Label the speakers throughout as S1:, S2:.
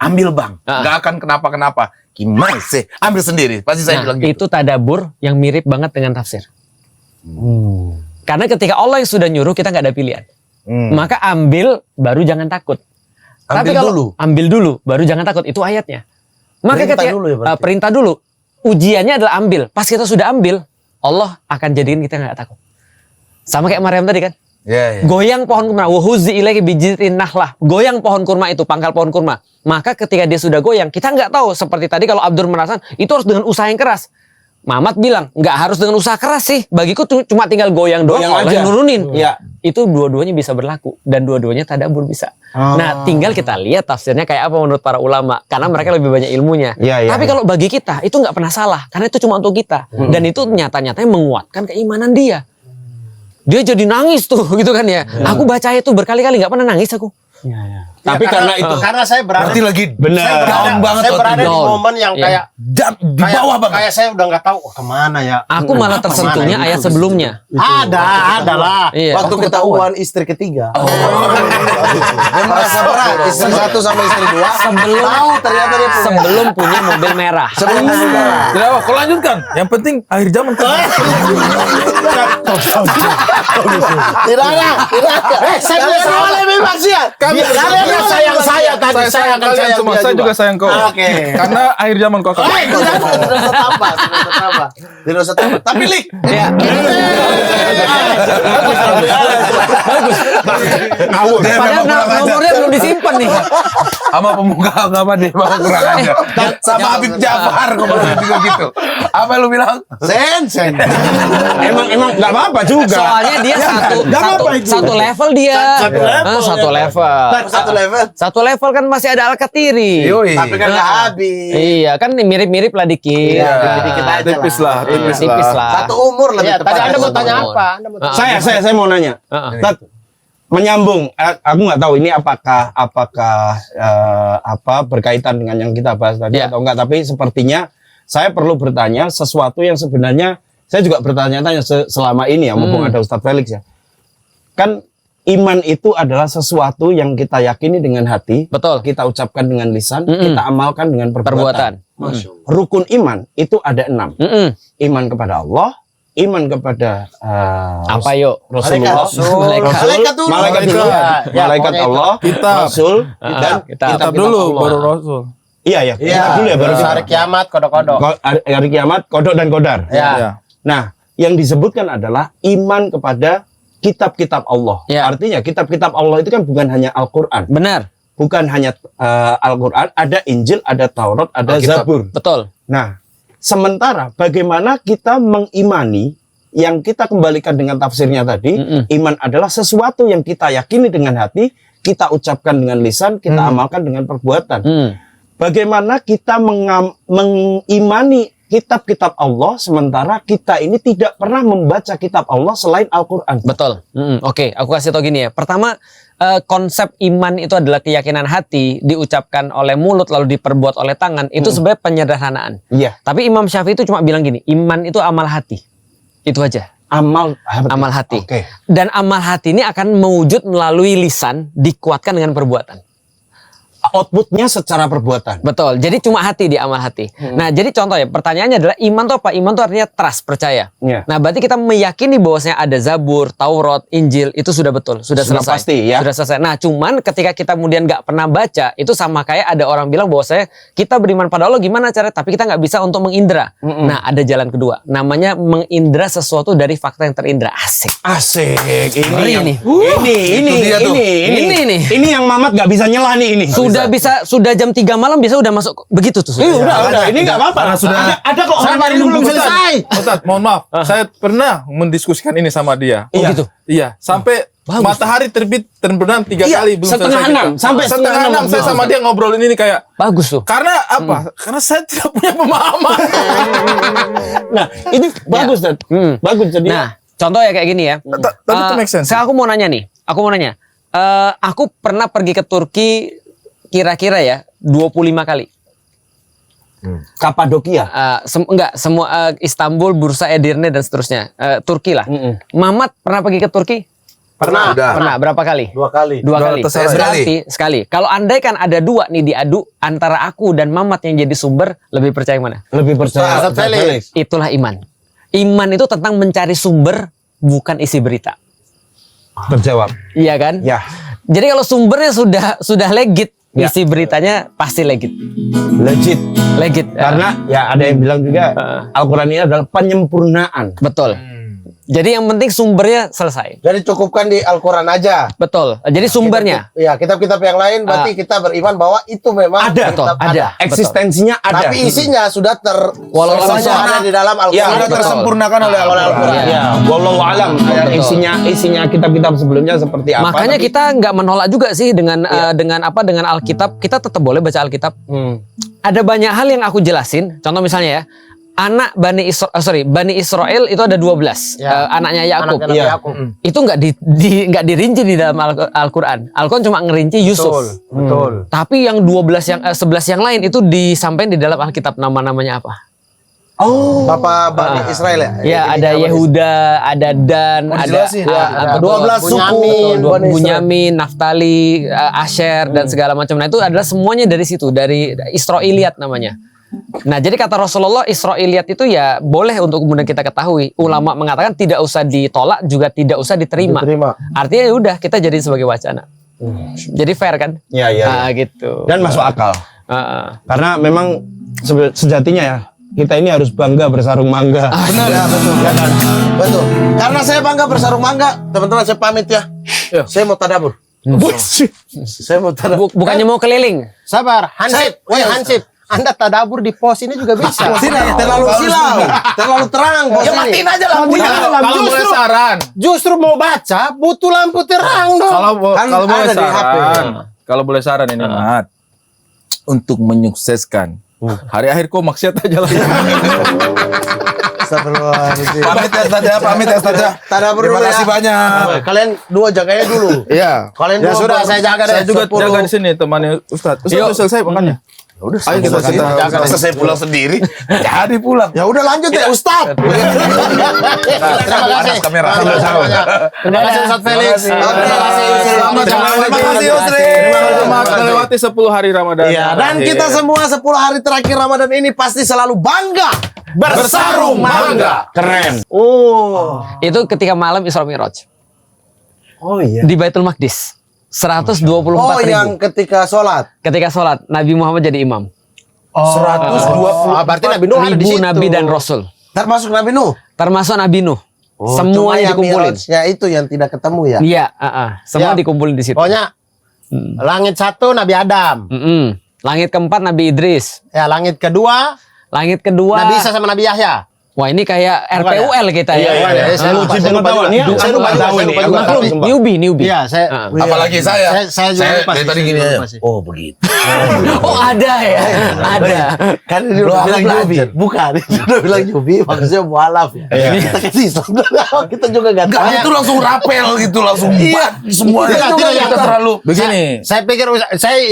S1: Ambil bang, nggak akan kenapa-kenapa. Gimana sih? Ambil sendiri. Pasti saya bilang gitu.
S2: Itu tadabbur yang mirip banget dengan tafsir. Karena ketika Allah yang sudah nyuruh, kita nggak ada pilihan. Maka ambil, baru jangan takut. Tapi kalau ambil dulu, baru jangan takut. Itu ayatnya. Maka
S3: Perintah
S2: ketika
S3: dulu ya berarti.
S2: perintah dulu, ujiannya adalah ambil. Pas kita sudah ambil, Allah akan jadiin kita nggak takut. Sama kayak Maryam tadi kan. Goyang pohon kurma, wahuzi ilaiki bijiz'in nahlah. Goyang pohon kurma itu, pangkal pohon kurma. Maka ketika dia sudah goyang, kita nggak tahu seperti tadi kalau Abdur merasakan itu harus dengan usaha yang keras. Mamat bilang nggak harus dengan usaha keras sih. Bagiku cuma tinggal goyang doang, Allah yang nurunin.
S3: Iya.
S2: Itu dua-duanya bisa berlaku dan dua-duanya tadabbur bisa. Nah, tinggal kita lihat tafsirnya kayak apa menurut para ulama karena mereka lebih banyak ilmunya. Tapi kalau bagi kita itu nggak pernah salah karena itu cuma untuk kita dan itu nyata-nyatanya menguatkan keimanan dia. Dia jadi nangis tuh gitu kan ya. Aku baca itu berkali-kali nggak pernah nangis aku.
S3: Tapi karena itu
S4: karena saya berada
S1: Berarti lagi down banget.
S4: saya berada di
S2: down.
S4: momen yang kayak
S1: di bawah banget.
S4: kayak saya udah nggak tahu kemana ya.
S2: Aku malah tersentuhnya ayat sebelumnya.
S4: Ada lah.
S2: Iya.
S3: waktu ketahuan istri ketiga.
S1: Dia merasa berat.
S3: Istri satu sama istri dua. Tahu ternyata dia punya.
S2: Sebelum punya mobil merah.
S3: Sebelum punya.
S1: Tidak apa, kau lanjutkan. Yang penting akhir zaman kan.
S4: Tidak ada. Saya punya soalnya memang sih ya. Kalian yang sayang saya tadi, saya akan
S5: kalian
S4: sayang
S5: semua.
S4: dia
S5: Saya juga
S4: juga.
S5: sayang kau.
S4: Oke.
S5: Karena akhir zaman kau akan.
S3: Tidak usah tambah. Tidak usah tambah. Tapi Lik.
S2: Ya.
S1: Ngawur.
S2: Padahal nomornya belum disimpan nih.
S1: Sama pemuka agama dia mau kurang aja. Sama Habib Jafar kok juga gitu. Apa lu bilang?
S4: Sen.
S3: Emang nggak apa-apa juga.
S2: Soalnya dia satu level dia.
S4: Satu level.
S2: Satu level.
S3: Satu level.
S2: Satu level kan masih ada Al-Katiri.
S1: Yoi.
S4: Tapi kan nggak habis.
S2: Iya, kan mirip-mirip lah dikit.
S4: Dikit aja
S5: Tipis lah, tipis
S2: Tipis
S5: lah.
S2: lah.
S3: Satu umur lebih
S4: Iya,
S3: tepat.
S4: tadi Anda mau
S2: Satu
S4: tanya
S2: umur.
S4: apa? Anda mau tanya.
S3: Saya mau nanya. Tat, menyambung. Aku nggak tahu ini apakah berkaitan dengan yang kita bahas tadi
S2: Ya.
S3: atau enggak. Tapi sepertinya saya perlu bertanya sesuatu yang sebenarnya saya juga bertanya-tanya selama ini ya, mumpung ada Ustadz Felix ya. Kan iman itu adalah sesuatu yang kita yakini dengan hati,
S2: Betul.
S3: kita ucapkan dengan lisan, kita amalkan dengan perbuatan.
S2: Perbuatan.
S3: Rukun iman itu ada 6. Iman kepada Allah, iman kepada
S2: Apa yuk?
S3: Rasulullah,
S4: Malaikat dulu.
S3: malaikat dulu,
S4: Ya,
S3: malaikat
S4: pokoknya
S3: Allah,
S5: Kitab.
S3: Rasul, dan
S5: Kitab dulu,
S3: Allah.
S5: baru Rasul.
S3: Iya, kitab dulu ya, baru
S4: hari kiamat kodok-kodok.
S3: hari kiamat, kodok dan kodar.
S4: Ya.
S3: Nah, yang disebutkan adalah iman kepada kitab-kitab Allah.
S2: Ya.
S3: Artinya kitab-kitab Allah itu kan bukan hanya Al-Quran,
S2: Benar.
S3: bukan hanya Al-Quran, ada Injil, ada Taurat, ada
S1: Alkitab.
S3: Zabur.
S2: Betul.
S3: Nah, sementara bagaimana kita mengimani yang kita kembalikan dengan tafsirnya tadi, iman adalah sesuatu yang kita yakini dengan hati, kita ucapkan dengan lisan, kita amalkan dengan perbuatan. Bagaimana kita mengimani kitab-kitab Allah sementara kita ini tidak pernah membaca kitab Allah selain Al-Quran.
S2: Betul. Oke, aku kasih tau gini ya. Pertama, konsep iman itu adalah keyakinan hati diucapkan oleh mulut lalu diperbuat oleh tangan. Itu sebenarnya penyederhanaan.
S3: Iya.
S2: Tapi Imam Syafi'i itu cuma bilang gini, iman itu amal hati. Itu aja.
S3: Amal
S2: hati.
S3: Oke.
S2: Dan amal hati ini akan mewujud melalui lisan, dikuatkan dengan perbuatan.
S3: Outputnya secara perbuatan.
S2: Betul. Jadi cuma hati di amal hati. Nah, jadi contoh ya, pertanyaannya adalah iman itu apa? Iman itu artinya trust, percaya.
S3: Iya.
S2: Nah, berarti kita meyakini bahwasanya ada Zabur, Taurat, Injil, itu sudah betul, sudah selesai.
S3: pasti ya.
S2: Sudah selesai. Nah, cuman ketika kita kemudian nggak pernah baca, itu sama kayak ada orang bilang bahwasanya kita beriman pada Allah gimana caranya, tapi kita nggak bisa untuk mengindra. Nah, ada jalan kedua. Namanya mengindra sesuatu dari fakta yang terindra. Asik.
S3: Asik.
S2: Ngeri
S3: Ini
S2: nih.
S3: ini. Ini yang Mamat nggak bisa nyela nih ini.
S2: Sudah jam 3 malam biasa udah masuk begitu tuh.
S3: Udah. Ini nggak apa-apa. Ada kok orang lain belum selesai.
S5: Ustaz, mohon maaf. Saya pernah mendiskusikan ini sama dia.
S2: Oh, gitu.
S5: Iya, sampai matahari terbit dan berbenam 3
S3: Iya,
S5: kali belum
S3: setengah
S5: selesai.
S3: enam. Sampai setengah enam.
S5: Saya sama dia ngobrolin ini kayak
S2: Bagus tuh.
S5: karena apa? Karena saya tidak punya pemahaman.
S3: Nah, ini bagus dan bagus jadi.
S2: Nah, contoh ya kayak gini ya.
S5: Tapi itu make sense.
S2: Sekarang aku mau nanya nih. Aku pernah pergi ke Turki kira-kira ya 25 kali.
S3: Kapadokia.
S2: Enggak, semua Istanbul, Bursa, Edirne dan seterusnya. Turki lah. Mamat pernah pergi ke Turki?
S4: Pernah.
S2: Pernah berapa kali?
S4: 2 kali.
S2: Dua kali.
S1: terserah.
S2: Berarti sekali. Kalau andai kan ada 2 nih diadu antara aku dan Mamat yang jadi sumber, lebih percaya yang mana?
S3: Lebih percaya
S4: Ustaz Felix.
S2: Itulah iman. Iman itu tentang mencari sumber, bukan isi berita.
S3: Terjawab.
S2: Iya kan?
S3: Ya.
S2: Jadi kalau sumbernya sudah legit,
S3: Ya.
S2: isi beritanya pasti legit.
S3: Legit.
S2: Legit.
S3: Karena ya ada yang bilang juga Al-Quran ini adalah penyempurnaan.
S2: Betul. Jadi yang penting sumbernya selesai.
S4: Jadi cukupkan di Al-Quran aja.
S2: Betul. Jadi sumbernya.
S4: Ya, kitab-kitab yang lain berarti kita beriman bahwa itu memang
S3: Ada.
S4: kitab
S2: Betul, ada.
S3: Eksistensinya ada.
S4: Tapi isinya sudah
S2: Walau
S4: ada di dalam Al-Quran.
S3: Ya,
S1: Sudah
S2: betul.
S1: tersempurnakan oleh Al-Quran.
S2: Iya.
S3: Ya, wallahu alam.
S2: Betul.
S3: Isinya kitab-kitab sebelumnya seperti apa?
S2: Makanya
S3: tapi-
S2: kita nggak menolak juga sih dengan dengan Alkitab. Kita tetap boleh baca Alkitab. Ada banyak hal yang aku jelasin. Contoh misalnya ya, anak Bani Israel itu ada 12
S4: Ya.
S2: anaknya Yakub.
S4: Anak Nabi
S3: Iya.
S4: Yakub.
S2: Itu nggak dirinci di dalam Al-Quran. Al-Quran cuma ngerinci Yusuf.
S4: Betul.
S2: Tapi yang 11 yang lain itu disampaikan di dalam Alkitab, nama-namanya apa?
S4: Bapak Bani Israel ya?
S2: Ya, ada Yehuda, ada Dan, ada
S1: dijelasin.
S2: betul.
S4: 12 suku
S2: Betul,
S4: Bani Israel.
S2: Bunyamin, Naftali, Asher dan segala macam. Nah, itu adalah semuanya dari situ, dari Israiliyat namanya. Nah, jadi kata Rasulullah, Israiliyat itu ya boleh untuk kemudian kita ketahui. Ulama mengatakan tidak usah ditolak, juga tidak usah diterima. Artinya ya udah kita jadi sebagai wacana. Jadi fair kan?
S3: Ya, ya,
S2: Nah, gitu.
S3: Dan masuk akal. Karena memang sejatinya ya, kita ini harus bangga bersarung mangga.
S4: Benar ya, betul. Betul. Karena saya bangga bersarung mangga, teman-teman saya pamit ya. Saya mau tadabur. Saya mau tadabur.
S2: Bukannya mau keliling.
S4: Sabar, Hansip. Woi Hansip, Anda tadabur di pos ini juga bisa. Tidak terlalu silau, terlalu terang pos ini. Matiin aja lampunya.
S5: Kalau boleh saran,
S4: Justru mau baca butuh lampu terang dong.
S5: kalau boleh
S4: ada di HP.
S5: saran, kalau boleh saran ini Mat, untuk menyukseskan hari akhir kok maksiat aja lah.
S4: Astagfirullahaladzim.
S1: Pamit ya Ustaz ya, pamit ya Ustaz ya.
S4: Tadabur
S1: Terima
S4: dulu ya.
S1: kasih banyak.
S4: Kalian 2 jaganya dulu.
S5: Iya.
S4: Kalian
S5: Ya
S4: dua
S5: sudah,
S4: saya jaga deh.
S5: saya juga
S4: 10.
S5: jaga di sini temannya Ustaz. Ustaz
S2: Yuk.
S5: udah selesai makannya.
S1: Udah,
S5: Ayo kita
S1: jaga. Masa saya pulang sendiri? Jadi pulang.
S4: Ya udah lanjut ya Ustaz. Terima kasih.
S1: Kamera.
S4: Terima kasih Ustaz Felix. Terima kasih.
S1: Terima kasih Yusri.
S5: Selamat melewati 10 hari Ramadan.
S4: Iya, dan kita semua 10 hari terakhir Ramadan ini pasti selalu bangga bersarung mangga.
S3: Keren.
S4: Oh.
S2: Itu ketika malam Isra Mi'raj
S3: Oh iya.
S2: di Baitul Maqdis. 124
S4: Oh,
S2: ribu.
S4: yang ketika sholat.
S2: Ketika sholat Nabi Muhammad jadi imam.
S4: 120. Berarti Nabi Nuh ada di
S2: Ribu
S4: situ.
S2: Nabi dan Rasul.
S4: Termasuk Nabi Nuh.
S2: Termasuk Nabi Nuh.
S4: Cuma
S2: Semuanya
S4: yang
S2: dikumpulin.
S4: Mi'rajnya itu yang tidak ketemu ya.
S2: Iya, semua
S4: Ya.
S2: dikumpulin di situ.
S4: Pokoknya langit 1 Nabi Adam.
S2: Langit keempat Nabi Idris.
S4: Ya, langit kedua
S2: Langit kedua
S4: Nabi Isa sama Nabi Yahya.
S2: Wah, ini kayak RPUL kita ya.
S4: Saya lupa juga. Saya lupa juga.
S2: Newbie.
S4: Iya, saya
S1: Apalagi saya.
S4: Saya juga lupa
S1: dari
S4: sih,
S1: tadi
S4: saya
S1: gini
S4: juga
S1: ya.
S4: lupa sih.
S1: Oh begitu.
S2: Oh, ada ya. Ada.
S4: Kan dia udah bilang Yubi. Bukan, dia udah bilang Yubi, maksudnya mualaf ya. Kita kasih Islam. Kita juga enggak tahu.
S1: Enggak, itu langsung rapel gitu, langsung semuanya.
S4: Tidak,
S1: Kita
S4: tidak,
S1: kita terlalu
S5: Begini.
S4: Saya pikir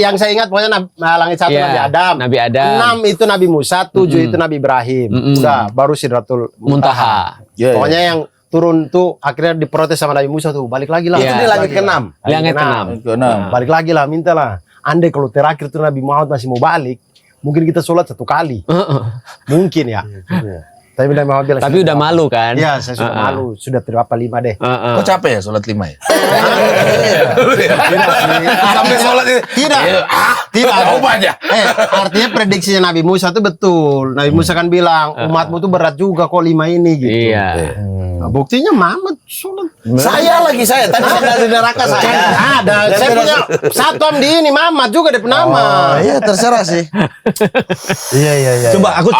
S4: yang saya ingat pokoknya langit 1
S2: Iya,
S4: Nabi Adam.
S2: Nabi Adam.
S4: 6 itu Nabi Musa, 7 itu Nabi Ibrahim. Udah, baru Sidratul
S2: Muntaha.
S5: Ya,
S4: Pokoknya yang turun tuh akhirnya diprotes sama Nabi Musa tuh, balik lagi lah.
S2: Iya.
S4: Itu di langit ke-6.
S2: Langit ke-6.
S4: Balik lagi lah, mintalah. Andai kalau terakhir tuh Nabi Muhammad masih mau balik, mungkin kita sholat 1 kali. Mungkin ya. Tapi Nabi Muhammad bilang,
S2: Tapi udah malu kan?
S4: Iya, saya sudah malu. Sudah berapa 5 deh.
S1: Kok capek ya sholat 5 ya? Sampai sholat itu.
S4: Tidak. Tidak.
S1: Coba aja.
S4: Artinya prediksinya Nabi Musa itu betul. Nabi Musa kan bilang, umatmu tuh berat juga kok 5 ini gitu.
S2: Iya.
S4: Nah, buktinya Muhammad sholat. Saya tadi saya di neraka saya. Ada. Saya punya satom di ini Muhammad juga di penama. Iya, terserah sih. Iya.
S3: Coba aku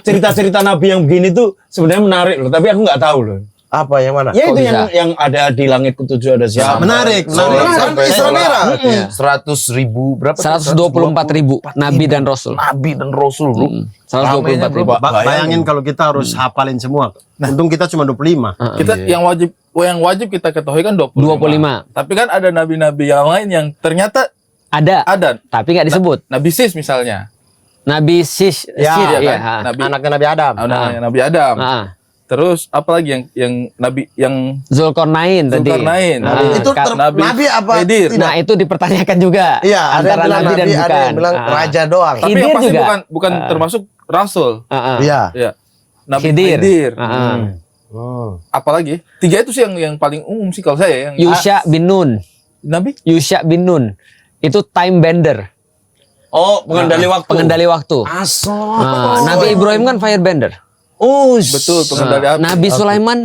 S3: cerita Nabi yang begini tuh sebenarnya menarik loh, tapi aku nggak tahu loh.
S4: Apa yang mana?
S3: Ya
S2: Kok
S3: itu
S2: bisa?
S3: yang ada di langit ke-7 ada siapa?
S4: Menarik.
S1: Sampai
S4: Isra Mi'raj.
S1: 100.000 berapa?
S2: 124 ribu Nabi dan Rasul.
S1: Nabi dan Rasul bro.
S2: 124 ribu.
S4: Bayangin kalau kita harus hafalin semua. Untung kita cuma 25.
S5: Kita yang wajib kita ketahui kan 25. Tapi kan ada nabi-nabi yang lain yang ternyata
S2: Ada. Tapi nggak disebut.
S5: Nabi Sis misalnya.
S2: Nabi Sis.
S4: Ya,
S2: Sis,
S4: kan?
S2: iya.
S5: Nabi
S4: Anaknya Nabi Adam.
S5: Nabi Adam.
S2: Ah.
S5: Terus apalagi yang nabi yang
S2: Zulkarnain tadi.
S5: Zulkarnain.
S2: Nah,
S4: Itu nabi apa?
S5: Khidir.
S4: Tidak.
S2: nah, itu dipertanyakan juga.
S4: Iya, ada yang
S2: antara
S4: bilang
S2: nabi dan
S4: nabi, ada
S2: bukan.
S4: yang bilang raja doang.
S5: Tapi
S2: Khidir
S5: yang pasti
S2: juga.
S5: bukan termasuk rasul.
S4: Iya.
S5: Ya. Nabi
S2: Khidir.
S5: Khidir. Apalagi 3 itu sih yang paling umum sih kalau saya yang
S2: Yusha bin Nun.
S5: Nabi
S2: Yusha bin Nun. Itu time bender.
S3: Oh, pengendali waktu.
S2: Pengendali waktu.
S3: Aso.
S2: Nah, Nabi Ibrahim kan firebender.
S5: betul pengendali api.
S2: Nabi Sulaiman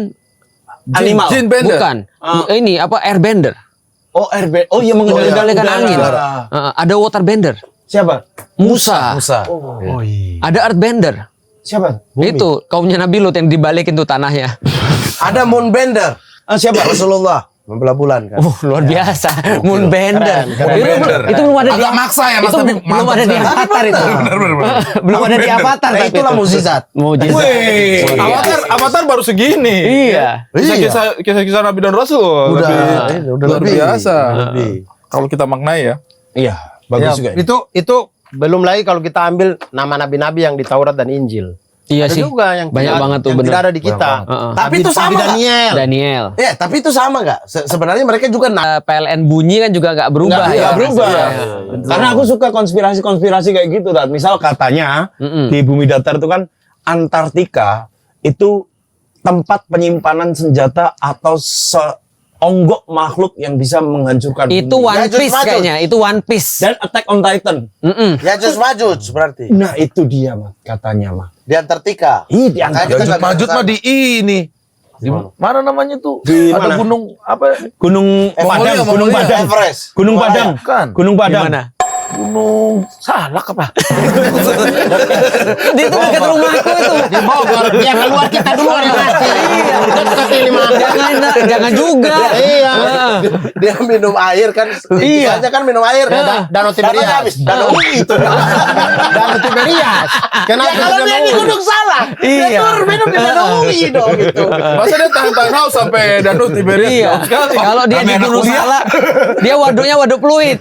S3: Animal.
S5: Jin bender.
S2: bukan. Ini apa airbender.
S3: Oh, RB. Oh, iya
S2: Mengendalikan
S3: udara.
S2: angin. Ada waterbender.
S3: Siapa?
S2: Musa.
S4: Oh iya.
S2: Ada earthbender.
S3: Siapa?
S2: Itu kaumnya Nabi Lut yang dibalikin tuh tanahnya.
S4: Ada moonbender.
S3: Siapa?
S4: Rasulullah membelah bulan kan.
S2: Luar biasa. Moonbender.
S1: Moonbender.
S2: Itu belum ada
S1: Agak maksa ya, Mas,
S2: itu
S1: tapi
S2: belum ada di
S1: mantap.
S2: Avatar itu. Belum ada di Avatar.
S4: Nah,
S2: tapi
S4: itulah
S2: itu.
S4: mukjizat.
S2: Mukjizat.
S5: Avatar baru segini.
S2: Iya.
S5: Kisah-kisah Nabi dan Rasul
S4: Udah
S5: luar
S4: lebih.
S5: biasa.
S4: Lebih.
S5: Kalau kita maknai ya.
S3: Iya, bagus juga.
S4: Itu belum lagi kalau kita ambil nama nabi-nabi yang di Taurat dan Injil.
S2: Iya
S4: Ada
S2: sih.
S4: juga yang
S2: Banyak
S4: tidak,
S2: banget tuh
S4: yang
S2: bener.
S4: tidak ada di kita.
S2: Tapi
S4: Nabi-
S1: itu sama
S4: Nabi
S1: nggak?
S4: Daniel.
S2: Daniel.
S4: Ya, tapi itu sama nggak? Sebenarnya mereka juga
S2: PLN bunyi kan juga nggak berubah
S3: Nggak
S2: ya.
S3: berubah.
S2: Iya.
S3: Karena aku suka konspirasi-konspirasi kayak gitu, Tat. Misal katanya di bumi datar itu kan Antartika itu tempat penyimpanan senjata atau seonggok makhluk yang bisa menghancurkan
S2: Itu
S3: bumi.
S2: One
S4: Yajuj
S2: Piece
S4: Majuj.
S2: kayaknya. Itu One Piece.
S3: Dan Attack on Titan.
S4: Yajuj Majuj berarti
S3: Nah, itu dia, Mat, katanya, mah.
S4: di Antartika.
S3: Ih, di
S4: Makanya
S3: Antartika.
S4: kita
S1: Yajud
S4: nggak
S1: Majud
S4: bisa
S1: mah di ini. Di mana namanya tuh?
S3: Di
S1: Ada
S3: mana?
S1: gunung apa?
S3: Gunung Padang, Gunung
S5: Mongolia.
S3: Padang.
S4: Everest.
S3: Gunung
S4: Himalaya.
S3: Padang.
S1: Kan.
S3: Gunung Padang.
S2: Gimana?
S1: Gunung Salak apa?
S2: Itu dekat rumahku itu.
S4: Di Bogor, dia keluar kita duluan yang mati. Dekat ini mah.
S2: Jangan juga.
S4: Iya.
S2: Heeh.
S4: Dia minum air kan.
S2: Iya.
S4: Istilahnya kan minum air. Danau Tiberias.
S1: habis.
S4: Danau itu. Danau Tiberias. Kenapa kalau dia di Gunung Salak?
S2: Iya.
S4: Dia turun minum di Danau Ui dong gitu.
S5: Masa dia tahan-tahan haus sampai Danau Tiberias
S2: Iya.
S5: jauh sekali.
S2: Kalau dia di
S1: Anak
S2: Gunung
S1: kuliah.
S2: Salak, dia waduknya waduk fluid.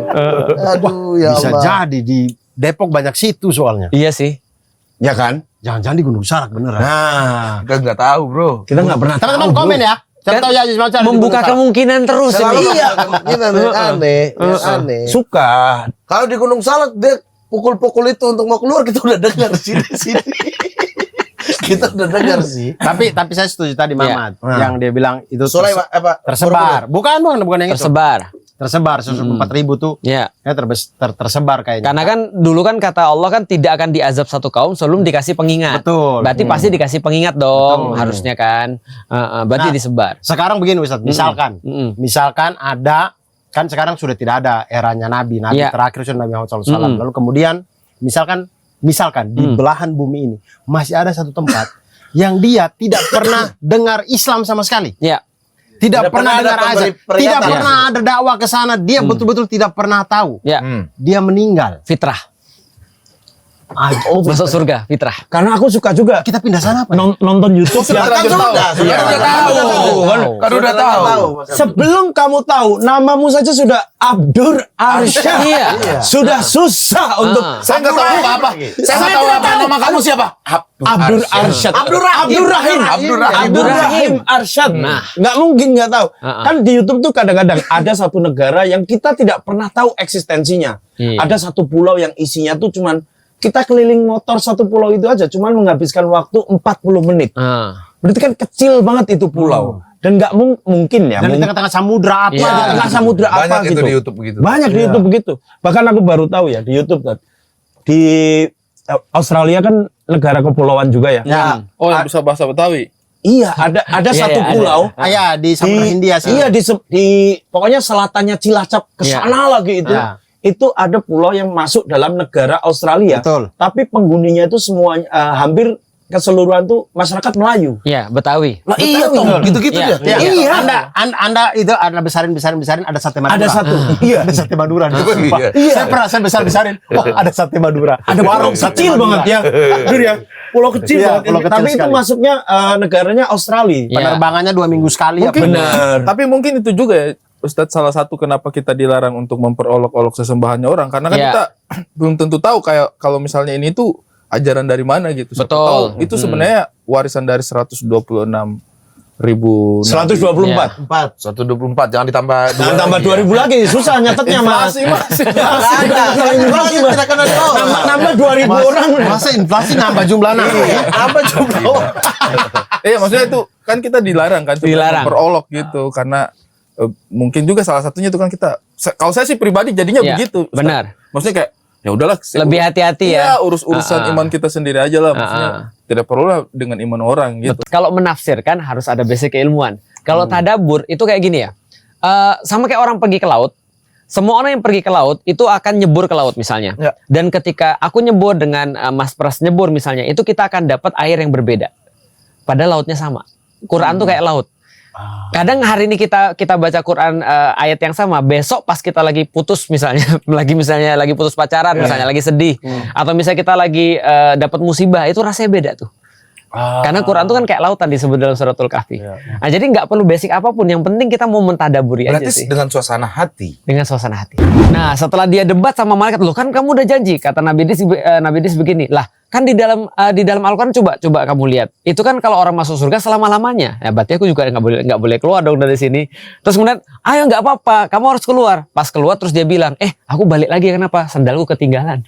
S4: Aduh ya
S6: Bisa
S4: Allah.
S6: jadi di Depok banyak situ soalnya.
S2: Iya sih.
S3: Ya kan?
S6: Jangan-jangan di Gunung Salak beneran.
S3: Nah,
S1: Kita nggak tahu, Bro.
S3: kita nggak pernah
S4: Teman-teman
S3: tahu,
S4: komen
S3: bro.
S4: ya. Siapa tahu Yajuj Majuj di
S2: Membuka
S4: Gunung Salak.
S2: kemungkinan terus ini.
S4: Iya, kemungkinan yang aneh, yang aneh.
S3: Suka.
S4: Kalau di Gunung Salak dia pukul-pukul itu untuk mau keluar kita udah dengar sini. Kita udah dengar sih.
S6: Tapi saya setuju tadi Mamat yang dia bilang itu
S4: Sulaiman apa?
S6: tersebar. Bukan yang itu.
S2: Tersebar.
S6: Tersebar 104.000 tuh.
S2: Ya.
S6: Ya tersebar kayaknya.
S2: Karena kan dulu kan kata Allah kan tidak akan diazab satu kaum sebelum dikasih pengingat.
S6: Betul.
S2: Berarti pasti dikasih pengingat dong, harusnya kan. Berarti
S6: Nah,
S2: disebar.
S6: Sekarang begini Ustaz, misalkan ada kan sekarang sudah tidak ada eranya Nabi
S2: Iya.
S6: terakhir sudah Nabi Muhammad SAW. Lalu kemudian misalkan di belahan bumi ini masih ada satu tempat yang dia tidak pernah dengar Islam sama sekali.
S2: Ya.
S6: Tidak pernah dengar azan,
S4: peringatan.
S6: tidak pernah ada dakwah ke sana, dia betul-betul tidak pernah tahu.
S2: Ya.
S6: Dia meninggal.
S2: Fitrah.
S3: Oh,
S2: Masuk surga, fitrah.
S3: karena aku suka juga
S6: Kita pindah sana apa?
S3: nonton YouTube yang
S4: Kan sudah.
S1: Udah tahu. Kan udah tahu.
S3: sebelum kamu tahu namamu saja sudah Abdur Arsyad.
S2: Iya.
S3: Sudah susah untuk
S1: Saya nggak tahu apa-apa. Saya nggak tahu apa nama kamu siapa?
S3: Abdur Arsyad.
S4: Abdur Rahim.
S3: Abdur Rahim Arsyad.
S2: Nah.
S3: Nggak mungkin nggak tahu. Kan di YouTube tuh kadang-kadang ada satu negara yang kita tidak pernah tahu eksistensinya.
S2: Iya.
S3: Ada satu pulau yang isinya tuh cuman kita keliling motor satu pulau itu aja cuman menghabiskan waktu 40 menit. Berarti kan kecil banget itu pulau. Dan nggak mungkin ya.
S6: Dan di tengah-tengah samudra apa?
S2: Iya.
S3: Di tengah samudra apa
S1: Banyak itu
S3: gitu.
S1: di YouTube begitu.
S3: Banyak di YouTube begitu. Bahkan aku baru tahu ya di YouTube Tat. Di Australia kan negara kepulauan juga ya.
S6: Ya.
S5: Oh, yang bisa bahasa Betawi.
S3: Iya, ada
S2: Iya,
S3: satu
S2: iya, ada.
S3: pulau
S6: Ah, di Samudra Hindia sih.
S3: Iya di pokoknya selatannya Cilacap ke
S2: Iya.
S3: sana lagi itu.
S6: Ya.
S3: Itu ada pulau yang masuk dalam negara Australia.
S6: Betul.
S3: Tapi penghuninya itu semuanya hampir keseluruhan tuh masyarakat Melayu.
S2: Ya, Betawi.
S1: Lah iya toh, gitu-gitu
S2: Iya.
S1: dia.
S6: Ya,
S3: Iya.
S6: Anda itu ada besarin ada sate Madura.
S3: Ada satu. Iya.
S6: Ada sate Madura. Sumpah.
S1: Iya.
S6: Saya pernah besar-besarin. Oh, ada sate Madura.
S3: Ada warung kecil banget ya. Jujur ya. Pulau kecil
S6: Iya,
S3: banget.
S6: pulau kecil
S3: Tapi itu
S6: sekali.
S3: masuknya negaranya Australia.
S2: Iya.
S6: Penerbangannya 2 minggu sekali ya.
S3: Benar.
S5: Tapi mungkin itu juga ya, Ustadz, salah satu kenapa kita dilarang untuk memperolok-olok sesembahannya orang, karena kan
S2: Iya.
S5: kita belum tentu tahu kayak kalau misalnya ini tuh ajaran dari mana gitu. Siapa
S2: Betul.
S5: tahu itu sebenarnya warisan dari 126.000
S3: 124.
S1: 124 jangan ditambah
S3: Jangan tambah 2.000 lagi, susah nyatetnya Mas.
S5: Inflasi.
S3: Inflasi tidak kena nambah 2.000 orang.
S6: Masa inflasi nambah jumlah nabi?
S1: apa coba?
S5: Maksudnya itu kan kita dilarang kan,
S2: Dilarang.
S5: berolok gitu karena mungkin juga salah satunya itu kan kita, kalau saya sih pribadi jadinya
S2: Ya,
S5: begitu. Ustaz.
S2: benar.
S5: Maksudnya kayak ya udahlah,
S2: Lebih hati-hati ya.
S5: urus-urusan iman kita sendiri aja lah, maksudnya tidak perlu lah dengan iman orang gitu.
S2: Kalau menafsirkan harus ada basic keilmuan. Kalau tadabur itu kayak gini ya. Sama kayak orang pergi ke laut. Semua orang yang pergi ke laut itu akan nyebur ke laut misalnya.
S1: Ya.
S2: Dan ketika aku nyebur dengan Mas Pras nyebur misalnya, itu kita akan dapat air yang berbeda. Padahal lautnya sama. Quran tuh kayak laut. Kadang hari ini kita baca Quran ayat yang sama, besok pas kita lagi putus misalnya, lagi putus pacaran misalnya, lagi sedih, atau misalnya kita lagi dapat musibah, itu rasanya beda tuh. Karena Quran itu kan kayak lautan disebut dalam suratul Kahfi. Nah, jadi nggak perlu basic apapun, yang penting kita mau mentadaburi aja
S1: Berarti
S2: sih.
S1: dengan suasana hati.
S2: Dengan suasana hati. Nah, setelah dia debat sama malaikat, loh kan kamu udah janji, kata Nabi Dis begini, lah kan di dalam Al-Quran coba kamu lihat, itu kan kalau orang masuk surga selama-lamanya, ya berarti aku juga nggak boleh keluar dong dari sini. Terus kemudian, ayo nggak apa-apa, kamu harus keluar. Pas keluar terus dia bilang, aku balik lagi, kenapa? Sandalku ketinggalan.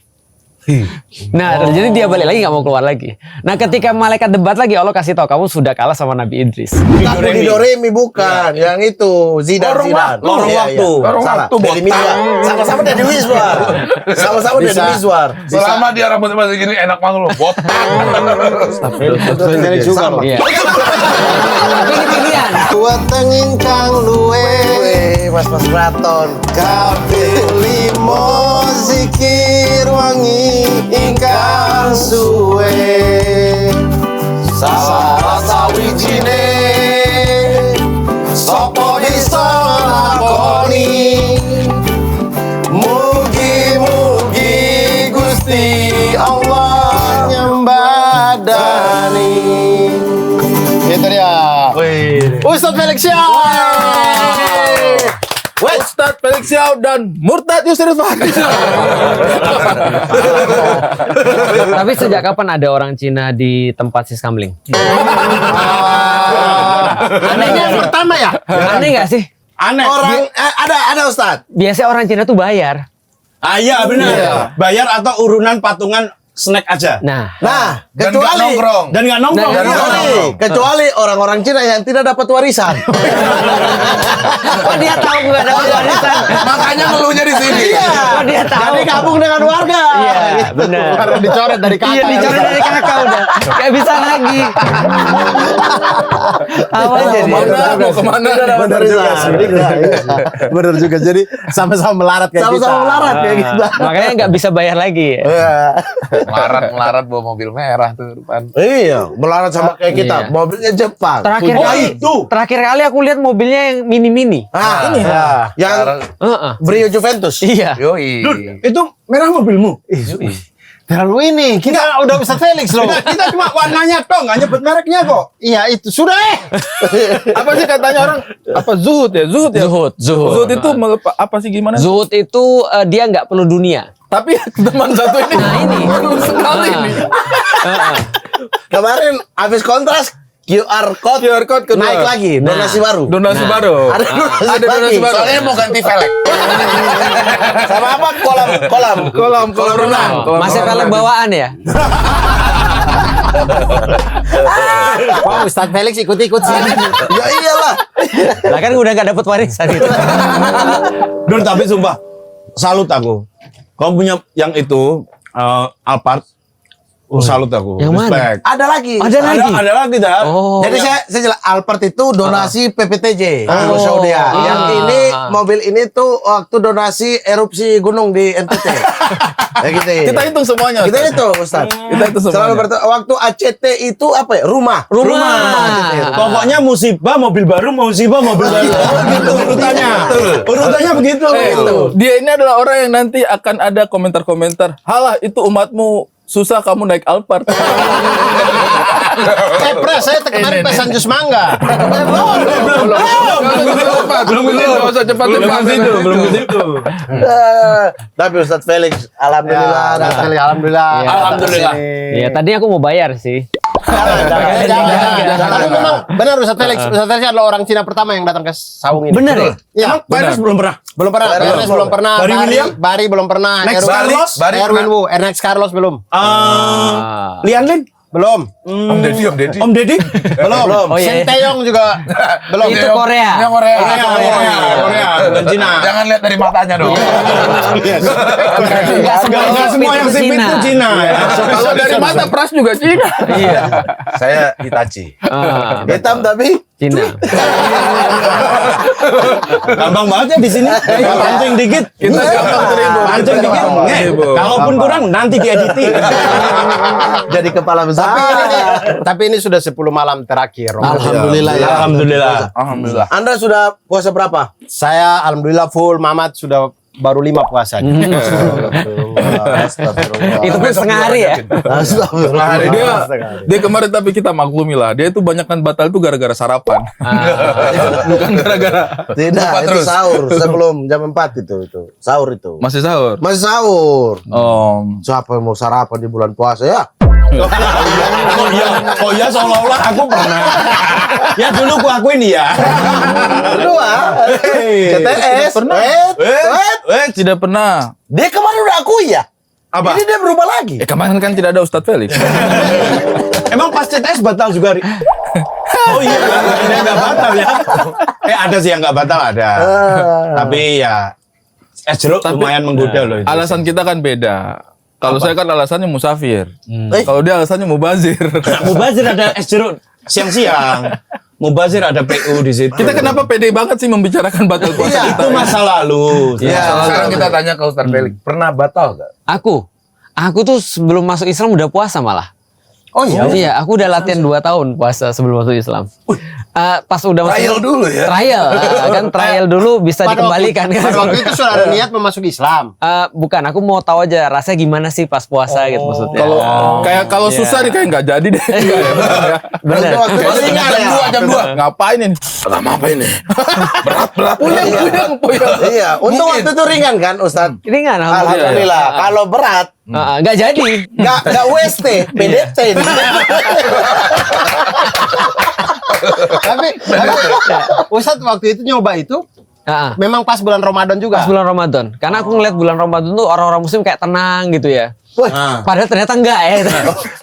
S2: Nah, jadi dia balik lagi, nggak mau keluar lagi. Nah, ketika malaikat debat lagi, Allah kasih tahu kamu sudah kalah sama Nabi Idris.
S4: Tapi di Doremi bukan, yang itu Zidan.
S3: Lorong waktu.
S1: Lorong
S4: Salah.
S1: waktu,
S4: Deddy Mizwar. Sama-sama Deddy Mizwar. Sama-sama Deddy Mizwar.
S1: Selama dia rambutnya masih gini enak banget loh. Botak.
S6: Jadi juga loh.
S2: Iya. Tapi ini pilihan.
S4: Kuat tengin kang luwe, Mas Raton. Kabeh limo zikir wangi ingkang suwe. Salah sawijine sapa bisa lakoni. Mugi-mugi Gusti Allah nyembadani. Itu dia. Ustadz Felix Xiao.
S5: Ustadz Felix Xiao dan Murtad Yusril Fahri.
S2: Tapi sejak kapan ada orang Cina di tempat Siskamling?
S6: Anehnya yang pertama ya.
S2: Aneh nggak sih?
S3: Aneh.
S4: Orang ada Ustadz.
S2: Biasanya orang Cina tuh bayar.
S3: Iya benar. Bayar atau urunan patungan snack aja.
S2: Nah,
S1: Dan nggak nongkrong.
S3: Dan nggak nongkrong.
S2: Dan nggak
S4: Kecuali orang-orang Cina yang tidak dapat warisan.
S2: kok dia tahu nggak dapat warisan?
S1: Makanya ngeluhnya di sini.
S2: Kok dia tahu?
S4: Jadi gabung dengan warga.
S2: Iya, benar.
S6: Karena dicoret dari kakak.
S2: Iya, dicoret dari kakak udah. Kayak bisa lagi. Apa jadi?
S5: Mau kemana?
S4: Benar juga sih.
S6: Bener juga. Jadi sama-sama melarat kayak kita.
S4: Sama-sama melarat kayak kita.
S2: Makanya nggak bisa bayar lagi.
S1: Melarat bawa mobil merah tuh depan.
S4: Iya, melarat sama kayak kita.
S2: Iya.
S4: Mobilnya Jepang.
S2: Terakhir kali aku lihat mobilnya yang mini-mini.
S4: Ini yang Brio Juventus.
S2: Iya.
S1: Yoi.
S3: Itu merah mobilmu.
S6: Terlalu ini. Kita udah Ustadz Felix loh.
S3: Kita cuma warnanya toh, nggak nyebut mereknya kok.
S6: Iya itu sudah.
S5: Apa sih katanya orang? Apa zuhud ya? Zuhud ya? Zuhud itu apa sih gimana?
S2: Zuhud itu dia nggak perlu dunia.
S5: Tapi teman satu ini perlu sekali nih.
S4: Kemarin habis kontras QR code
S5: kedua.
S4: naik lagi, donasi baru.
S5: Donasi baru.
S4: Ada donasi baru.
S1: Soalnya mau ganti velg.
S4: Sama apa? Kolam renang.
S2: Masih pelek bawaan ya?
S6: Wah Ustadz Felix ikut-ikut sih.
S4: Ya iyalah.
S2: Lah kan udah nggak dapat warisan itu.
S3: Don tapi sumpah salut aku. Kamu punya yang itu Alphard. Salut aku.
S2: Yang mana?
S3: Respect.
S4: Ada lagi.
S3: Ada lagi dah.
S2: Oh.
S4: Jadi saya jelas Alphard itu donasi PPTJ Saudi. Yang ini mobil ini tuh waktu donasi erupsi gunung di NTT. Ya gitu.
S5: Kita hitung semuanya.
S4: Kita itu Ustaz.
S5: Kita hitung
S4: Selalu
S5: semuanya.
S4: waktu ACT itu apa ya? Rumah.
S3: Pokoknya musibah mobil baru, musibah mobil baru. Gitu urutannya. Urutannya begitu.
S5: Dia ini adalah orang yang nanti akan ada komentar-komentar. Halah itu umatmu susah kamu naik Alphard.
S6: Pres, saya kemarin pesan jus mangga.
S5: Belum cepat.
S3: Belum ke situ.
S4: Tapi Ustadz Felix, alhamdulillah.
S6: Alhamdulillah.
S2: Iya.
S3: Alhamdulillah.
S2: Iya, tadinya aku mau bayar sih.
S6: Jangan. Tapi memang benar Ustaz Felix. Ustaz Felix adalah orang Cina pertama yang datang ke Saung ini.
S2: Bener ya?
S6: Iya.
S3: Pires belum pernah.
S6: Belum pernah. Ernest belum pernah.
S3: Barry William?
S6: Bari belum pernah.
S3: Next Carlos?
S6: Erwin Wu. Ernest Carlos belum.
S3: Lian Lin?
S6: Belum.
S1: Om Deddy.
S3: Om Deddy?
S6: Belum.
S2: Oh, iya.
S6: Shin Taeyong juga belum.
S2: Itu Korea.
S1: Yang Korea.
S3: Korea. Dan Cina.
S1: Jangan lihat dari matanya dong.
S2: Enggak
S3: semua yang sipit itu Cina ya.
S5: Kalau dari mata Pras juga Cina.
S2: Iya.
S1: Saya Itachi.
S4: Hitam tapi
S2: Cina.
S3: Gampang banget ya di sini. Pancing dikit.
S5: Kita gampang seribu.
S3: Pancing dikit. Kalaupun kurang nanti dieditin.
S4: jadi kepala besar.
S6: Tapi ini sudah 10 malam terakhir.
S4: Alhamdulillah ya.
S3: Alhamdulillah.
S1: Alhamdulillah.
S4: Anda sudah puasa berapa?
S6: Saya alhamdulillah full. Mamat sudah baru 5 puasa.
S4: Astagfirullah.
S2: Itu pun setengah hari ya.
S4: Astagfirullah.
S5: Hari dia kemarin tapi kita maklumi lah. Dia itu banyakkan batal itu gara-gara sarapan. Bukan gara-gara.
S4: Tidak,
S1: Lupa
S4: itu
S1: terus.
S4: sahur sebelum jam 4 itu. Sahur itu.
S5: Masih sahur.
S4: Masih sahur.
S5: Om.
S4: Siapa yang mau sarapan di bulan puasa ya?
S3: Oh iya seolah-olah aku pernah. Ya dulu ku akuin ya.
S4: Berdua. CTS.
S5: Tidak pernah.
S4: Dia kemarin udah akui ya?
S3: Apa?
S4: Ini dia berubah lagi.
S5: Kemarin kan tidak ada Ustadz Felix.
S3: Emang pas CTS batal juga, Ri? Oh iya, ini nggak batal ya? Ada sih yang nggak batal ada. Tapi ya es jeruk lumayan menggoda loh. Itu.
S5: Alasan kita kan beda. Kalau saya kan alasannya musafir. Kalau dia alasannya mubazir.
S3: Mubazir ada es jeruk siang-siang. Mubazir ada PU di situ.
S5: Kita kenapa pede banget sih membicarakan batal puasa kita?
S3: Itu masa lalu.
S1: Iya, sekarang kita tanya ke Ustaz Felix, pernah batal gak?
S2: Aku tuh sebelum masuk Islam udah puasa malah.
S1: Oh iya.
S2: Iya, aku udah latihan 2 tahun puasa sebelum masuk Islam. Pas udah masuk
S1: Trial dulu ya.
S2: Trial, kan trial dulu bisa dikembalikan kan.
S6: Pada waktu itu sudah ada niat memasuki Islam.
S2: Bukan, aku mau tahu aja rasanya gimana sih pas puasa gitu maksudnya.
S5: Kalau susah nih kayak nggak jadi deh.
S2: Bener.
S4: Masih ingat ya?
S1: Jam 2.
S5: Ngapain ini? Pertama apa ini? Berat. Puyeng.
S4: Iya, untuk waktu itu ringan kan Ustaz?
S2: Ringan,
S4: Alhamdulillah. Kalau berat,
S2: nggak jadi.
S4: nggak WST, PDT.
S6: Tapi Ustadz waktu itu nyoba itu memang pas bulan Ramadan juga.
S2: Pas bulan Ramadan. Karena aku ngeliat bulan Ramadan tuh orang-orang muslim kayak tenang gitu ya. Padahal ternyata enggak ya.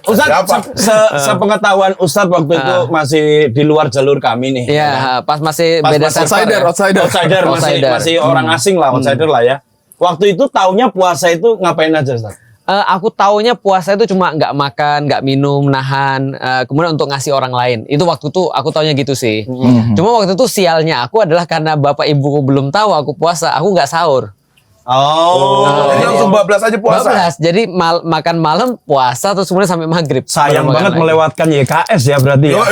S3: Ustadz, sepengetahuan Ustadz waktu itu masih di luar jalur kami nih.
S2: Iya, pas masih beda
S3: Outsider masih orang asing lah, outsider lah ya. Waktu itu taunya puasa itu ngapain aja Ustadz?
S2: Aku taunya puasa itu cuma nggak makan, nggak minum, nahan, kemudian untuk ngasih orang lain. Itu waktu itu aku taunya gitu sih. Cuma waktu itu sialnya aku adalah karena bapak ibuku belum tahu aku puasa, aku nggak sahur.
S1: Jadi langsung 12 aja puasa.
S2: 12. Jadi makan malam puasa terus kemudian sampai maghrib.
S3: Sayang
S2: Baru makan
S3: banget
S2: lagi.
S3: melewatkan YKS ya berarti ya.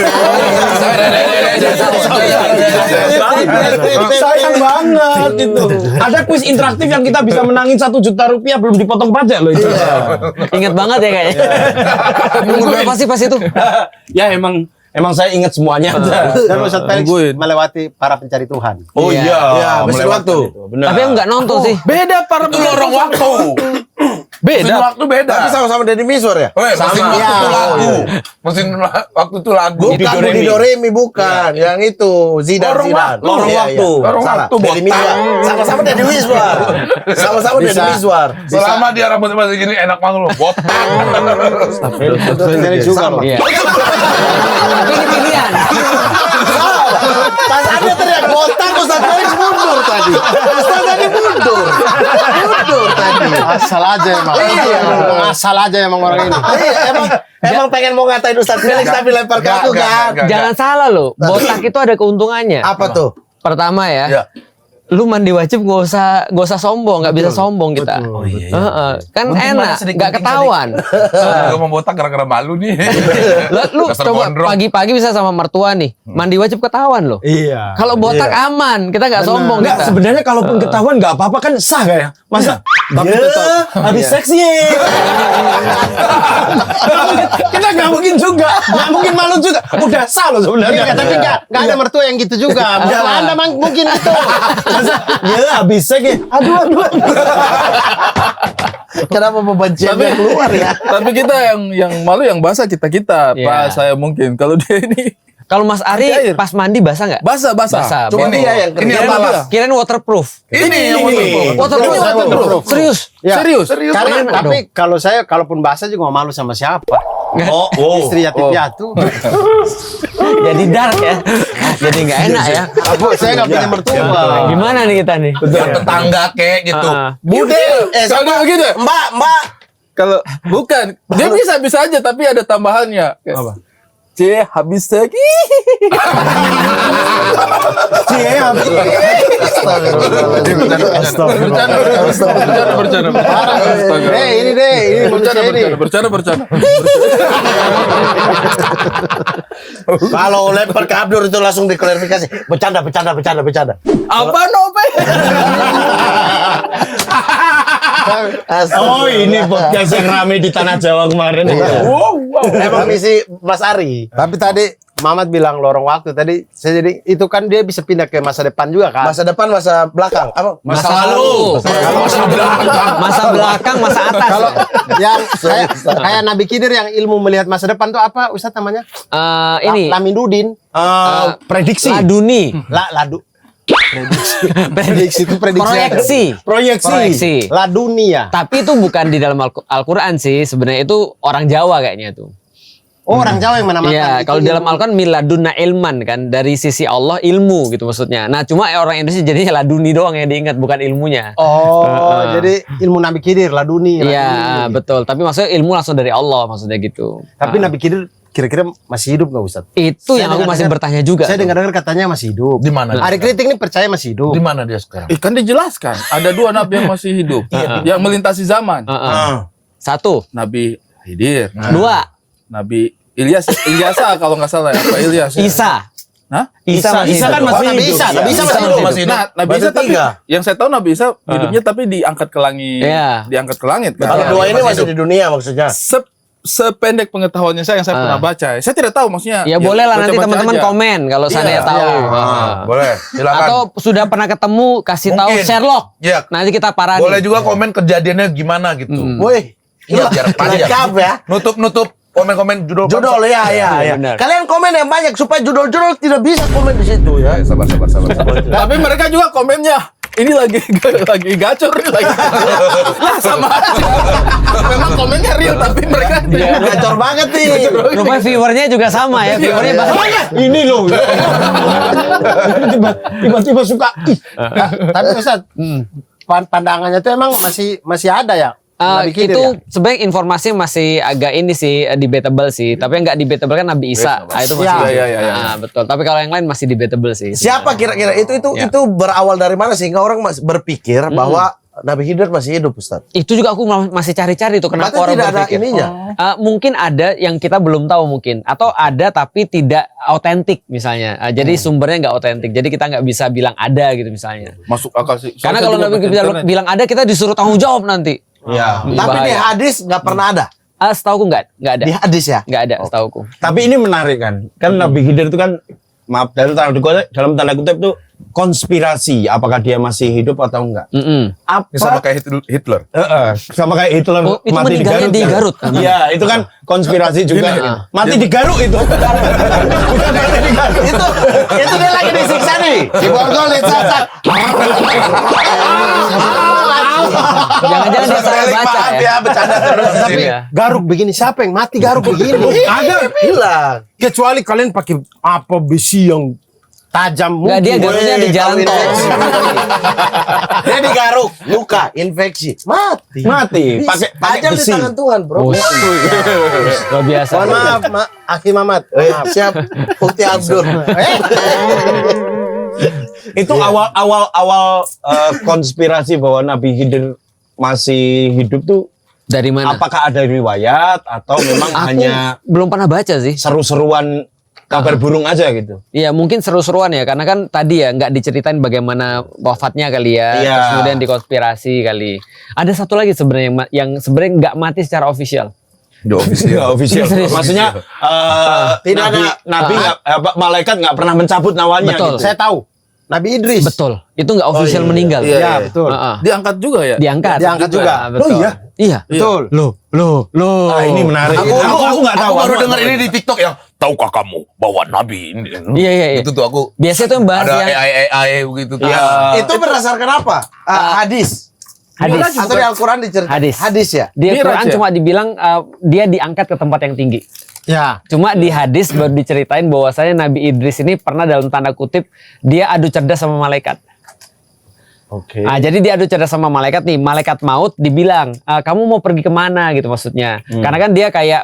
S3: Sayang banget itu. Ada kuis interaktif yang kita bisa menangin 1 juta rupiah belum dipotong pajak loh itu.
S2: Ingat banget ya kayaknya. Umur berapa sih pas itu?
S3: Ya emang saya ingat semuanya.
S6: Dan Ustadz Felix
S5: Nungguin.
S6: melewati para pencari Tuhan.
S3: Oh
S2: Iya.
S3: iya,
S4: Mesin waktu.
S3: Benar.
S2: Tapi aku nggak nonton sih.
S5: Beda para
S1: Itu lorong waktu. Mesin
S5: Beda.
S1: waktu beda.
S4: Tapi sama-sama Deddy Miswar ya?
S1: Mesin waktu
S6: Iya.
S1: itu lagu. Mesin waktu itu lagu.
S4: Bukan Budi Doremi, bukan. Yang itu Zidan.
S1: Lorong waktu.
S3: Lorong
S4: Iya,
S3: waktu.
S4: iya.
S1: Lorong
S4: Salah.
S1: waktu,
S4: Deddy
S1: botak.
S4: Miswar. Sama-sama Deddy Miswar. Sama-sama Deddy Miswar.
S1: Selama dia rambutnya masih gini enak banget loh. Botak.
S6: Felix juga loh.
S2: Iya. Tapi ini pilihan.
S4: Pas ada teriak botak, Ustaz Felix mundur tadi. Ustaz tadi mundur. Mundur tadi.
S6: Asal aja emang.
S4: Iya.
S6: Asal aja emang orang ini.
S4: Iya, emang pengen mau ngatain Ustaz Felix tapi lempar ke aku kan.
S2: Jangan salah loh. Botak itu ada keuntungannya.
S4: Apa tuh?
S2: Pertama ya.
S1: Ya.
S2: Lu mandi wajib gak usah sombong, nggak bisa sombong kita. Kan enak, nggak ketahuan.
S1: Gue mau botak gara-gara malu nih.
S2: Lu
S1: Dasar
S2: coba
S1: gondrong.
S2: pagi-pagi bisa sama mertua nih, mandi wajib ketahuan loh.
S6: Iya.
S2: Kalau botak aman, kita nggak sombong
S3: Enggak,
S2: kita.
S3: sebenarnya kalaupun ketahuan nggak apa-apa kan sah gak ya? Masa? Tapi tetap habis seksi. Kita nggak mungkin juga, nggak mungkin malu juga. Udah sah loh sebenarnya.
S6: Iya, tapi nggak ada mertua yang gitu juga. Mertua Anda mungkin itu.
S3: Ya habis seks ya. Aduh.
S4: Kenapa pembencian
S5: Tapi-
S4: keluar ya?
S5: Tapi kita yang malu yang basah kita
S2: Iya.
S5: Pak saya mungkin. Kalau dia ini
S2: Kalau Mas Ari
S5: Air.
S2: pas mandi basah nggak?
S5: basah.
S2: Basah.
S4: Cuma
S2: Betul.
S4: dia yang
S1: Ini yang balas.
S2: Kirain waterproof.
S1: Ini yang waterproof.
S2: Waterproof.
S6: Ini waterproof.
S2: Serius?
S6: Ya.
S5: Serius.
S6: Karena
S2: Beneran
S6: tapi kalau saya kalaupun basah juga nggak malu sama siapa.
S3: Oh,
S6: Istri yatim piatu.
S2: Jadi dark ya. Jadi nggak enak ya.
S6: Abu, saya nggak punya mertua.
S2: Gimana nih kita nih?
S1: Yang tetangga kayak gitu.
S6: Bude,
S5: Kalau begitu.
S4: Mbak.
S5: Kalau bukan, dia bisa aja tapi ada tambahannya. Apa? Habis lagi. Bercanda.
S6: ini deh, ini manusia ini.
S5: Bercanda.
S4: Kalau lempar ke Abdur itu langsung diklarifikasi. Bercanda.
S5: Apa Nope?
S3: Oh, ini podcast yang rame di Tanah Jawa kemarin.
S5: Wow.
S4: Emang misi Mas Ari.
S6: Tapi tadi Mamat bilang lorong waktu tadi, saya jadi itu kan dia bisa pindah ke masa depan juga kan?
S4: Masa depan, masa belakang. Apa?
S2: Masa lalu. Masa belakang, masa atas.
S6: Kalau yang kayak Nabi Khidir yang ilmu melihat masa depan tuh apa Ustadz namanya?
S2: Ini
S6: Laminudin.
S3: Prediksi.
S2: Laduni.
S6: Ladu. Prediksi itu prediksi.
S2: Proyeksi.
S6: Ladunia.
S2: Tapi itu bukan di dalam Al-Quran sih. Sebenarnya itu orang Jawa kayaknya tuh.
S6: Oh, orang Jawa yang menamakan.
S2: Iya,
S6: itu
S2: kalau di dalam
S6: ilmu.
S2: Al-Quran miladunna ilman kan, dari sisi Allah ilmu gitu maksudnya. Nah, cuma orang Indonesia jadinya laduni doang yang diingat, bukan ilmunya.
S6: Oh, jadi ilmu Nabi Khidir, laduni.
S2: Iya, betul. Tapi maksudnya ilmu langsung dari Allah maksudnya gitu.
S6: Tapi Nabi Khidir kira-kira masih hidup nggak Ustadz?
S2: Itu yang aku masih bertanya juga.
S6: Saya dengar-dengar katanya masih hidup.
S1: Di mana?
S6: Hari Kritik ini percaya masih hidup.
S1: Di mana dia sekarang?
S5: Kan dijelaskan ada 2 nabi yang masih hidup, yang melintasi zaman.
S2: Satu,
S5: Nabi Khidir,
S2: dua,
S5: Nabi Ilyasa kalau nggak salah ya, apa Ilyas?
S2: Isa.
S5: Hah?
S3: Isa kan masih
S6: Nabi
S3: hidup.
S6: Isa, Nabi Isa
S2: Isa
S6: masih hidup.
S5: Nah, Nabi Isa tapi yang saya tahu Nabi Isa hidupnya tapi diangkat ke langit.
S2: Iya.
S5: Diangkat ke langit.
S4: Kalau
S5: Kan?
S4: dua ini masih di dunia maksudnya.
S5: Sependek pengetahuannya saya yang saya pernah baca. Saya tidak tahu maksudnya.
S2: Ya boleh lah nanti
S5: baca-baca
S2: teman-teman
S5: aja.
S2: komen kalau saya tahu.
S1: Boleh, silakan.
S2: Atau sudah pernah ketemu kasih tahu
S1: Mungkin.
S2: Sherlock.
S1: Iya.
S2: Nanti kita parani.
S1: Boleh juga komen kejadiannya gimana gitu.
S4: Woi,
S1: Iya, biar panjang.
S4: lengkap ya.
S1: Nutup komen-komen judul.
S4: Judul ya.
S2: benar.
S4: Kalian komen yang banyak supaya judul-judul tidak bisa komen di situ ya.
S1: Sabar.
S5: Tapi mereka juga komennya ini lagi gacor nih lagi. Lah sama aja. Memang komennya real tapi mereka
S4: Gacor banget nih.
S2: Rupanya viewernya juga sama ya. Viewernya banyak.
S3: Ini loh. Tiba-tiba suka.
S6: Tapi Ustadz, pandangannya itu emang masih ada ya? Nabi Khidir
S2: Itu
S6: ya?
S2: sebenarnya informasinya masih agak ini sih debatable sih. Tapi yang nggak debatable kan Nabi Isa. Nah, itu masih.
S5: Iya.
S2: Nah, betul. Tapi kalau yang lain masih debatable sih.
S4: Siapa kira-kira itu
S2: Ya.
S4: itu berawal dari mana sehingga orang berpikir bahwa Nabi Khidir masih hidup, Ustaz?
S2: Itu juga aku masih cari-cari tuh kenapa
S4: Berarti
S2: orang
S4: tidak ada
S2: berpikir.
S4: ininya.
S2: Mungkin ada yang kita belum tahu mungkin, atau ada tapi tidak otentik misalnya. Jadi sumbernya nggak otentik. Jadi kita nggak bisa bilang ada gitu misalnya.
S5: masuk akal sih.
S2: Karena
S5: Soalnya
S2: kalau
S5: saya juga
S2: Nabi
S5: baca internet.
S2: bilang ada, kita disuruh tanggung jawab nanti.
S1: Iya.
S4: Tapi di
S2: Bahaya.
S4: hadis nggak pernah ada.
S2: Setauku nggak ada.
S4: Di hadis ya.
S2: Nggak ada setauku.
S3: Tapi ini menarik kan. Kan Nabi Khidir itu kan, maaf dalam tanda kutip itu konspirasi. Apakah dia masih hidup atau enggak?
S1: Ini sama kayak Hitler.
S3: Sama kayak Hitler
S2: Oh, itu
S3: mati di
S2: meninggalnya
S3: Garut.
S2: di
S3: kan?
S2: Garut.
S3: Iya, itu kan konspirasi juga. Mati di Garut itu. Bukan mati di Garut.
S4: Itu dia lagi disiksa nih.
S6: Di borgol dicacat.
S2: Jangan-jangan dia salah baca
S1: Maaf
S2: ya.
S1: ya, bercanda terus di sini.
S2: Iya.
S6: Garuk begini, siapa yang mati garuk begini?
S4: Ada bilang.
S6: Kecuali kalian pakai apa besi yang tajam
S2: Nggak, dia
S6: mungkin.
S2: garuknya di jalan tol.
S4: Dia digaruk, luka, infeksi, mati.
S3: Mati. Pakai
S4: Tajam di
S3: besi.
S4: tangan Tuhan, bro.
S2: Luar biasa.
S6: Mohon maaf, Aki Mamat. Maaf.
S4: Siap, Putih Abdur.
S3: Itu awal konspirasi bahwa Nabi Khidir masih hidup tuh,
S2: Dari mana?
S3: apakah ada riwayat atau memang
S2: Aku
S3: hanya
S2: belum pernah baca sih.
S3: seru-seruan kabar burung aja gitu?
S2: Iya, mungkin seru-seruan ya, karena kan tadi ya nggak diceritain bagaimana wafatnya kali ya,
S3: Iya.
S2: terus kemudian dikonspirasi kali. Ada satu lagi sebenarnya yang sebenarnya nggak mati secara official.
S3: Nggak official.
S2: Serius.
S3: Maksudnya
S4: Tidak
S3: Nabi malaikat nggak pernah mencabut nyawanya.
S2: Betul.
S3: Gitu.
S6: Saya tahu. Nabi Idris.
S2: Betul, itu nggak official meninggal.
S5: Iya,
S6: Ya, betul.
S2: Heeh.
S5: Diangkat juga ya?
S2: Diangkat.
S6: Diangkat juga.
S2: Betul.
S3: Oh iya?
S2: Iya.
S5: Betul.
S3: Loh.
S1: Ah,
S3: ini menarik. Aku nggak tahu.
S1: Aku baru dengar ini di TikTok yang tahukah kamu bahwa Nabi ini.
S2: Iya.
S1: Itu tuh aku
S2: Biasanya tuh yang bahas
S1: ada
S2: yang
S1: AI begitu tuh.
S6: Itu berdasarkan apa? Hadis.
S2: hadis.
S6: Atau di Al-Quran diceritakan?
S2: Hadis.
S6: Hadis ya?
S2: Di
S5: Miraj
S2: Quran
S5: ya?
S2: cuma dibilang dia diangkat ke tempat yang tinggi.
S6: Ya.
S2: Cuma di hadis baru diceritain bahwasanya Nabi Idris ini pernah dalam tanda kutip dia adu cerdas sama malaikat.
S3: Oke.
S2: Nah, jadi dia adu cerdas sama malaikat nih, malaikat maut dibilang, kamu mau pergi kemana gitu maksudnya. Karena kan dia kayak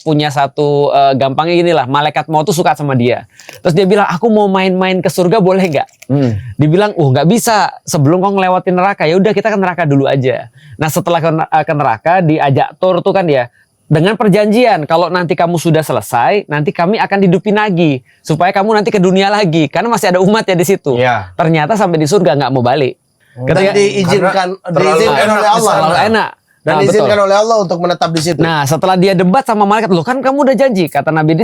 S2: punya satu gampangnya gini lah, malaikat maut tuh suka sama dia. Terus dia bilang, aku mau main-main ke surga boleh nggak? Dibilang, nggak bisa. Sebelum kau ngelewatin neraka, ya udah kita ke neraka dulu aja. Nah setelah ke neraka diajak tur tuh kan ya. Dengan perjanjian, kalau nanti kamu sudah selesai, nanti kami akan hidupin lagi supaya kamu nanti ke dunia lagi, karena masih ada umat ya di situ.
S3: Iya.
S2: Ternyata sampai di surga nggak mau balik.
S6: Dan diizinkan oleh Allah.
S2: Terlalu enak.
S6: Dan
S2: Nah,
S6: diizinkan
S2: betul.
S6: oleh Allah untuk menetap di situ.
S2: Nah, setelah dia debat sama malaikat, loh kan kamu udah janji, kata Nabi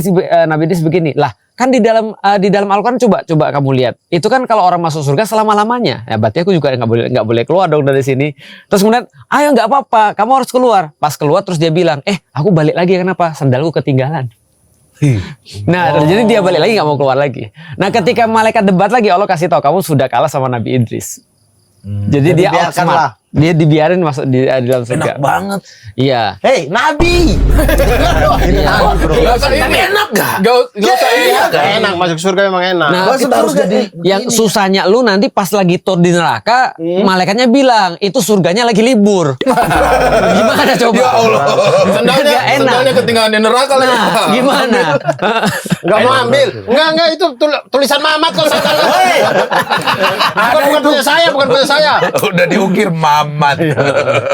S2: Idris begini, lah kan di dalam Al-Quran coba kamu lihat, itu kan kalau orang masuk surga selama-lamanya, ya berarti aku juga nggak boleh keluar dong dari sini. Terus kemudian, ayo nggak apa-apa, kamu harus keluar. Pas keluar terus dia bilang, aku balik lagi, kenapa? Sandalku ketinggalan. Nah, jadi dia balik lagi nggak mau keluar lagi. Nah, ketika malaikat debat lagi, Allah kasih tahu kamu sudah kalah sama Nabi Idris. Jadi dia
S6: dibiarkanlah.
S2: outsmart. Dia dibiarin masuk di dalam surga.
S1: Enak banget.
S2: Iya.
S6: Hei, Nabi.
S5: Gak usah ini.
S1: Enak gak?
S5: Gak usah ini.
S6: Enak, masuk surga memang enak.
S2: Nah,
S1: Kita harus jadi
S2: yang susahnya lu nanti pas lagi tur di neraka, malaikatnya bilang itu surganya lagi libur. Gimana coba?
S1: Ya Allah.
S2: Nggak enak.
S5: Sendalnya ketinggalan di neraka lagi.
S2: Nah, gimana?
S6: Enggak mau ambil. Enggak itu tulisan Mamat kok. Bukan punya saya.
S1: Udah diukir Mamat.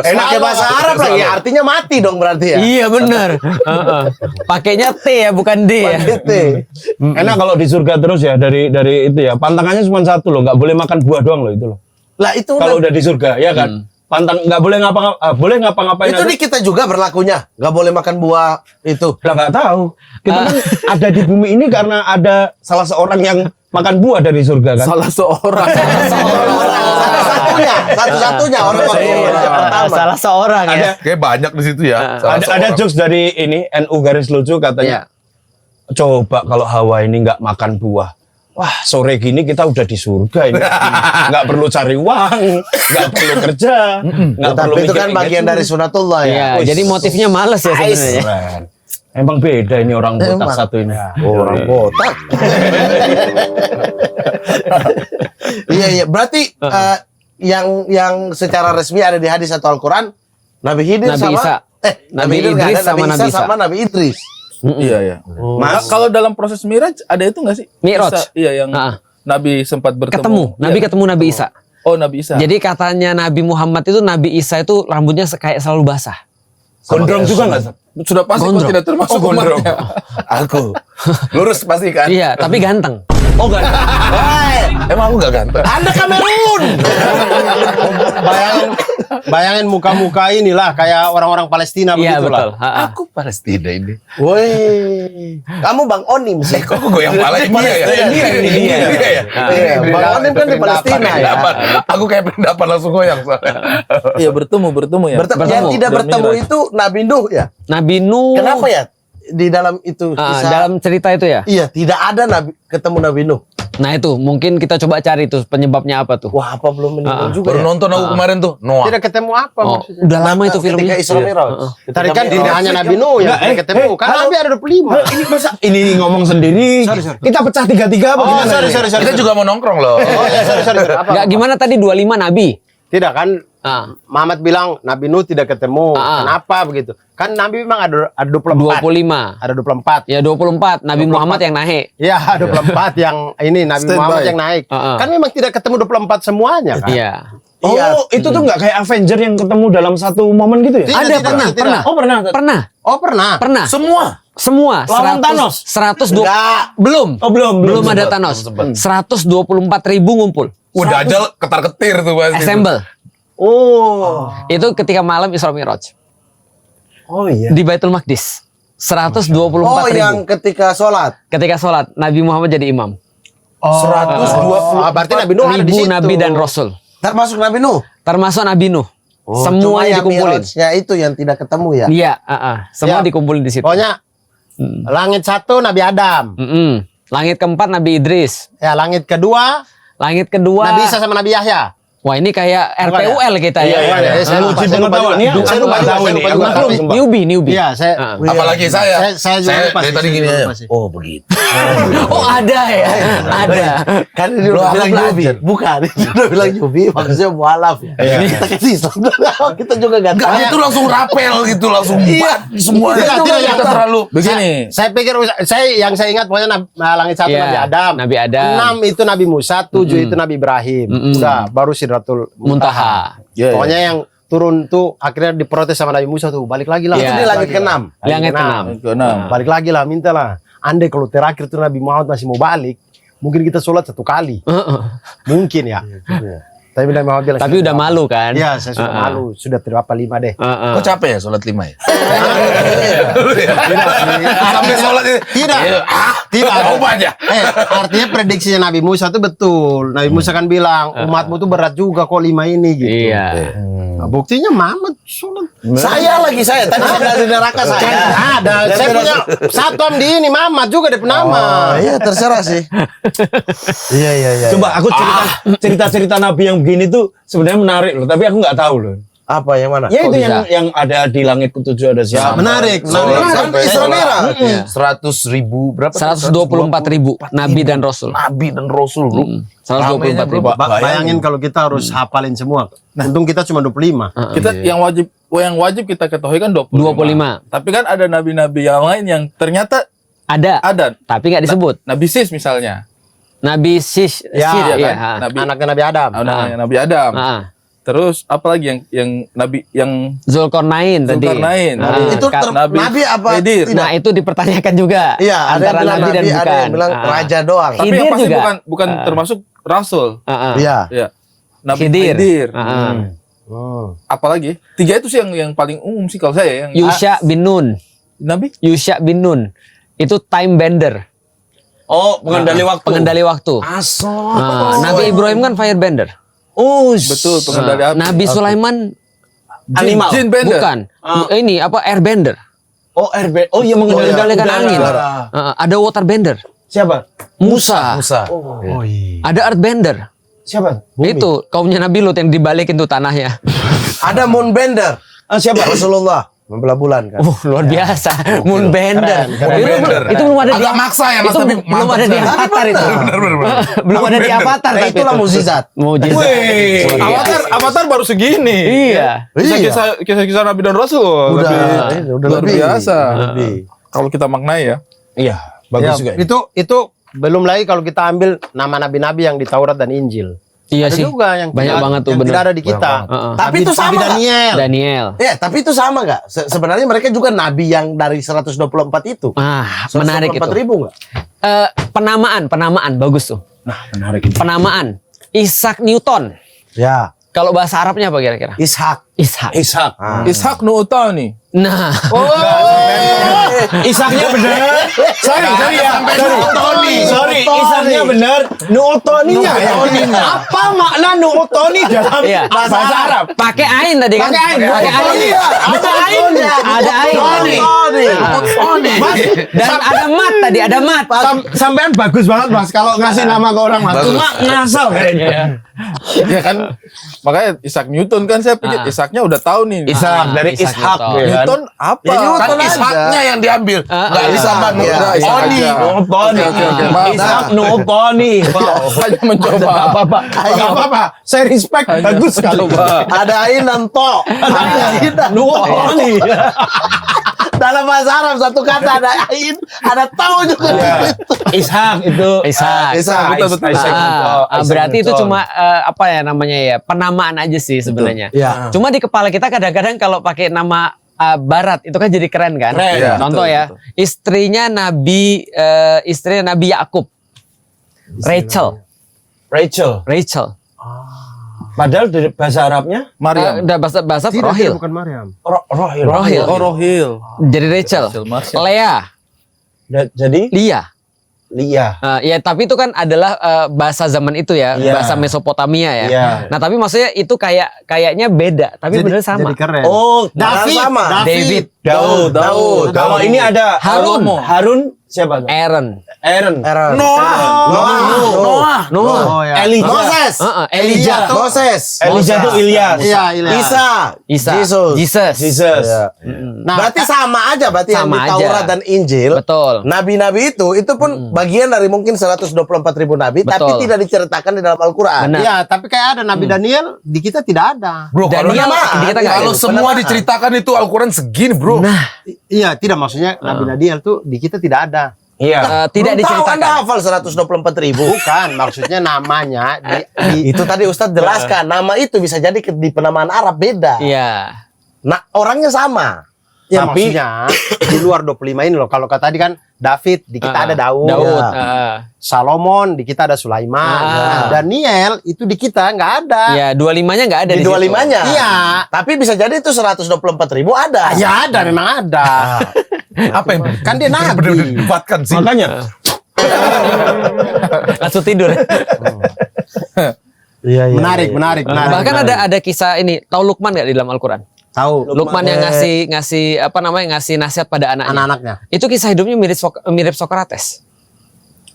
S6: Enak ya bahasa Arab lah. Ya artinya mati dong berarti ya.
S2: Iya bener. Pakainya T ya bukan D ya.
S3: Enak kalau di surga terus ya dari itu ya. Pantangannya cuma satu loh, nggak boleh makan buah doang loh itu loh.
S6: Lah itu
S3: Kalau udah di surga ya kan. Pantang nggak boleh boleh ngapa-ngapain
S6: itu
S3: aja.
S6: di kita juga berlakunya. Enggak boleh makan buah itu.
S3: Lah nggak tahu. Kita kan ada di bumi ini karena ada salah seorang yang makan buah dari surga kan.
S5: Salah seorang.
S6: Satu-satunya orang pertama.
S2: Salah seorang ya.
S1: Kayak banyak di situ ya.
S3: Ada jokes dari ini NU garis lucu katanya. Coba kalau Hawa ini nggak makan buah. Wah, sore gini kita udah di surga ini. Nggak perlu cari uang, nggak perlu kerja, nggak perlu
S6: Tapi itu kan
S3: mikir
S6: bagian dari sunatullah ya.
S2: Iya, jadi motifnya males ya sebenarnya.
S3: keren. Emang beda ini orang botak
S6: Emang.
S3: satu ini.
S6: Orang botak. Iya. Berarti yang secara resmi ada di hadis atau Al-Quran Nabi Khidir
S2: Nabi
S6: sama
S2: Isa.
S6: Nabi
S2: Idris
S6: Khidir nggak ada,
S2: sama
S6: Nabi
S2: Nabi
S6: Isa
S2: Isa.
S6: sama Nabi Idris.
S5: Iya.
S6: Mas,
S5: Kalau dalam proses Miraj ada itu nggak sih?
S2: Mi'raj.
S5: Isa, iya yang
S2: Ah.
S5: Nabi sempat bertemu.
S2: Ketemu, Nabi
S5: Iya.
S2: ketemu Nabi Isa.
S5: Oh, Nabi Isa.
S2: Jadi katanya Nabi Muhammad itu Nabi Isa itu rambutnya kayak selalu basah.
S3: Gondrong juga nggak?
S5: sudah pasti kok
S2: Gondrong.
S5: tidak termasuk
S1: Gondrong.
S5: umatnya.
S1: Aku lurus pasti kan?
S2: Iya, tapi ganteng.
S1: Oh gak? Emang aku gak ganteng?
S6: Anda Kamerun. Bayangin muka-muka inilah kayak orang-orang Palestina
S2: Iya
S6: begitu
S2: betul.
S6: lah.
S2: Ha-ha.
S1: Aku Palestina ini.
S6: Woi, kamu Bang Onim sih.
S1: Kok aku goyang pala gimana ya?
S2: Dia
S1: ya?
S6: Iya, Bang Onim kan di Palestina ya.
S1: Aku kayak pendapat langsung goyang soalnya.
S5: Iya bertemu ya.
S6: Yang tidak bertemu itu Nabi Nuh ya.
S2: Nabi Nuh.
S6: Kenapa ya? Di dalam itu
S2: Dalam cerita itu ya.
S6: Iya, tidak ada ketemu Nabi Nuh.
S2: Nah itu mungkin kita coba cari tuh penyebabnya apa tuh.
S6: Wah, apa belum meninggal juga
S1: Baru
S6: ya?
S1: nonton aku kemarin tuh Noah.
S6: Tidak ketemu apa
S2: Oh,
S6: maksudnya?
S2: udah lama itu
S6: Ketika
S2: filmnya.
S6: Isra Mi'raj. Tadi kan
S1: Mi'raj.
S6: tidak hanya Nabi Nuh yang tidak ketemu, kan Nabi ada 25.
S3: Ini masa ini ngomong sendiri. Kita pecah tiga-tiga apa
S6: Oh,
S3: gimana?
S6: sorry.
S1: Kita juga mau nongkrong loh.
S6: Oh, ya, sorry. Apa?
S2: Enggak gimana tadi 25 Nabi.
S6: Tidak kan
S2: Ah,
S6: Muhammad bilang Nabi Nuh tidak ketemu. Kenapa begitu? Kan Nabi memang ada 24.
S2: 25.
S6: Ada 24.
S2: Ya 24 Nabi Muhammad yang naik.
S6: Iya, 24 yang ini Nabi
S5: Standby.
S6: Muhammad yang naik. Kan memang tidak ketemu 24 semuanya kan?
S2: Iya.
S3: Oh, itu tuh nggak kayak Avenger yang ketemu dalam satu momen gitu ya?
S6: Tidak,
S2: Ada
S6: tidak,
S2: pernah.
S3: Oh, pernah.
S2: Pernah.
S6: Oh, pernah.
S2: Semua
S3: Lawan Thanos?
S2: 120
S6: Enggak.
S2: belum.
S3: Oh, belum
S2: Ada
S1: sempat,
S2: Thanos.
S1: belum
S2: 124.000 ngumpul.
S1: Udah aja ketar-ketir tuh pasti.
S2: Assemble.
S6: Oh.
S2: Itu ketika malam Isra Mi'raj
S3: Oh iya.
S2: di Baitul Maqdis. 124.000.
S6: Oh, yang ketika sholat.
S2: Ketika sholat Nabi Muhammad jadi imam.
S6: 120. Berarti Nabi Nuh ada di
S2: 1000
S6: situ.
S2: nabi dan rasul.
S6: Termasuk Nabi Nuh.
S2: Termasuk Nabi Nuh. Semua
S4: cuma yang
S2: dikumpulin.
S4: Mirajnya itu yang tidak ketemu ya.
S2: Iya, semua
S6: Ya.
S2: dikumpulin di situ.
S6: Pokoknya langit satu Nabi Adam.
S2: Langit keempat Nabi Idris.
S6: Ya, langit kedua
S2: Langit kedua.
S6: Nabi Isa sama Nabi Yahya.
S2: Wah ini kayak
S6: Bukan
S2: RPUL kita
S3: Iya,
S2: ya.
S3: iya.
S6: Saya lupa,
S3: Uji
S6: saya lupa
S3: pengetahuan.
S6: juga.
S3: Ini
S6: Saya lupa juga,
S3: tahu
S6: saya
S3: ini.
S6: lupa
S3: Aku
S6: juga.
S3: nggak tahu, sumpah.
S2: Newbie.
S6: Iya, saya
S1: Apalagi saya.
S6: saya juga lupa
S1: dari
S6: sih.
S1: tadi gini ya.
S6: Lupa sih.
S1: Oh begitu.
S2: Oh ada ya, ada.
S4: Kan ini
S1: Lu
S4: udah
S1: aku
S4: bilang
S1: belajar.
S4: Yubi. Bukan, ini udah bilang Yubi, maksudnya mualaf ya. Kita kasih Islam dulu. Kita juga nggak tahu.
S1: Enggak, itu langsung rapel gitu, langsung bat semua.
S6: Tidak,
S1: Itu
S6: tidak,
S1: kita
S6: tidak.
S1: terlalu.
S5: Begini.
S6: Saya pikir yang saya ingat pokoknya langit satu
S2: Iya,
S6: Nabi Adam.
S2: Nabi Adam.
S6: 6 itu Nabi Musa, 7 itu Nabi Ibrahim. Udah, baru Sidratul
S2: Muntaha.
S5: Ya,
S6: Pokoknya yang turun tuh akhirnya diprotes sama Nabi Musa tuh, balik lagi lah.
S2: Iya.
S4: Itu di langit ke-6.
S2: Langit keenam.
S5: Keenam.
S6: Balik lagi lah, mintalah. Andai kalau terakhir tuh Nabi Muhammad masih mau balik, mungkin kita sholat 1 kali. Mungkin ya. Tapi Nabi Muhammad bilang,
S2: Tapi udah malu kan?
S6: Iya, saya sudah malu. Sudah berapa 5 deh.
S1: Kok capek ya sholat 5 ya? Sampai sholat itu.
S6: Tidak. Tidak.
S1: Coba aja.
S6: Artinya prediksinya Nabi Musa itu betul. Nabi Musa kan bilang, umatmu tuh berat juga kok 5 ini gitu.
S2: Iya.
S6: Nah, buktinya Muhammad sholat.
S4: Tadi saya dari neraka saya.
S6: Ada, saya punya satom di ini Muhammad juga di nama.
S4: Iya, terserah sih. Iya.
S3: Coba aku cerita Nabi yang begini tuh sebenarnya menarik loh, tapi aku nggak tahu loh.
S4: Apa yang mana?
S3: Ya
S2: Kok
S3: itu
S2: bisa?
S3: yang ada di langit ketujuh ada siapa?
S6: Menarik.
S4: Sampai Isra Mi'raj.
S1: 100.000 berapa?
S2: 124.000 Nabi dan Rasul.
S1: Nabi dan Rasul, bro.
S2: 124.000.
S6: Bayangin kalau kita harus hafalin semua. Untung kita cuma 25.
S5: Kita yang wajib kita ketahui kan 25.
S2: 25.
S5: Tapi kan ada nabi-nabi yang lain yang ternyata
S2: Ada.
S5: ada.
S2: Tapi nggak disebut.
S5: Nabi Sis misalnya.
S2: Nabi Sis.
S6: Ya,
S2: Sis,
S5: Iya
S2: iya,
S5: kan?
S2: ha.
S5: Nabi
S6: Anaknya Nabi Adam.
S5: Nabi Adam.
S2: Ah.
S5: Terus apalagi yang nabi yang
S2: Zulkarnain tadi.
S5: Zulkarnain.
S2: Ah,
S4: Itu
S5: Nabi
S4: Nabi apa?
S5: Khidir.
S4: Tidak.
S2: Nah itu dipertanyakan juga.
S4: Iya, ada yang
S2: antara
S4: bilang
S2: Nabi dan
S4: Nabi, ada
S2: bukan.
S4: yang bilang
S2: Ah.
S4: raja doang.
S5: Tapi yang
S2: Khidir
S5: pasti
S2: juga.
S5: bukan termasuk Rasul.
S2: Ah.
S4: Iya.
S5: Ya. Nabi
S2: Khidir.
S5: Khidir.
S2: Ah.
S5: Apalagi 3 itu sih yang paling umum sih kalau saya yang
S2: Yusha bin Nun.
S5: Nabi
S2: Yusha bin Nun. Itu time bender.
S3: Oh, pengendali waktu.
S2: Pengendali waktu. Nah, Nabi Ibrahim kan firebender.
S5: betul pengendali api.
S2: Nabi Sulaiman
S3: Animal.
S5: Jin bender.
S2: bukan. Ini apa airbender.
S3: Oh, RB. Oh, iya
S2: Mengendalikan
S3: mengendalikan
S2: angin.
S3: udara.
S2: Ada waterbender.
S3: Siapa?
S2: Musa. Ada earthbender.
S3: Siapa?
S2: Itu kaumnya Nabi Lut yang dibalikin tuh tanahnya.
S4: Ada moonbender.
S3: Siapa?
S4: Rasulullah membelah bulan kan.
S2: Luar biasa. Moonbender.
S1: Moonbender.
S2: Itu belum ada di
S1: Agak maksa ya, Mas,
S2: itu
S1: tapi
S2: belum ada di
S1: mantap.
S2: Avatar itu. Belum ada di Avatar
S4: Nah,
S2: tapi
S4: itulah
S2: itu.
S4: mukjizat.
S2: Mukjizat.
S3: Wih.
S2: Luar biasa.
S5: Avatar baru segini.
S2: Iya.
S5: Kisah-kisah Nabi dan Rasul.
S4: Udah
S5: luar
S4: lebih.
S5: biasa.
S4: Lebih.
S5: Kalau kita maknai ya.
S3: Iya,
S6: Ya,
S3: bagus juga.
S6: itu belum lagi kalau kita ambil nama nabi-nabi yang di Taurat dan Injil.
S2: Iya
S6: Ada
S2: sih.
S6: juga yang
S2: Banyak
S6: tidak,
S2: banget tuh,
S6: yang
S2: bener.
S6: tidak ada di kita.
S2: Heeh.
S4: Tapi itu sama
S6: Nabi
S4: nggak?
S6: Daniel.
S2: Daniel.
S4: Ya, tapi itu sama nggak? Sebenarnya mereka juga nabi yang dari 124 itu.
S2: Menarik itu.
S4: 124.000 nggak?
S2: Penamaan bagus tuh.
S3: Nah, menarik ini.
S2: Penamaan. Isaac Newton.
S4: Ya,
S2: Kalau bahasa Arabnya apa kira-kira?
S4: Ishak.
S2: Ishak.
S3: Ishak.
S5: Ishak Nu'utani.
S2: Nah,
S3: Ishaknya benar. Sorry ya. Sorry, Ishaknya benar. Nu'utoninya ya. Apa makna Nu'utoni dalam
S2: iya.
S3: bahasa Arab?
S2: Pakai ain tadi kan?
S3: Pakai ain.
S2: Pakai ain.
S3: Ada ainnya.
S2: Ada ain.
S3: Mas,
S2: Dan ada mat tadi, ada mat.
S3: sampean bagus banget Mas kalau ngasih nama ke orang Mas. Cuma ngasal kayaknya ya.
S5: Ya kan. Makanya Ishak Newton kan saya pikir Ishaknya udah tahu nih.
S3: Ishak dari
S2: Ishak
S3: Ishak
S2: Newton.
S3: ya kan?
S5: Newton apa?
S4: Ya, Newton
S1: Kan
S4: aja.
S1: Ishaknya yang diambil. Nggak
S2: iya.
S1: bisa
S4: Iya.
S5: Udah, Ishak
S1: Oni.
S5: aja.
S3: Nu'utoni.
S5: Oke, maaf.
S3: Ishak Nu'utoni.
S5: Hanya mencoba.
S3: Gak apa-apa. Saya respect.
S5: Hanya
S3: Bagus sekali.
S5: mencoba.
S4: Ada ain dan to. Ada ain dan to.
S3: Nu'utoni.
S4: Dalam bahasa Arab satu kata ada ain, ada to juga.
S3: Ishak itu.
S2: Ishak.
S4: Ishak.
S5: Betul.
S2: Berarti itu cuma apa ya namanya ya, penamaan aja sih sebenarnya.
S4: Ya.
S2: Cuma di kepala kita kadang-kadang kalau pakai nama Barat itu kan jadi keren kan?
S3: Keren.
S5: Iya,
S2: Contoh
S5: betul,
S2: ya,
S5: betul.
S2: istrinya Nabi Yakub, Rachel.
S3: Rachel. Padahal dari bahasa Arabnya
S5: Maryam.
S2: Udah bahasa
S6: Tidak,
S2: Rohil.
S6: bukan Maryam.
S3: Rohil.
S2: Rohil.
S5: Oh, Rohil.
S2: Jadi Rachel.
S5: Rachel, Maryam.
S2: Lea,
S3: Jadi
S2: Lia. Ya, tapi itu kan adalah bahasa zaman itu ya,
S3: Iya.
S2: bahasa Mesopotamia ya.
S3: Iya.
S2: Nah, tapi maksudnya itu kayaknya beda, tapi benar sama.
S6: Jadi keren.
S3: Oh,
S6: David,
S3: sama.
S2: David,
S3: Daud. Kalau ini ada Harun siapa?
S2: Aaron,
S1: Noah.
S6: Oh, ya.
S3: Elijah.
S4: Moses.
S2: Elijah,
S4: Moses.
S3: Elijah itu Ilyas.
S6: Iya, Ilyas.
S4: Isa.
S2: Isa, Jesus.
S3: Jesus.
S6: Nah,
S4: Berarti sama aja berarti yang
S2: Sama
S4: di Taurat
S2: aja.
S4: dan Injil.
S2: Betul.
S4: Nabi-nabi itu pun bagian dari mungkin 124.000 nabi, tapi
S2: Betul.
S4: tidak diceritakan di dalam Al-Quran.
S2: Benar.
S6: Iya, tapi kayak ada Nabi Daniel di kita tidak ada.
S1: Bro, kalau
S2: Daniel di kita nggak
S1: kalau
S2: ada.
S1: semua diceritakan itu Al-Quran segini, bro.
S6: Iya, tidak maksudnya Nabi Daniel tuh di kita tidak ada.
S3: Iya.
S2: Tidak
S4: Belum tahu
S2: diceritakan.
S4: Anda hafal 124.000.
S6: Bukan, maksudnya namanya di
S4: Itu tadi Ustadz jelaskan, nama itu bisa jadi di penamaan Arab beda.
S2: Iya.
S4: Nah, orangnya sama.
S6: ya,
S3: Tapi-
S6: maksudnya di luar 25 ini loh. Kalau kata tadi kan David, di kita ada Daud.
S2: Daud.
S6: Ya. Salomon, di kita ada Sulaiman.
S2: Ah.
S6: Nah, Daniel itu di kita nggak ada.
S2: Ya, 25-nya nggak ada
S4: Di
S2: di situ.
S4: 25-nya.
S6: Iya.
S4: Tapi bisa jadi itu 124.000 ada.
S6: Ya ada, memang ada.
S1: Apa yang
S6: Kan dia nabi.
S1: benar-benar dibuatkan sih?
S3: Makanya
S2: Langsung tidur.
S6: Menarik.
S2: Bahkan ada kisah ini, tahu Lukman nggak di dalam Al-Quran?
S6: Tahu
S2: Lukman yang ngasih ngasih nasihat pada anaknya.
S6: anak-anaknya.
S2: Itu kisah hidupnya mirip Sokrates.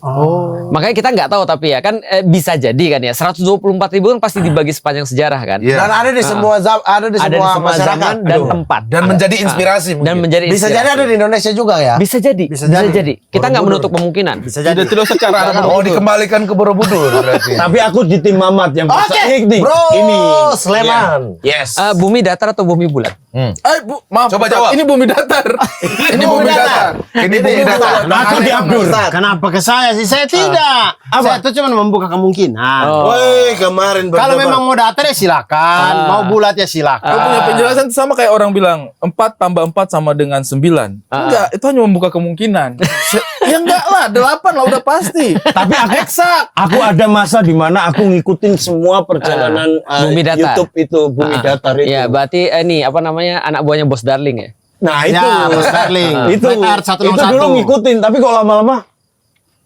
S6: Oh.
S2: Makanya kita nggak tahu, tapi ya kan bisa jadi kan ya. 124.000 kan pasti dibagi sepanjang sejarah kan.
S1: Iya.
S4: Dan ada di semua
S2: Ada di semua
S4: masyarakat
S2: zaman dan tempat.
S1: Dan menjadi inspirasi
S2: Dan
S1: mungkin.
S2: menjadi
S4: Bisa jadi ada di Indonesia juga ya.
S2: Bisa jadi. Kita nggak menutup kemungkinan.
S6: Bisa jadi.
S5: Tidak secara
S1: Oh, dikembalikan ke Borobudur berarti.
S3: tapi aku di tim Mamat yang
S4: Oke,
S3: nih.
S4: bro.
S3: Ini
S4: Sleman.
S3: Yes.
S2: Bumi datar atau bumi bulat?
S5: maaf.
S1: Coba
S5: Ustaz,
S1: jawab.
S5: Ini bumi datar.
S1: Ini bumi datar. Ini bumi datar.
S3: Aku di Abdur.
S6: Kenapa ke saya sih? Saya tidak. Saya itu cuma membuka kemungkinan.
S2: Oh.
S4: Woi, kemarin
S6: Kalau
S4: berdebat.
S6: memang mau datar ya silakan, mau bulat ya silakan.
S5: Kau punya penjelasan sama kayak orang bilang 4 tambah 4 sama dengan 9. Enggak, itu hanya membuka kemungkinan. Ya enggak lah, 8 lah udah pasti.
S3: Tapi aku
S5: Eksak.
S3: Aku ada masa di mana aku ngikutin semua perjalanan
S2: Bumi Datar.
S3: YouTube itu Bumi Datar itu.
S2: Ya, berarti ini apa namanya anak buahnya Bos Darling ya?
S3: Nah itu,
S6: Ya, Mas Darling.
S3: itu,
S6: Black Art 161.
S3: itu dulu ngikutin. Tapi kok lama-lama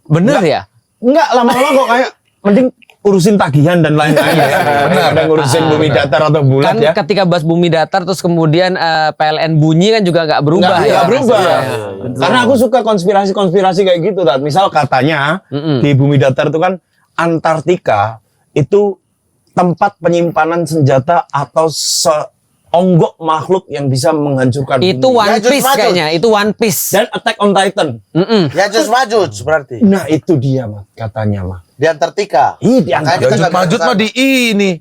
S2: Bener ya?
S3: enggak, lama-lama kok kayak mending urusin tagihan dan lain-lain ya. Benar, ngurusin Bumi Datar atau bulat
S2: Kan
S3: ya.
S2: ketika bahas bumi datar terus kemudian PLN bunyi kan juga nggak berubah
S3: Nggak
S2: ya.
S3: berubah.
S2: Iya.
S3: Karena aku suka konspirasi-konspirasi kayak gitu. Tat. Misal katanya di Bumi Datar itu kan Antartika itu tempat penyimpanan senjata atau seonggok makhluk yang bisa menghancurkan
S2: Itu
S3: bumi.
S2: One
S4: Ya,
S2: Piece
S4: just
S2: kayaknya, itu One Piece.
S3: Dan Attack on Titan.
S4: Ya Just Majuj berarti.
S3: Nah itu dia mah katanya mah.
S4: Di Antartika.
S3: Ih di
S4: Makanya
S3: Antartika.
S4: kita nggak
S1: Majut
S4: bisa
S1: mah
S4: ke
S1: di ini.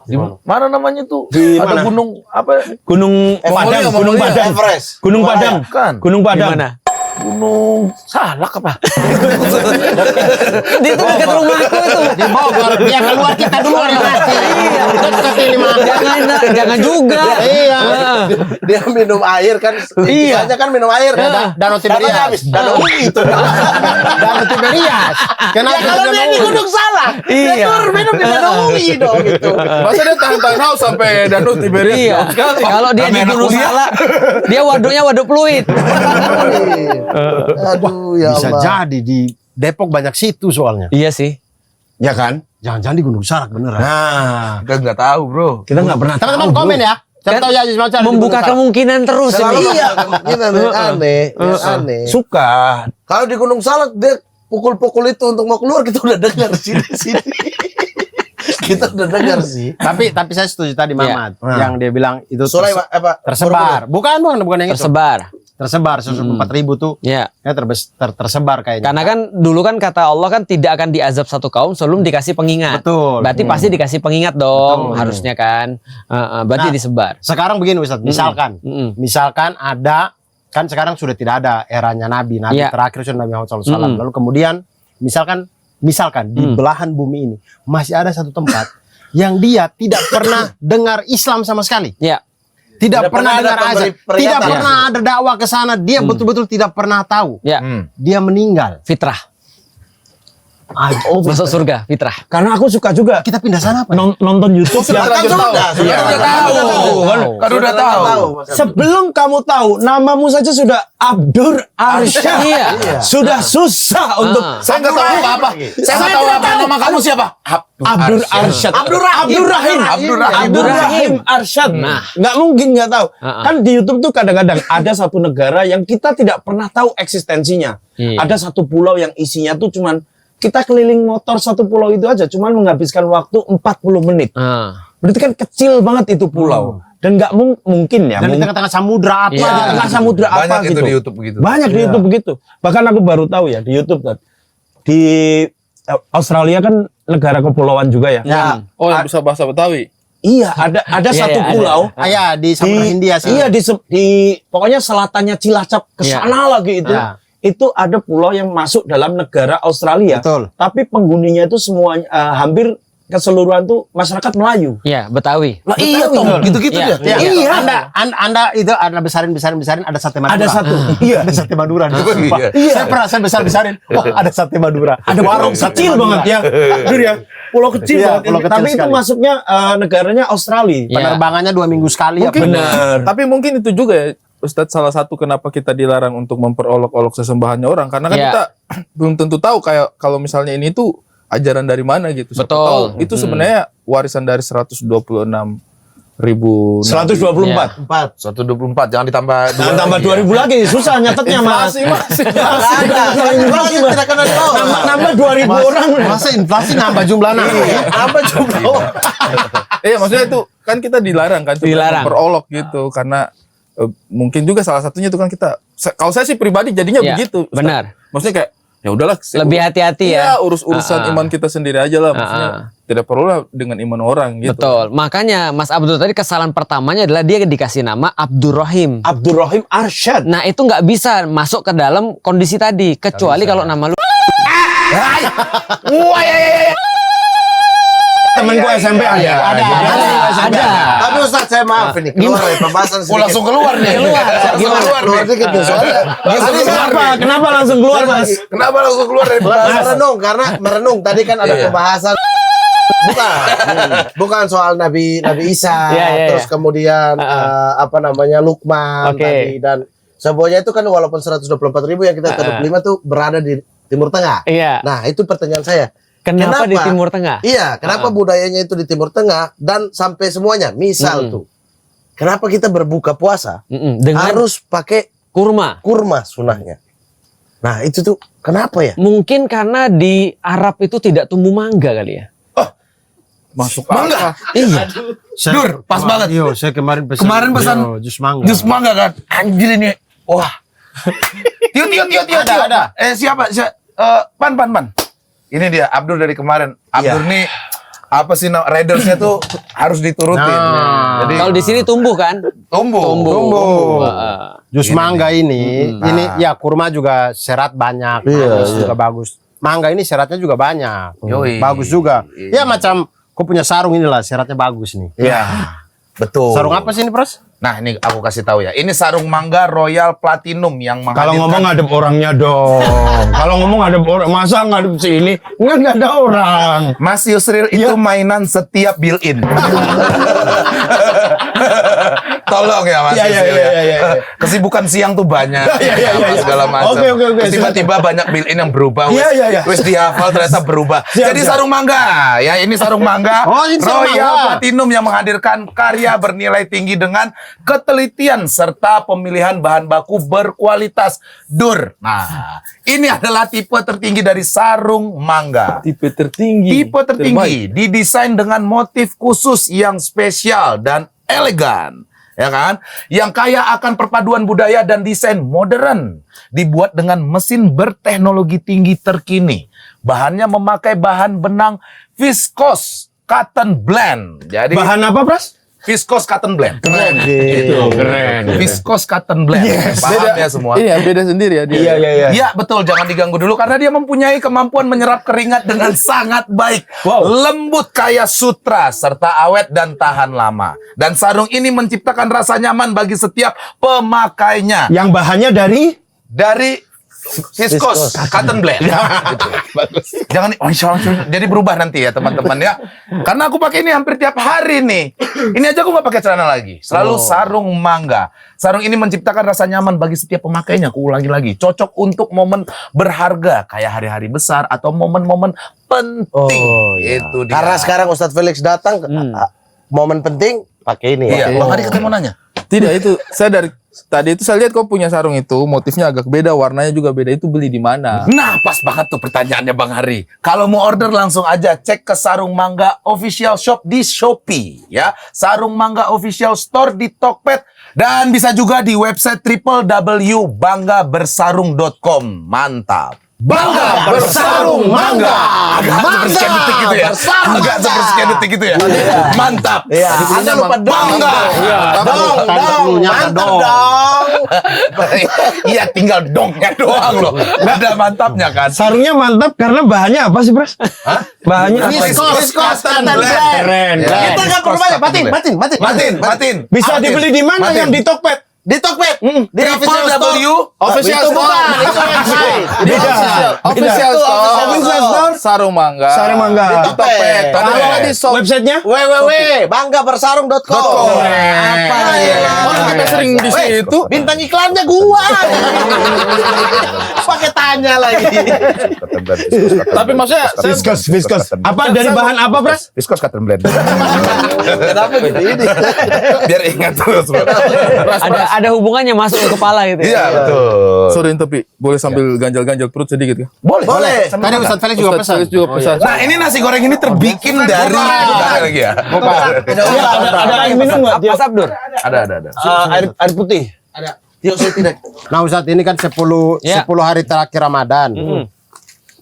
S1: Di mana namanya tuh?
S3: Di
S1: Ada
S3: mana?
S1: gunung apa?
S3: Gunung Padang, Gunung
S1: Mongolia,
S3: Padang.
S4: Everest.
S3: Gunung Padang.
S1: Bukan.
S3: Gunung Padang.
S2: Gimana?
S1: Gunung Salak apa?
S2: Di itu dekat rumahku itu.
S6: Di Bogor, dia keluar kita dulu yang ngasih. Dekat ini mah.
S2: Jangan juga.
S6: Iya.
S4: Dia minum air kan.
S2: Iya.
S4: Kisahnya kan minum air.
S6: Danau Tiberias.
S4: Danaunya habis. Danau itu.
S6: Danau Tiberias. Kenapa
S4: Ya kalau dia di Gunung Salak.
S2: Iya.
S4: Dia turun minum di Danau UI dong gitu.
S5: Masa dia tahan-tahan haus sampai Danau Tiberias
S2: Iya.
S5: jauh sekali.
S2: Kalau dia di
S1: Kami anak
S2: Gunung
S1: kuliah.
S2: Salak, dia waduknya waduk fluid.
S4: Aduh ya
S6: Bisa
S4: Allah.
S6: jadi di Depok banyak situ soalnya.
S2: Iya sih.
S3: Ya kan?
S6: Jangan-jangan di Gunung Salak beneran.
S3: Nah,
S1: Kita nggak tahu, bro.
S3: kita nggak pernah
S6: Teman-teman
S3: tahu,
S6: komen
S3: bro.
S6: ya. Siapa tahu ya Gunung Salak.
S2: Membuka kemungkinan terus
S4: Selalu
S2: ini.
S4: iya kemungkinan aneh, aneh.
S3: Suka.
S4: Kalau di Gunung Salak dia pukul-pukul itu untuk mau keluar kita udah dengar sini. Kita udah dengar sih.
S6: Tapi saya setuju tadi Mamat yang dia bilang itu
S4: Sulaiman apa?
S6: tersebar. Bukan yang itu.
S2: Tersebar.
S6: Tersebar 104.000 tuh.
S2: Ya.
S6: Ya tersebar kayaknya.
S2: Karena kan dulu kan kata Allah kan tidak akan diazab satu kaum sebelum dikasih pengingat.
S6: Betul.
S2: Berarti pasti dikasih pengingat dong, harusnya kan. Berarti
S6: Nah,
S2: disebar.
S6: Sekarang begini Ustaz, misalkan ada kan sekarang sudah tidak ada eranya Nabi
S2: Iya.
S6: terakhir sudah Nabi Muhammad SAW. Lalu kemudian misalkan di belahan bumi ini masih ada satu tempat yang dia tidak pernah dengar Islam sama sekali.
S2: Ya.
S6: Tidak
S4: Tidak
S6: pernah
S4: pernah
S6: dengar
S4: ada
S6: azan.
S4: peringatan.
S6: Tidak pernah ada dakwah ke sana. Dia betul-betul tidak pernah tahu.
S2: Ya.
S6: Dia meninggal.
S2: Fitrah. Masuk surga, fitrah.
S3: Karena aku suka juga
S6: Kita pindah sana apa?
S3: nonton YouTube yang
S4: Kan sudah.
S1: Kan udah tahu.
S3: sebelum kamu tahu namamu saja sudah Abdur Arsyad.
S2: Iya.
S3: Sudah susah untuk
S1: Saya nggak tahu apa-apa. Saya nggak tahu apa nama kamu siapa?
S3: Abdur Arsyad.
S1: Abdur Rahim.
S3: Abdur Rahim Arsyad. Nah, nggak mungkin nggak tahu. Kan di YouTube tuh kadang-kadang ada satu negara yang kita tidak pernah tahu eksistensinya.
S2: Iya.
S3: Ada satu pulau yang isinya tuh cuman kita keliling motor satu pulau itu aja cuman menghabiskan waktu 40 menit. Berarti kan kecil banget itu pulau. Dan nggak mungkin ya.
S6: Dan di tengah-tengah samudra apa?
S2: Iya.
S3: Di tengah samudra
S1: Banyak
S3: apa
S1: itu
S3: gitu.
S1: di YouTube begitu.
S3: Banyak di YouTube begitu. Bahkan aku baru tahu ya di YouTube Tat. Di Australia kan negara kepulauan juga ya.
S6: Ya.
S5: Oh, yang bisa bahasa Betawi.
S3: Iya, ada
S2: Iya,
S3: satu
S2: iya,
S3: pulau
S6: Ya, di Samudra Hindia sih.
S3: Iya di pokoknya selatannya Cilacap ke sana lagi itu.
S6: Ya.
S3: Itu ada pulau yang masuk dalam negara Australia.
S6: Betul.
S3: Tapi penghuninya itu semuanya hampir keseluruhan tuh masyarakat Melayu.
S2: Iya, Betawi.
S1: Lah iya toh, gitu-gitu
S2: Iya.
S1: dia.
S6: Ya,
S3: Iya.
S6: Anda itu ada besarin ada sate Madura.
S3: Ada satu. Iya.
S6: Ada sate Madura di
S1: Iya.
S6: Sumpah. Saya pernah besar-besarin. Wah, ada sate Madura.
S3: Ada warung kecil banget ya. Jujur ya. Pulau kecil
S6: Iya,
S3: banget.
S6: pulau kecil
S3: Tapi itu
S6: sekali.
S3: masuknya negaranya Australia.
S2: Iya.
S6: Penerbangannya 2 minggu sekali
S5: Mungkin,
S3: benar.
S5: tapi mungkin itu juga ya, Ustadz, salah satu kenapa kita dilarang untuk memperolok-olok sesembahannya orang, karena kan
S2: Iya.
S5: kita belum tentu tahu kayak kalau misalnya ini tuh ajaran dari mana gitu. Siapa
S2: Betul.
S5: tahu itu sebenarnya warisan dari 126.000 nabi.
S3: 124.
S1: 124 jangan ditambah
S3: Jangan tambah 2000 lagi, susah nyatetnya Mas.
S5: Inflasi.
S6: Inflasi tidak kena
S3: Nambah 2000 orang.
S6: Masa inflasi nambah jumlah nabi?
S4: Apa jumlah?
S5: Iya, maksudnya itu kan kita dilarang kan,
S2: Dilarang.
S5: memperolok gitu karena mungkin juga salah satunya itu kan kita, kalau saya sih pribadi jadinya
S2: Iya,
S5: begitu. Ustaz.
S2: benar.
S5: Maksudnya kayak ya udahlah,
S2: Lebih hati-hati ya.
S5: Iya, urusan iman kita sendiri aja lah, maksudnya tidak perlu lah dengan iman orang gitu.
S2: Betul. Makanya Mas Abdul tadi kesalahan pertamanya adalah dia dikasih nama Abdurrahim.
S3: Abdur Rahim Arsyad.
S2: Nah, itu nggak bisa masuk ke dalam kondisi tadi, kecuali kalau nama lu
S3: Temen gue SMP ada.
S2: ada.
S4: Tapi Ustaz, saya maaf ini keluar dari pembahasan
S1: Oh, langsung keluar nih.
S2: Keluar.
S1: Langsung keluar nih.
S4: Keluar dikit nih soalnya.
S1: Langsung keluar nih.
S3: Kenapa langsung keluar Mas?
S1: Kenapa langsung keluar dari
S4: Merenung karena merenung tadi kan ada pembahasan bukan soal Nabi Isa,
S2: Iya, iya,
S4: terus
S2: iya.
S4: kemudian apa namanya Lukman
S2: Oke.
S4: tadi, dan semuanya itu kan walaupun 124.000 yang kita 35 tuh berada di Timur Tengah.
S2: Iya.
S4: Nah, itu pertanyaan saya.
S2: Kenapa di Timur Tengah?
S4: Iya, kenapa budayanya itu di Timur Tengah dan sampai semuanya. Misal tuh, kenapa kita berbuka puasa
S2: Dengan
S4: harus pakai
S2: kurma.
S4: kurma sunahnya? Nah, itu tuh kenapa ya?
S2: Mungkin karena di Arab itu tidak tumbuh mangga kali ya.
S5: Masuk
S1: Mangga.
S2: Iya.
S1: Dur, pas banget.
S6: Yo, saya kemarin pesan.
S1: Kemarin pesan
S6: jus mangga.
S1: jus mangga kan. Anjir ini. Wah. Tio.
S4: Ada.
S1: Siapa? Pan. Ini dia Abdur dari kemarin. Abdur nih apa sih raidersnya tuh harus diturutin. Jadi
S2: Kalau di sini tumbuh kan?
S1: tumbuh.
S6: Jus mangga ini ya kurma juga serat banyak, jus juga bagus. Mangga ini seratnya juga banyak,
S1: Yoi.
S6: bagus juga. Ya macam kau punya sarung inilah seratnya bagus nih.
S1: Iya. Betul.
S6: Sarung apa sih ini, Pros?
S1: Nah, ini aku kasih tahu ya. Ini sarung mangga Royal Platinum yang
S3: Kalau
S1: menghadirkan
S3: ngomong ngadep orangnya dong. Kalau ngomong ngadep orang, masa ngadep sini? Nggak ada orang.
S1: Mas Yusril itu mainan setiap built-in. Tolong ya Mas
S3: Iya, iya,
S1: Yusril
S3: iya,
S1: ya.
S3: iya, iya.
S1: Kesibukan siang tuh banyak.
S3: Iya, iya, iya.
S1: Segala macam.
S3: Oke.
S1: Terus tiba-tiba banyak built-in yang berubah.
S3: Iya, iya, iya.
S1: Wis dihafal ternyata berubah. Jadi
S3: siap.
S1: sarung mangga. Ya, ini sarung mangga
S6: Oh, ini sarung
S1: Royal
S6: mangga.
S1: Platinum yang menghadirkan karya bernilai tinggi dengan ketelitian serta pemilihan bahan baku berkualitas. Dur. Nah, ini adalah tipe tertinggi dari sarung mangga.
S5: Tipe tertinggi.
S1: Tipe tertinggi didesain dengan motif khusus yang spesial dan elegan, ya kan? Yang kaya akan perpaduan budaya dan desain modern, dibuat dengan mesin berteknologi tinggi terkini. Bahannya memakai bahan benang viscose cotton blend. Jadi
S3: Bahan apa, Pras?
S1: viscose cotton blend. Keren.
S3: Itu keren.
S1: Viscose cotton blend. Paham ya semua?
S5: Iya, beda sendiri ya dia.
S3: Iya.
S1: Ya betul, jangan diganggu dulu karena dia mempunyai kemampuan menyerap keringat dengan sangat baik.
S3: Wow.
S1: Lembut kayak sutra serta awet dan tahan lama. Dan sarung ini menciptakan rasa nyaman bagi setiap pemakainya.
S3: Yang bahannya dari
S1: Dari Viscose cotton blend. Gitu. Jangan jadi berubah nanti ya teman-teman ya. Karena aku pakai ini hampir tiap hari nih. Ini aja aku nggak pakai celana lagi. Selalu sarung mangga. Sarung ini menciptakan rasa nyaman bagi setiap pemakainya. Aku ulangi lagi. Cocok untuk momen berharga kayak hari-hari besar atau momen-momen penting. Itu dia.
S4: Karena sekarang Ustadz Felix datang, momen penting pakai ini ya.
S1: Iya, Bang Hari ketemu nanya.
S5: Tidak, itu saya dari tadi itu saya lihat kau punya sarung itu motifnya agak beda, warnanya juga beda. Itu beli di mana?
S1: Nah, pas banget tuh pertanyaannya Bang Hari. Kalau mau order langsung aja cek ke Sarung Mangga Official Shop di Shopee ya. Sarung Mangga Official Store di Tokped dan bisa juga di website www.banggabersarung.com. Mantap. Bangga bersarung mangga. Agak seperti detik gitu ya. Agak seperti detik gitu ya. Mantap.
S4: Anda lupa bangga. Dong, mantap dong.
S1: Iya, tinggal dongnya doang loh. Gak ada mantapnya kan.
S3: Sarungnya mantap karena bahannya apa sih, Pras? Bahannya apa?
S4: Viscose cotton blend.
S3: Keren.
S4: Kita nggak perlu banyak. Batin.
S3: Bisa dibeli di mana yang di Tokped?
S4: Di Tokped. Di official store.
S5: Official
S4: Itu
S5: store.
S4: bukan, itu website.
S5: Official store. Sarung mangga.
S3: Sarung mangga.
S5: Di Tokped. Kalau di shop
S3: Websitenya?
S4: www.banggabersarung.com. Apa ya?
S5: Orang kita sering di situ.
S4: Bintang iklannya gua. Pakai tanya lagi.
S5: Tapi maksudnya saya
S3: Viscose. Apa dari bahan apa, Pras?
S1: Viscose cotton blend.
S4: Kenapa gitu ini?
S1: Biar ingat terus. Bro.
S2: Ada hubungannya masuk ke kepala gitu.
S1: Iya, betul.
S5: sorry tapi boleh sambil ganjal-ganjal perut sedikit ya?
S6: Boleh. Tadi Ustadz Felix juga pesan.
S5: Felix juga pesan.
S1: Nah, ini nasi goreng ini terbikin dari bentar lagi ya.
S3: Ada air minum nggak?
S2: Mas Abdur?
S1: Ada.
S3: Air putih.
S4: Tio saya tidak.
S6: Nah Ustadz ini kan 10 hari terakhir Ramadan.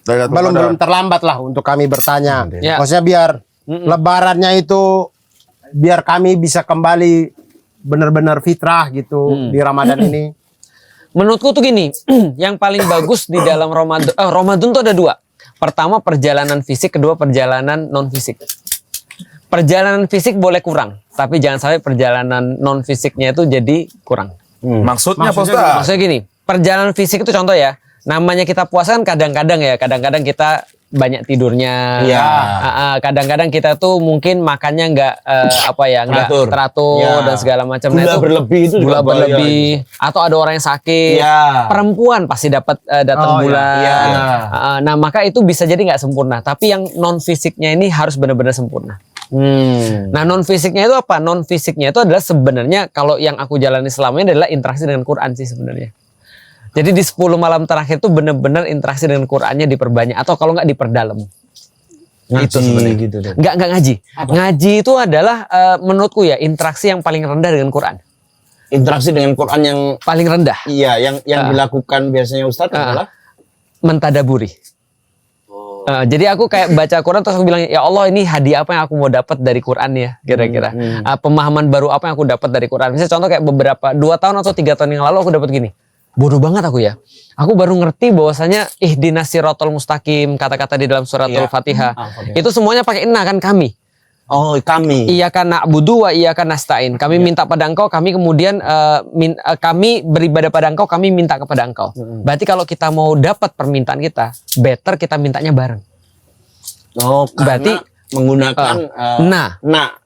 S6: Belum terlambat lah untuk kami bertanya.
S2: Ya.
S6: Maksudnya biar lebarannya itu biar kami bisa kembali benar-benar fitrah gitu di Ramadan ini.
S2: Menurutku tuh gini, yang paling bagus di dalam Ramadan tuh ada dua. Pertama perjalanan fisik, kedua perjalanan non fisik. Perjalanan fisik boleh kurang, tapi jangan sampai perjalanan non fisiknya itu jadi kurang.
S1: Maksudnya apa, Ustaz?
S2: Maksudnya gini, perjalanan fisik itu contoh ya, namanya kita puasa kan kadang-kadang kadang-kadang kita banyak tidurnya.
S3: Iya.
S2: Kadang-kadang kita tuh mungkin makannya nggak nggak teratur
S3: Ya.
S2: dan segala macam.
S3: Gula berlebih itu juga
S2: gula
S3: bahaya.
S2: berlebih atau ada orang yang sakit.
S3: Ya.
S2: Perempuan pasti dapat datang bulan.
S3: iya.
S2: Nah, maka itu bisa jadi nggak sempurna. Tapi yang non fisiknya ini harus benar-benar sempurna. Nah, non fisiknya itu apa? Non fisiknya itu adalah sebenarnya kalau yang aku jalani selama ini adalah interaksi dengan Quran sih sebenarnya. Jadi di 10 malam terakhir itu benar-benar interaksi dengan Qurannya diperbanyak atau kalau nggak diperdalam.
S3: Itu sebenarnya gitu.
S2: Nggak ngaji. Ngaji itu adalah menurutku ya interaksi yang paling rendah dengan Quran.
S3: Interaksi dengan Quran yang
S2: Paling rendah.
S3: iya yang dilakukan biasanya Ustadz adalah
S2: Mentadaburi. Jadi aku kayak baca Quran terus aku bilang ya Allah ini hadiah apa yang aku mau dapat dari Quran ya kira-kira. Pemahaman baru apa yang aku dapat dari Quran. Misalnya contoh kayak beberapa 2 tahun atau 3 tahun yang lalu aku dapat gini. Bodoh banget aku ya. Aku baru ngerti bahwasanya ihdinas siratal mustaqim, kata-kata di dalam suratul Fatihah. Itu semuanya pakai inna kan kami.
S3: oh kami.
S2: Iyyaka na'budu wa iyyaka nasta'in. Kami minta pada Engkau, kami kemudian kami beribadah pada Engkau, kami minta kepada Engkau. Berarti kalau kita mau dapat permintaan kita, better kita mintanya bareng.
S3: Oh,
S2: Berarti
S3: menggunakan
S2: nah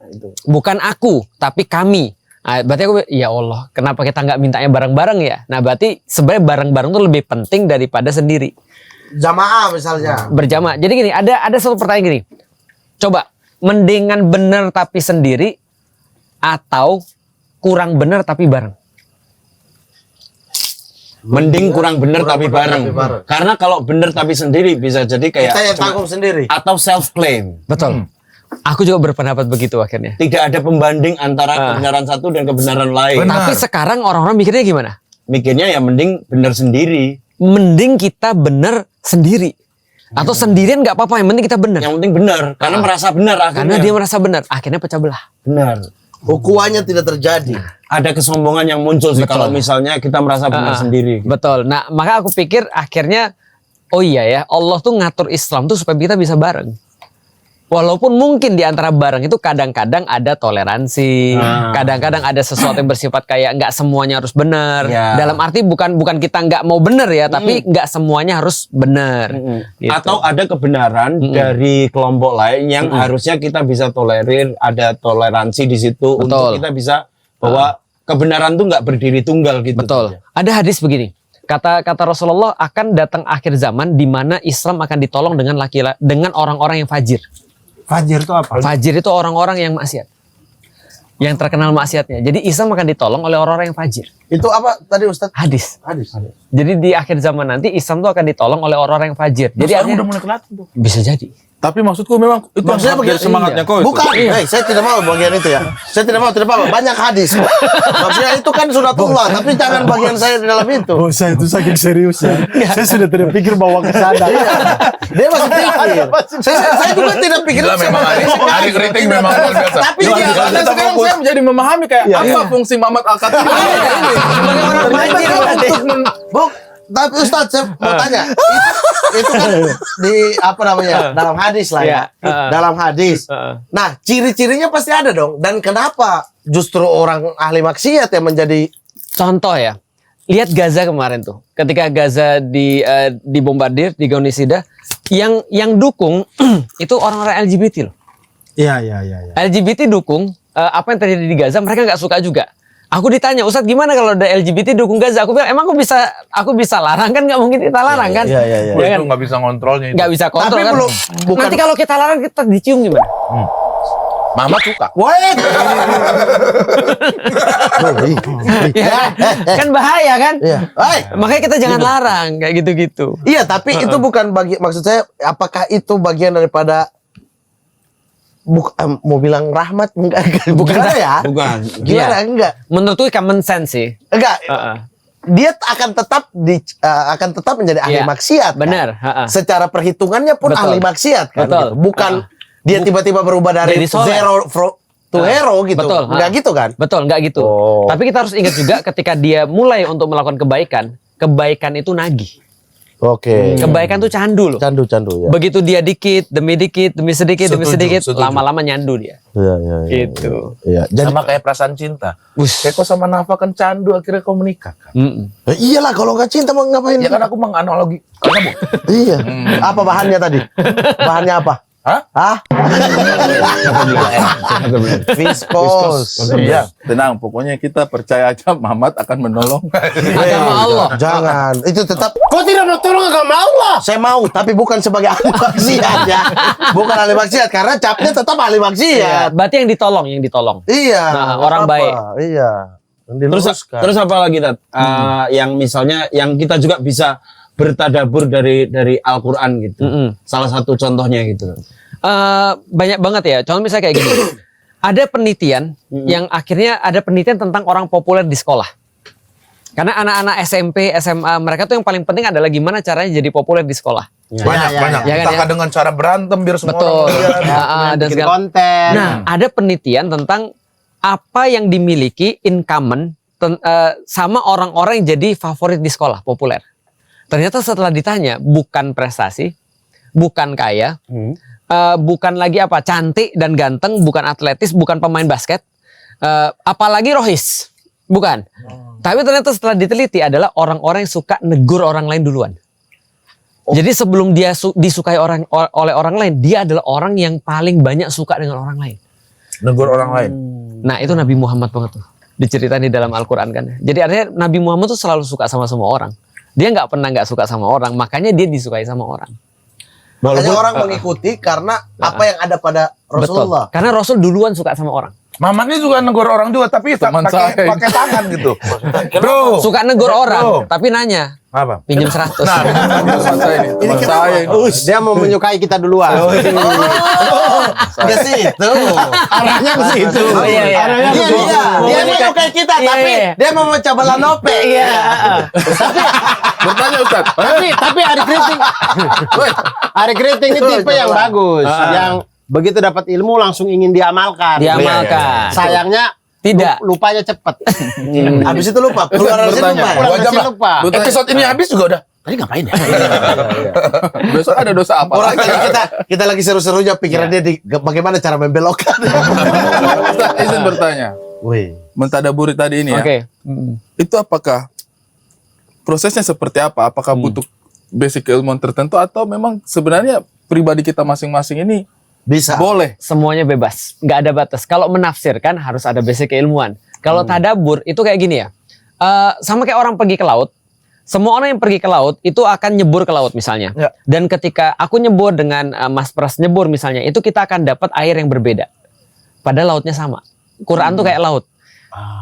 S3: itu.
S2: bukan aku, tapi kami. Nah, berarti aku ya Allah, kenapa kita nggak mintanya bareng-bareng ya? Nah, berarti sebenarnya bareng-bareng tuh lebih penting daripada sendiri.
S4: Jamaah misalnya.
S2: Berjamaah. Jadi gini, ada satu pertanyaan gini. Coba, mendingan bener tapi sendiri atau kurang bener tapi bareng?
S3: Mending kurang bener tapi bareng. Karena kalau bener tapi sendiri bisa jadi kayak
S4: Kita yang tanggung sendiri.
S3: atau self claim.
S2: Betul. Aku juga berpendapat begitu akhirnya.
S3: Tidak ada pembanding antara kebenaran satu dan kebenaran lain.
S2: Tapi sekarang orang-orang mikirnya gimana?
S3: Mikirnya ya mending bener sendiri.
S2: Mending kita bener sendiri. Atau sendirian nggak apa-apa, yang penting kita bener.
S3: Yang penting benar, karena merasa benar akhirnya.
S2: Karena dia merasa benar, akhirnya pecah belah.
S3: benar.
S4: Ukuannya tidak terjadi.
S3: Ada kesombongan yang muncul sih kalau misalnya kita merasa benar sendiri.
S2: Betul. Nah, maka aku pikir akhirnya, oh iya ya, Allah tuh ngatur Islam tuh supaya kita bisa bareng. Walaupun mungkin di antara barang itu kadang-kadang ada toleransi, kadang-kadang ada sesuatu yang bersifat kayak nggak semuanya harus benar.
S3: Ya.
S2: Dalam arti bukan kita nggak mau benar ya, tapi nggak semuanya harus benar. Gitu.
S3: Atau ada kebenaran dari kelompok lain yang harusnya kita bisa tolerir, ada toleransi di situ untuk kita bisa bahwa kebenaran tuh nggak berdiri tunggal gitu.
S2: Betul. Ada hadis begini. Kata Rasulullah, akan datang akhir zaman di mana Islam akan ditolong dengan orang-orang yang fajir.
S6: Fajir itu apa?
S2: Fajir itu orang-orang yang maksiat. Yang terkenal maksiatnya. Jadi Islam akan ditolong oleh orang-orang yang fajir.
S4: Itu apa tadi Ustaz?
S2: Hadis.
S4: Hadis.
S2: Jadi di akhir zaman nanti Islam itu akan ditolong oleh orang-orang yang fajir. Jadi
S1: Sekarang
S2: artinya
S1: udah mulai kelihatan tuh.
S2: bisa jadi.
S5: Tapi maksudku memang itu
S4: Maksudnya
S5: yang
S4: begitu,
S5: semangatnya kau.
S4: Bukan, saya tidak mau bagian itu ya. Saya tidak mau banyak hadis. Maksudnya itu kan sunatullah, tapi jangan bagian saya di dalam itu.
S6: Oh, saya itu saking serius ya. Saya sudah tidak pikir bawa ke sana.
S4: Dia masih pikir. Saya juga tidak pikir.
S1: Gila, memang hari keriting memang luar biasa.
S4: Tapi
S5: Iya,
S4: dia
S5: dan sekarang saya menjadi memahami kayak apa fungsi Mamat Al-Khatib ini.
S4: Tapi Ustadz saya mau tanya, itu kan di apa namanya dalam hadis lah ya, dalam hadis. Nah ciri-cirinya pasti ada dong. Dan kenapa justru orang ahli maksiat yang menjadi
S2: Contoh ya. Lihat Gaza kemarin tuh. Ketika Gaza dibombardir, digenosida, yang dukung itu orang-orang LGBT loh.
S6: Iya.
S2: LGBT dukung apa yang terjadi di Gaza, mereka nggak suka juga. Aku ditanya, Ustadz gimana kalau ada LGBT dukung Gaza? Aku bilang, emang aku bisa larang kan? Nggak mungkin kita larang kan?
S4: Iya.
S2: Ya kan?
S1: Itu nggak bisa ngontrolnya itu.
S2: Nggak bisa kontrol
S4: Tapi
S2: kan?
S4: bukan.
S2: Nanti kalau kita larang kita dicium gimana?
S1: Mamat suka.
S4: Wait.
S2: Kan bahaya kan?
S4: Iya.
S2: Makanya kita jangan larang kayak gitu-gitu.
S4: Iya, tapi itu bukan maksud saya apakah itu bagian daripada mau bilang rahmat enggak bukan ya?
S3: Bukan.
S4: Gimana
S2: Iya.
S4: enggak?
S2: Menurutku common sense sih.
S4: Enggak. Dia akan tetap menjadi ahli
S2: Iya.
S4: maksiat. Kan?
S2: Benar.
S4: Secara perhitungannya pun
S2: Betul.
S4: ahli maksiat kan.
S2: Betul.
S4: Gitu. Bukan dia tiba-tiba berubah dari
S2: Jadi soleh.
S4: zero to hero gitu.
S2: Betul.
S4: Enggak gitu kan?
S2: Betul, nggak gitu.
S4: Oh.
S2: Tapi kita harus ingat juga ketika dia mulai untuk melakukan kebaikan itu nagih.
S4: Oke.
S2: Kebaikan tuh candu loh.
S4: Candu ya.
S2: Begitu dia demi sedikit,
S1: Setuju.
S2: lama-lama nyandu dia.
S4: Iya.
S2: Gitu.
S4: Iya. Jadi
S1: Sama kayak perasaan cinta.
S2: Us.
S1: Kayak kau sama Nafa kan candu, akhirnya kau menikah kan.
S4: iyalah kalau nggak cinta mau ngapain?
S1: Ya kan aku menganalogi. Karena
S4: Iya. Apa bahannya tadi? Bahannya apa?
S1: Hah?
S4: Viskos.
S5: Ya, tenang. Pokoknya kita percaya aja Mamat akan menolong.
S2: Agama Allah.
S4: Jangan. Itu tetap
S6: Kau tidak mau tolong agama Allah?
S4: saya mau, tapi bukan sebagai ahli maksiat ya. Bukan ahli maksiat karena capnya tetap ahli maksiat.
S2: Berarti yang ditolong.
S4: Iya.
S2: Nah, orang
S4: apa-apa.
S2: baik.
S4: Iya.
S3: Terus apa lagi Tat? Yang misalnya yang kita juga bisa bertadabur dari Al-Qur'an gitu. Salah satu contohnya gitu.
S2: Banyak banget ya. Contoh misalnya kayak gini. Ada penelitian yang akhirnya ada penelitian tentang orang populer di sekolah. Karena anak-anak SMP, SMA, mereka tuh yang paling penting adalah gimana caranya jadi populer di sekolah.
S1: Banyak.
S2: Ya kan,
S1: Entahkah
S2: ya?
S1: dengan cara berantem biar semua
S2: Betul.
S1: orang lihat.
S2: Dan
S6: Bikin
S2: segala.
S6: konten.
S2: Nah, ada penelitian tentang apa yang dimiliki incumbent sama orang-orang yang jadi favorit di sekolah, populer. Ternyata setelah ditanya, bukan prestasi, bukan kaya, bukan lagi apa cantik dan ganteng, bukan atletis, bukan pemain basket, apalagi rohis, bukan. Tapi ternyata setelah diteliti adalah orang-orang yang suka negur orang lain duluan. Jadi sebelum dia disukai oleh orang lain, dia adalah orang yang paling banyak suka dengan orang lain.
S1: Negur orang lain.
S2: Nah itu Nabi Muhammad banget tuh, diceritain di dalam Al-Quran kan. Jadi artinya Nabi Muhammad tuh selalu suka sama semua orang. Dia nggak pernah nggak suka sama orang, makanya dia disukai sama orang.
S4: Makanya orang mengikuti karena apa yang ada pada Rasulullah.
S2: Betul. Karena Rasul duluan suka sama orang.
S1: Mamat ini juga negur orang juga, tapi
S5: Teman saya.
S1: pakai tangan gitu. Bro.
S2: Suka negur orang, tapi nanya,
S1: Apa?
S2: pinjam 100.
S1: Nah,
S5: Teman saya ini. Teman saya ini.
S6: Dia mau menyukai kita duluan.
S4: Ke situ.
S6: Arahnya ke situ.
S2: Oh, iya.
S6: Arahnya ke
S4: Iya,
S6: situ.
S4: dia menyukai kita,
S2: Iya,
S4: tapi
S2: iya.
S4: dia mau mencoba lanope.
S2: Iya.
S5: Bertanya Ustaz.
S6: Tapi Ari Kriting ini tipe yang bagus, yang begitu dapat ilmu langsung ingin diamalkan.
S2: Diamalkan.
S6: Sayangnya
S2: Tidak.
S6: lupanya cepat.
S4: Habis itu lupa, keluar dari sini
S5: Bertanya.
S4: lupa.
S6: Pulang
S5: Dua
S6: ke
S5: jam
S6: sini
S5: lah.
S6: lupa.
S5: Bertanya.
S1: Episode ini habis juga udah.
S4: tadi ngapain ya?
S5: Besok ada dosa apa
S4: Orang
S5: lagi?
S4: kita lagi seru-serunya pikiran dia bagaimana cara membelokkan.
S5: Ustaz, izin bertanya.
S4: Wih.
S5: Mentadaburi tadi ini ya.
S2: Oke.
S5: Itu apakah prosesnya seperti apa? Apakah butuh basic keilmuan tertentu atau memang sebenarnya pribadi kita masing-masing ini
S4: Bisa.
S5: boleh?
S2: Semuanya bebas, nggak ada batas. Kalau menafsirkan harus ada basic keilmuan. Kalau tadabur itu kayak gini ya, sama kayak orang pergi ke laut. Semua orang yang pergi ke laut itu akan nyebur ke laut misalnya.
S1: Ya.
S2: Dan ketika aku nyebur dengan Mas Pras nyebur misalnya, itu kita akan dapat air yang berbeda. Padahal lautnya sama. Quran tuh kayak laut.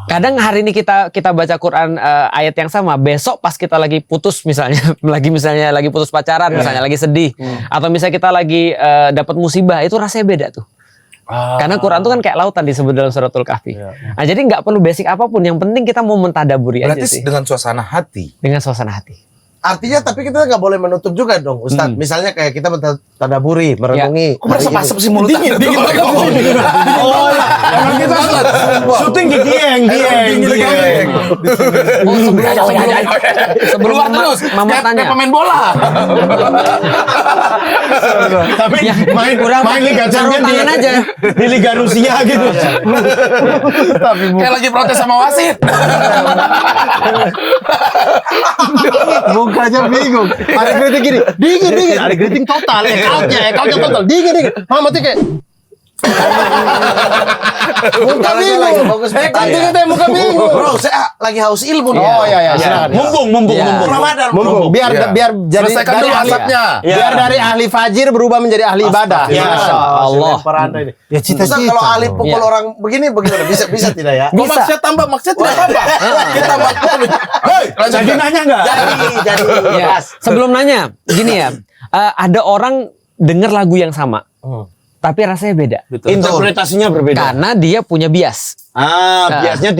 S2: Kadang hari ini kita baca Quran ayat yang sama, besok pas kita lagi putus misalnya, lagi putus pacaran misalnya, lagi sedih, atau misalnya kita lagi dapat musibah, itu rasanya beda tuh. Karena Quran itu kan kayak lautan disebut dalam suratul Kahfi. Nah, jadi nggak perlu basic apapun, yang penting kita mau mentadaburi aja
S1: Berarti
S2: sih.
S1: dengan suasana hati.
S2: Dengan suasana hati.
S4: Artinya tapi kita nggak boleh menutup juga dong, Ustadz. Misalnya kayak kita mentadaburi, merenungi.
S1: Kok merasa
S4: hari ini.
S1: pasap sih mulut
S5: Dingin banget.
S3: Oh, emang kita syuting di Dieng.
S2: Oh, sebelum
S1: Keluar
S2: mama,
S1: terus.
S2: mama
S1: Kayak
S2: tanya.
S1: pemain bola.
S3: Tapi
S2: Ya,
S3: main Liga
S2: taruh
S3: Champions
S2: tangan aja.
S3: di Liga Rusia gitu.
S1: Kayak lagi protes sama wasit.
S6: Mukanya bingung. Ada kritik gini, dingin. Ada kritik total, kautnya total, dingin. Mama tuh kayak muka bingung. Muka bingung.
S4: Bro, saya lagi haus ilmu nih.
S6: Oh iya, silakan.
S3: Mumpung.
S4: Ramadan.
S6: Mumpung biar jadi
S5: Selesaikan
S6: dari
S5: dulu
S6: ahli,
S5: asapnya.
S6: biar dari ahli fajir berubah menjadi ahli ibadah.
S3: Ya,
S2: Allah.
S4: Ini.
S6: Ya
S4: Ustaz, kalau ahli pukul
S2: Iya.
S4: orang begini bagaimana? Bisa tidak ya?
S5: Gua maksudnya tambah, maksudnya tidak apa-apa. Kita maksudnya. Hei,
S3: Jadi nanya nggak?
S4: Jadi.
S2: Ya, sebelum nanya, gini ya, ada orang dengar lagu yang sama, tapi rasanya beda.
S3: Interpretasinya berbeda.
S2: Karena dia punya bias.
S3: Biasanya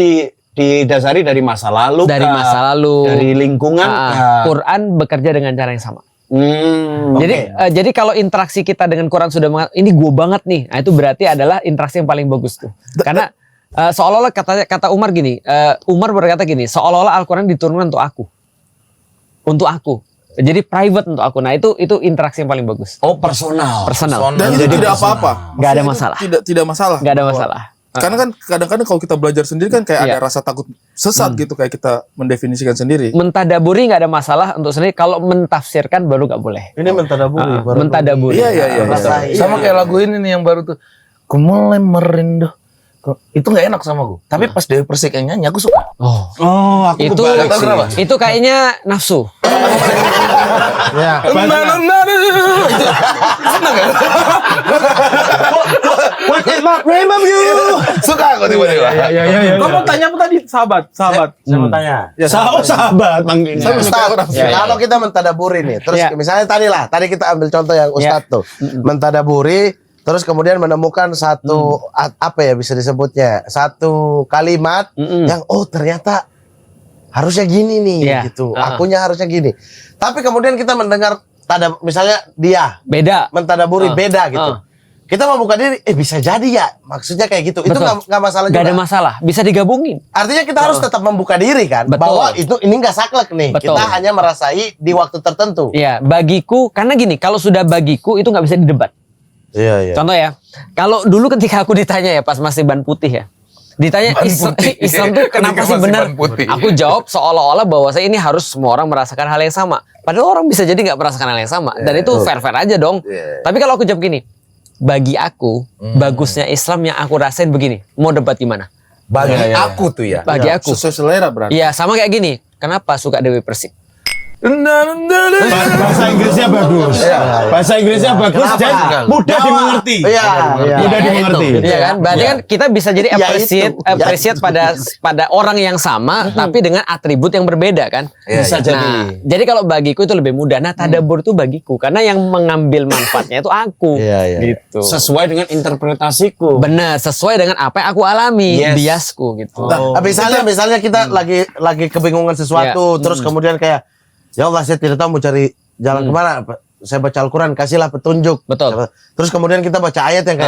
S3: didasari dari masa lalu.
S2: Dari
S3: kah?
S2: masa lalu.
S3: Dari lingkungan.
S2: Quran bekerja dengan cara yang sama.
S3: Oke.
S2: Jadi kalau interaksi kita dengan Quran sudah ini gue banget nih, nah itu berarti adalah interaksi yang paling bagus tuh. Karena seolah-olah kata Umar gini, Umar berkata gini, seolah-olah Al-Quran diturunkan untuk aku. Untuk aku. Jadi private untuk aku. Nah itu interaksi yang paling bagus.
S3: Oh, personal.
S2: Personal.
S5: Dan itu tidak apa-apa.
S2: Nggak ada
S5: Maksudnya
S2: masalah.
S5: itu Tidak masalah.
S2: Nggak ada masalah.
S5: Karena kan kadang-kadang kalau kita belajar sendiri kan kayak
S2: Iya.
S5: ada rasa takut sesat gitu, kayak kita mendefinisikan sendiri.
S2: Mentadaburi nggak ada masalah untuk sendiri. Kalau mentafsirkan baru nggak boleh.
S4: Ini mentadaburi.
S2: Mentadaburi.
S5: Iya.
S1: Sama kayak lagu ini nih yang baru tuh. Ku mulai merindu. Itu nggak enak sama gue. Tapi pas Dewi Persik yang nyanyi aku suka.
S2: Oh,
S3: Aku
S2: itu
S3: kebalik
S1: tahu
S3: sih.
S1: kenapa?
S2: itu kayaknya nafsu.
S6: Ya.
S1: Remember you. Suka aku tiba-tiba.
S5: Kamu mau tanya apa tadi? Sahabat.
S4: Saya mau tanya.
S5: Ya,
S3: Sahabat manggilnya.
S5: Saya
S4: Ustadz, kalau kita mentadaburi nih, terus
S2: Ya.
S4: misalnya tadi kita ambil contoh yang Ustadz tuh, mentadaburi, terus kemudian menemukan satu apa ya bisa disebutnya, satu kalimat yang ternyata harusnya gini nih,
S2: Ya.
S4: gitu, akunya harusnya gini. Tapi kemudian kita mendengar misalnya dia
S2: Beda.
S4: mentadaburi beda gitu. Kita mau buka diri, bisa jadi ya, maksudnya kayak gitu. Itu
S2: Betul.
S4: nggak masalah
S2: Nggak
S4: juga.
S2: ada masalah. Bisa digabungin.
S4: Artinya kita harus tetap membuka diri kan,
S2: Betul.
S4: bahwa ini nggak saklek nih.
S2: Betul.
S4: Kita hanya merasai di waktu tertentu.
S2: Ya, bagiku, karena gini, kalau sudah bagiku itu nggak bisa didebat.
S4: Iya.
S2: Contoh ya, kalau dulu ketika aku ditanya ya pas masih ban putih ya, ditanya Islam tuh kenapa
S1: Ketika
S2: sih
S1: masih
S2: benar?
S1: ban putih.
S2: Aku jawab seolah-olah bahwa saya ini harus semua orang merasakan hal yang sama. Padahal orang bisa jadi nggak merasakan hal yang sama, dan itu fair-fair aja dong. Tapi kalau aku jawab gini, bagi aku bagusnya Islam yang aku rasain begini. Mau debat gimana?
S1: Bagi aku tuh ya.
S2: Bagi aku.
S5: sesuai selera berarti.
S2: Iya, sama kayak gini. Kenapa suka Dewi Persik?
S3: Bahasa Inggrisnya bagus. Bahasa Inggrisnya bagus dan mudah dimengerti.
S4: Iya.
S3: Mudah dimengerti.
S2: Iya kan? Berarti kan kita bisa jadi
S4: Ya,
S2: appreciate pada orang yang sama tapi dengan atribut yang berbeda kan?
S3: Bisa jadi.
S2: Nah, jadi kalau bagiku itu lebih mudah. Nah, tadabbur itu bagiku karena yang mengambil manfaatnya itu aku.
S4: Iya.
S2: Gitu.
S3: Sesuai dengan interpretasiku.
S2: Benar, sesuai dengan apa yang aku alami,
S3: Yes.
S2: biasku gitu.
S4: Nah, misalnya kita lagi kebingungan sesuatu, terus kemudian kayak, ya Allah saya tidak tahu mau cari jalan kemana. Saya baca Al-Quran, kasihlah petunjuk.
S2: Betul.
S4: Terus kemudian kita baca ayat yang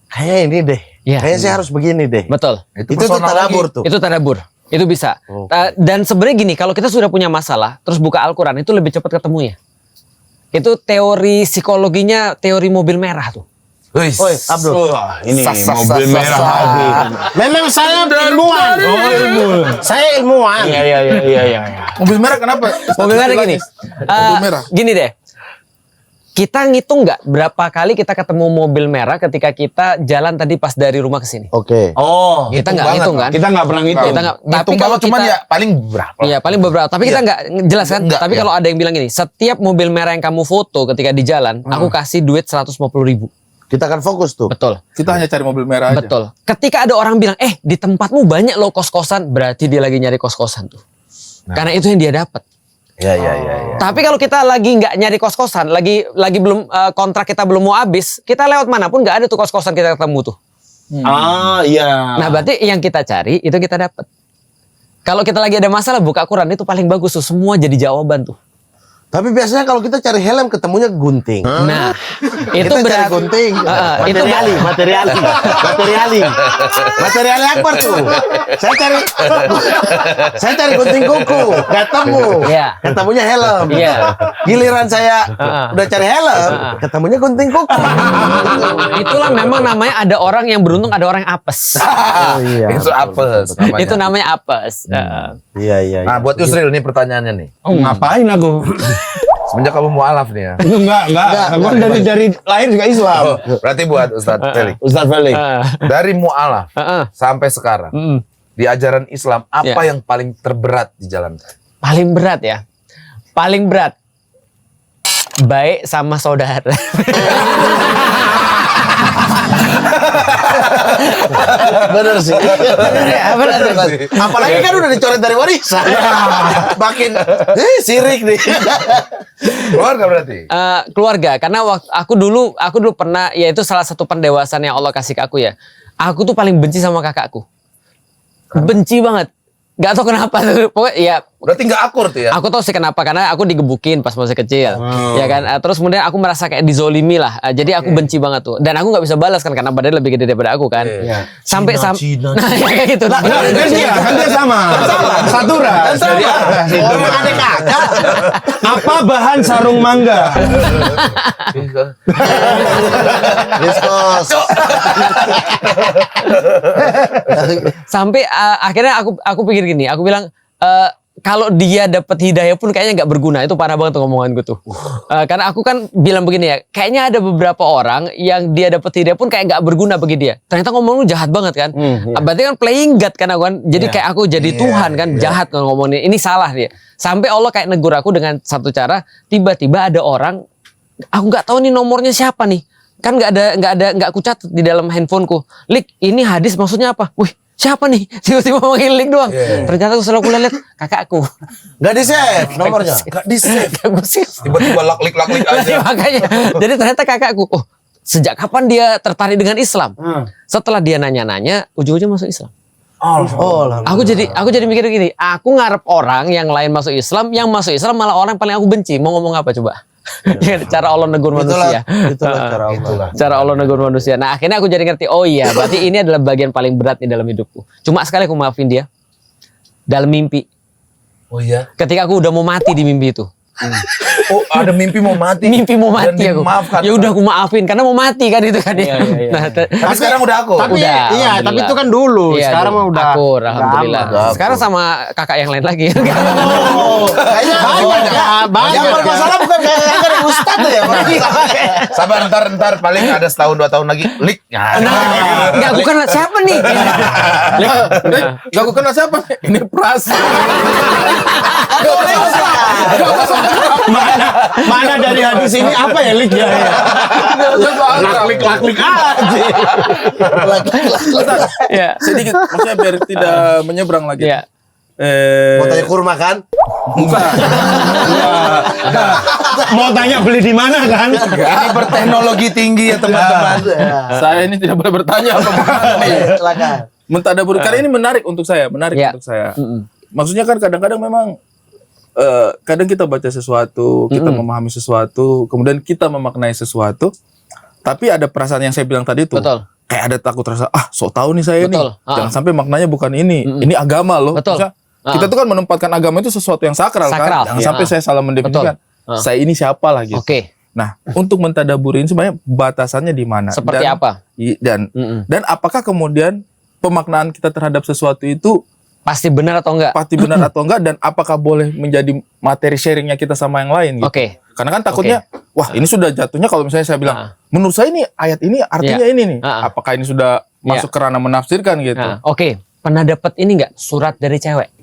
S4: kayak ini deh.
S2: Iya.
S4: Kayaknya saya harus begini deh.
S2: Betul.
S4: Itu tuh tadabur tuh.
S2: Itu tadabbur. Itu bisa. Dan sebenarnya gini, kalau kita sudah punya masalah, terus buka Al-Quran, itu lebih cepat ketemunya. Itu teori psikologinya, teori mobil merah tuh.
S1: Wih,
S4: Abdul.
S3: Ini mobil merah lagi.
S4: Memang saya ilmuwan. Saya ilmuwan.
S3: Iya.
S5: Mobil merah kenapa?
S2: Mobil merah gini.
S5: Mobil merah.
S2: Gini deh. Kita ngitung nggak berapa kali kita ketemu mobil merah ketika kita jalan tadi pas dari rumah ke sini?
S4: Oke.
S3: Oh,
S2: Kita nggak ngitung kan?
S3: kita nggak pernah ngitung.
S2: Kita nggak. Tapi
S1: Ngitung
S2: kalau
S1: cuman
S2: kita,
S1: ya paling berapa?
S2: iya paling beberapa. Tapi kita nggak jelas kan?
S1: Nggak,
S2: Tapi
S1: iya.
S2: kalau ada yang bilang gini, setiap mobil merah yang kamu foto ketika di jalan, aku kasih duit 150.000.
S4: Kita akan fokus tuh.
S2: Betul.
S5: Kita hanya cari mobil merah aja.
S2: Betul. Ketika ada orang bilang, di tempatmu banyak loh kos-kosan, berarti dia lagi nyari kos-kosan tuh. Karena itu yang dia dapat.
S1: Iya.
S2: Tapi kalau kita lagi nggak nyari kos-kosan, lagi belum kontrak kita belum mau habis, kita lewat manapun nggak ada tuh kos-kosan kita ketemu tuh.
S3: Iya.
S2: Nah berarti yang kita cari itu kita dapat. Kalau kita lagi ada masalah buka Quran itu paling bagus tuh, semua jadi jawaban tuh.
S4: Tapi biasanya kalau kita cari helm ketemunya gunting.
S2: Nah itu
S4: Kita cari
S2: berarti
S4: gunting.
S2: itu
S4: Materiali Akbar tuh. Saya cari gunting kuku, ketemu.
S2: Iya.
S4: Ketemunya helm.
S2: Iya.
S4: Giliran saya udah cari helm, ketemunya gunting kuku.
S2: Itulah memang namanya ada orang yang beruntung, ada orang yang apes.
S4: Iya.
S1: Itu apes namanya.
S2: Itu namanya apes.
S4: Iya.
S1: Nah, buat Yusril nih pertanyaannya nih.
S3: Oh, ngapain aku?
S1: Semenjak kamu mualaf nih ya.
S3: Enggak. Aku dari lahir juga Islam.
S1: Oh, berarti buat Ustadz Felix.
S3: Ustadz Felix.
S1: Dari mualaf sampai sekarang, di ajaran Islam apa
S2: Ya.
S1: yang paling terberat dijalankan?
S2: Paling berat ya. Paling berat. Baik sama saudara.
S4: Bener sih.
S2: Bener sih.
S4: Apalagi kan udah dicoret dari warisan. Makin sirik nih.
S1: Keluarga berarti?
S2: Keluarga, karena waktu aku dulu pernah, ya itu salah satu pendewasaan yang Allah kasih ke aku ya. Aku tuh paling benci sama kakakku. Benci banget. Gak tau kenapa. Pokoknya ya
S1: Berarti nggak akur tuh ya?
S2: aku tahu sih kenapa, karena aku digebukin pas masih kecil, ya kan. Terus kemudian aku merasa kayak dizolimi lah. Jadi aku benci banget tuh, dan aku nggak bisa balas kan karena badannya lebih gede daripada aku kan. Sampai
S4: Cina.
S2: nah kayak gitu.
S3: Kan dia sama. Satu ras.
S4: Orang ada kakak.
S3: Apa bahan sarung mangga?
S4: Diskos.
S2: Sampai akhirnya aku pikir gini, aku bilang kalau dia dapat hidayah pun kayaknya nggak berguna. Itu parah banget tuh ngomongan gue tuh. Karena aku kan bilang begini ya, kayaknya ada beberapa orang yang dia dapat hidayah pun kayak nggak berguna bagi dia. Ternyata ngomong lu jahat banget kan. Berarti kan playing God kan aku kan. Jadi kayak aku jadi Tuhan kan, jahat kan ngomongnya. Ini salah dia. Sampai Allah kayak negur aku dengan satu cara, tiba-tiba ada orang, aku nggak tahu nih nomornya siapa nih. Kan nggak aku catat di dalam handphoneku. Lik, ini hadis maksudnya apa? Wih, siapa nih? Tiba-tiba manggil Lik doang. Ternyata setelah aku lihat kakakku.
S4: Gak di save nomornya.
S1: Nggak di-save.
S2: Aku sih.
S1: Tiba-tiba laklik aja.
S2: Makanya. Jadi ternyata kakakku, sejak kapan dia tertarik dengan Islam? Setelah dia nanya-nanya, ujung-ujungnya masuk Islam.
S4: Oh,
S2: Aku jadi mikir gini, aku ngarep orang yang lain masuk Islam, yang masuk Islam malah orang yang paling aku benci. Mau ngomong apa coba? Cara Allah negur manusia.
S4: Itulah cara Allah.
S2: Cara Allah negur manusia. Nah akhirnya aku jadi ngerti, oh iya berarti ini adalah bagian paling berat nih dalam hidupku. Cuma sekali aku maafin dia. Dalam mimpi.
S1: Oh iya.
S2: Ketika aku udah mau mati di mimpi itu.
S1: Oh, ada mimpi mau mati.
S2: Mimpi mau mati
S1: Dan
S2: aku.
S1: dimaafkan.
S2: Ya udah aku maafin karena mau mati kan itu kan. Nah,
S1: Tapi sekarang udah akur.
S6: Tapi
S2: Udah,
S6: iya, tapi
S2: alhamdullah.
S6: itu kan dulu.
S2: Iya,
S6: Sekarang mah udah
S2: akur, alhamdulillah.
S6: aman.
S2: Sekarang sama kakak yang lain lagi.
S4: Kayaknya
S6: banyak
S4: yang bermasalah bukan kakak dari Ustadz tuh ya.
S1: Sabar ntar paling ada setahun 2 tahun lagi lik.
S2: Enggak, bukan siapa nih?
S5: Gak aku kenal siapa? Ini Pras.
S3: Mana dari hadis ini apa ya, Lik ya?
S5: Laklik aja.
S2: Ya.
S5: Sedikit, maksudnya biar tidak menyeberang lagi.
S2: Ya.
S4: Mau tanya kurma kan?
S3: Mau tanya beli di mana kan?
S1: Ini berteknologi tinggi ya teman-teman.
S5: Saya ini tidak boleh bertanya apa
S4: Silakan.
S5: Mentadabur karena ini menarik untuk saya,
S2: Ya.
S5: untuk saya. Maksudnya kan kadang-kadang memang kadang kita baca sesuatu, kita memahami sesuatu, kemudian kita memaknai sesuatu, tapi ada perasaan yang saya bilang tadi itu.
S2: Betul.
S5: kayak ada takut rasa sok tahu nih saya
S2: Betul.
S5: nih. Jangan sampai maknanya bukan ini. Ini agama loh.
S2: Betul.
S5: Maksudnya, kita tuh kan menempatkan agama itu sesuatu yang sakral,
S2: Sakral,
S5: kan. Jangan
S2: iya.
S5: sampai saya salah mendefinisikan.
S2: Betul.
S5: Saya ini siapa lah gitu.
S2: Oke.
S5: Nah, untuk mentadabburi ini sebenarnya batasannya di mana?
S2: Seperti apa?
S5: Dan apakah kemudian pemaknaan kita terhadap sesuatu itu
S2: Pasti benar atau enggak?
S5: pasti benar atau enggak, dan apakah boleh menjadi materi sharingnya kita sama yang lain gitu.
S2: Oke.
S5: Karena kan takutnya, wah ini sudah jatuhnya kalau misalnya saya bilang, menurut saya ini ayat ini artinya ini nih. Apakah ini sudah masuk ke ranah menafsirkan gitu?
S2: Nah, oke. Pernah dapat ini enggak surat dari cewek?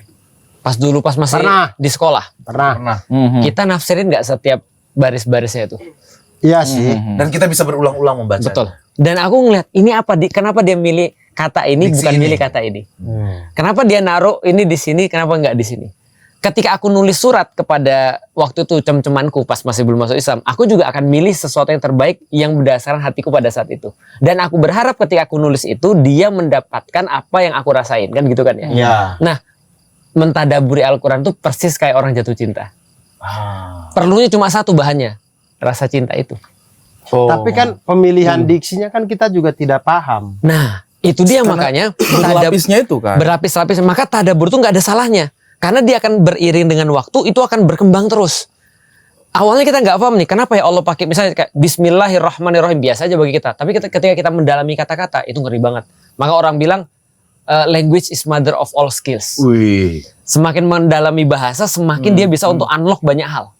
S2: Pas masih
S6: Pernah.
S2: di sekolah.
S6: Pernah.
S2: Kita nafsirin enggak setiap baris-barisnya itu?
S6: Iya sih.
S1: Dan kita bisa berulang-ulang membaca.
S2: Betul. Dan aku ngeliat ini apa kenapa dia milih kata ini
S1: Diksi
S2: bukan
S1: ini.
S2: milih kata ini? Kenapa dia naruh ini di sini, kenapa enggak di sini? Ketika aku nulis surat kepada waktu itu cem-cemanku pas masih belum masuk Islam, aku juga akan milih sesuatu yang terbaik yang berdasarkan hatiku pada saat itu. Dan aku berharap ketika aku nulis itu dia mendapatkan apa yang aku rasain, kan gitu kan ya?
S3: Ya.
S2: Nah, mentadaburi Al-Quran itu persis kayak orang jatuh cinta. Perlunya cuma satu bahannya, rasa cinta itu.
S6: Tapi kan pemilihan diksinya kan kita juga tidak paham.
S2: Nah, itu dia makanya
S5: Berlapisnya itu kan.
S2: berlapis-lapis. Maka tadabbur itu nggak ada salahnya, karena dia akan beriring dengan waktu, itu akan berkembang terus. Awalnya kita nggak paham nih, kenapa ya Allah pakai misalnya kayak Bismillahirrahmanirrahim, biasa aja bagi kita. Tapi ketika kita mendalami kata-kata itu ngeri banget. Maka orang bilang language is mother of all skills.
S1: Wih.
S2: Semakin mendalami bahasa, semakin dia bisa untuk unlock banyak hal.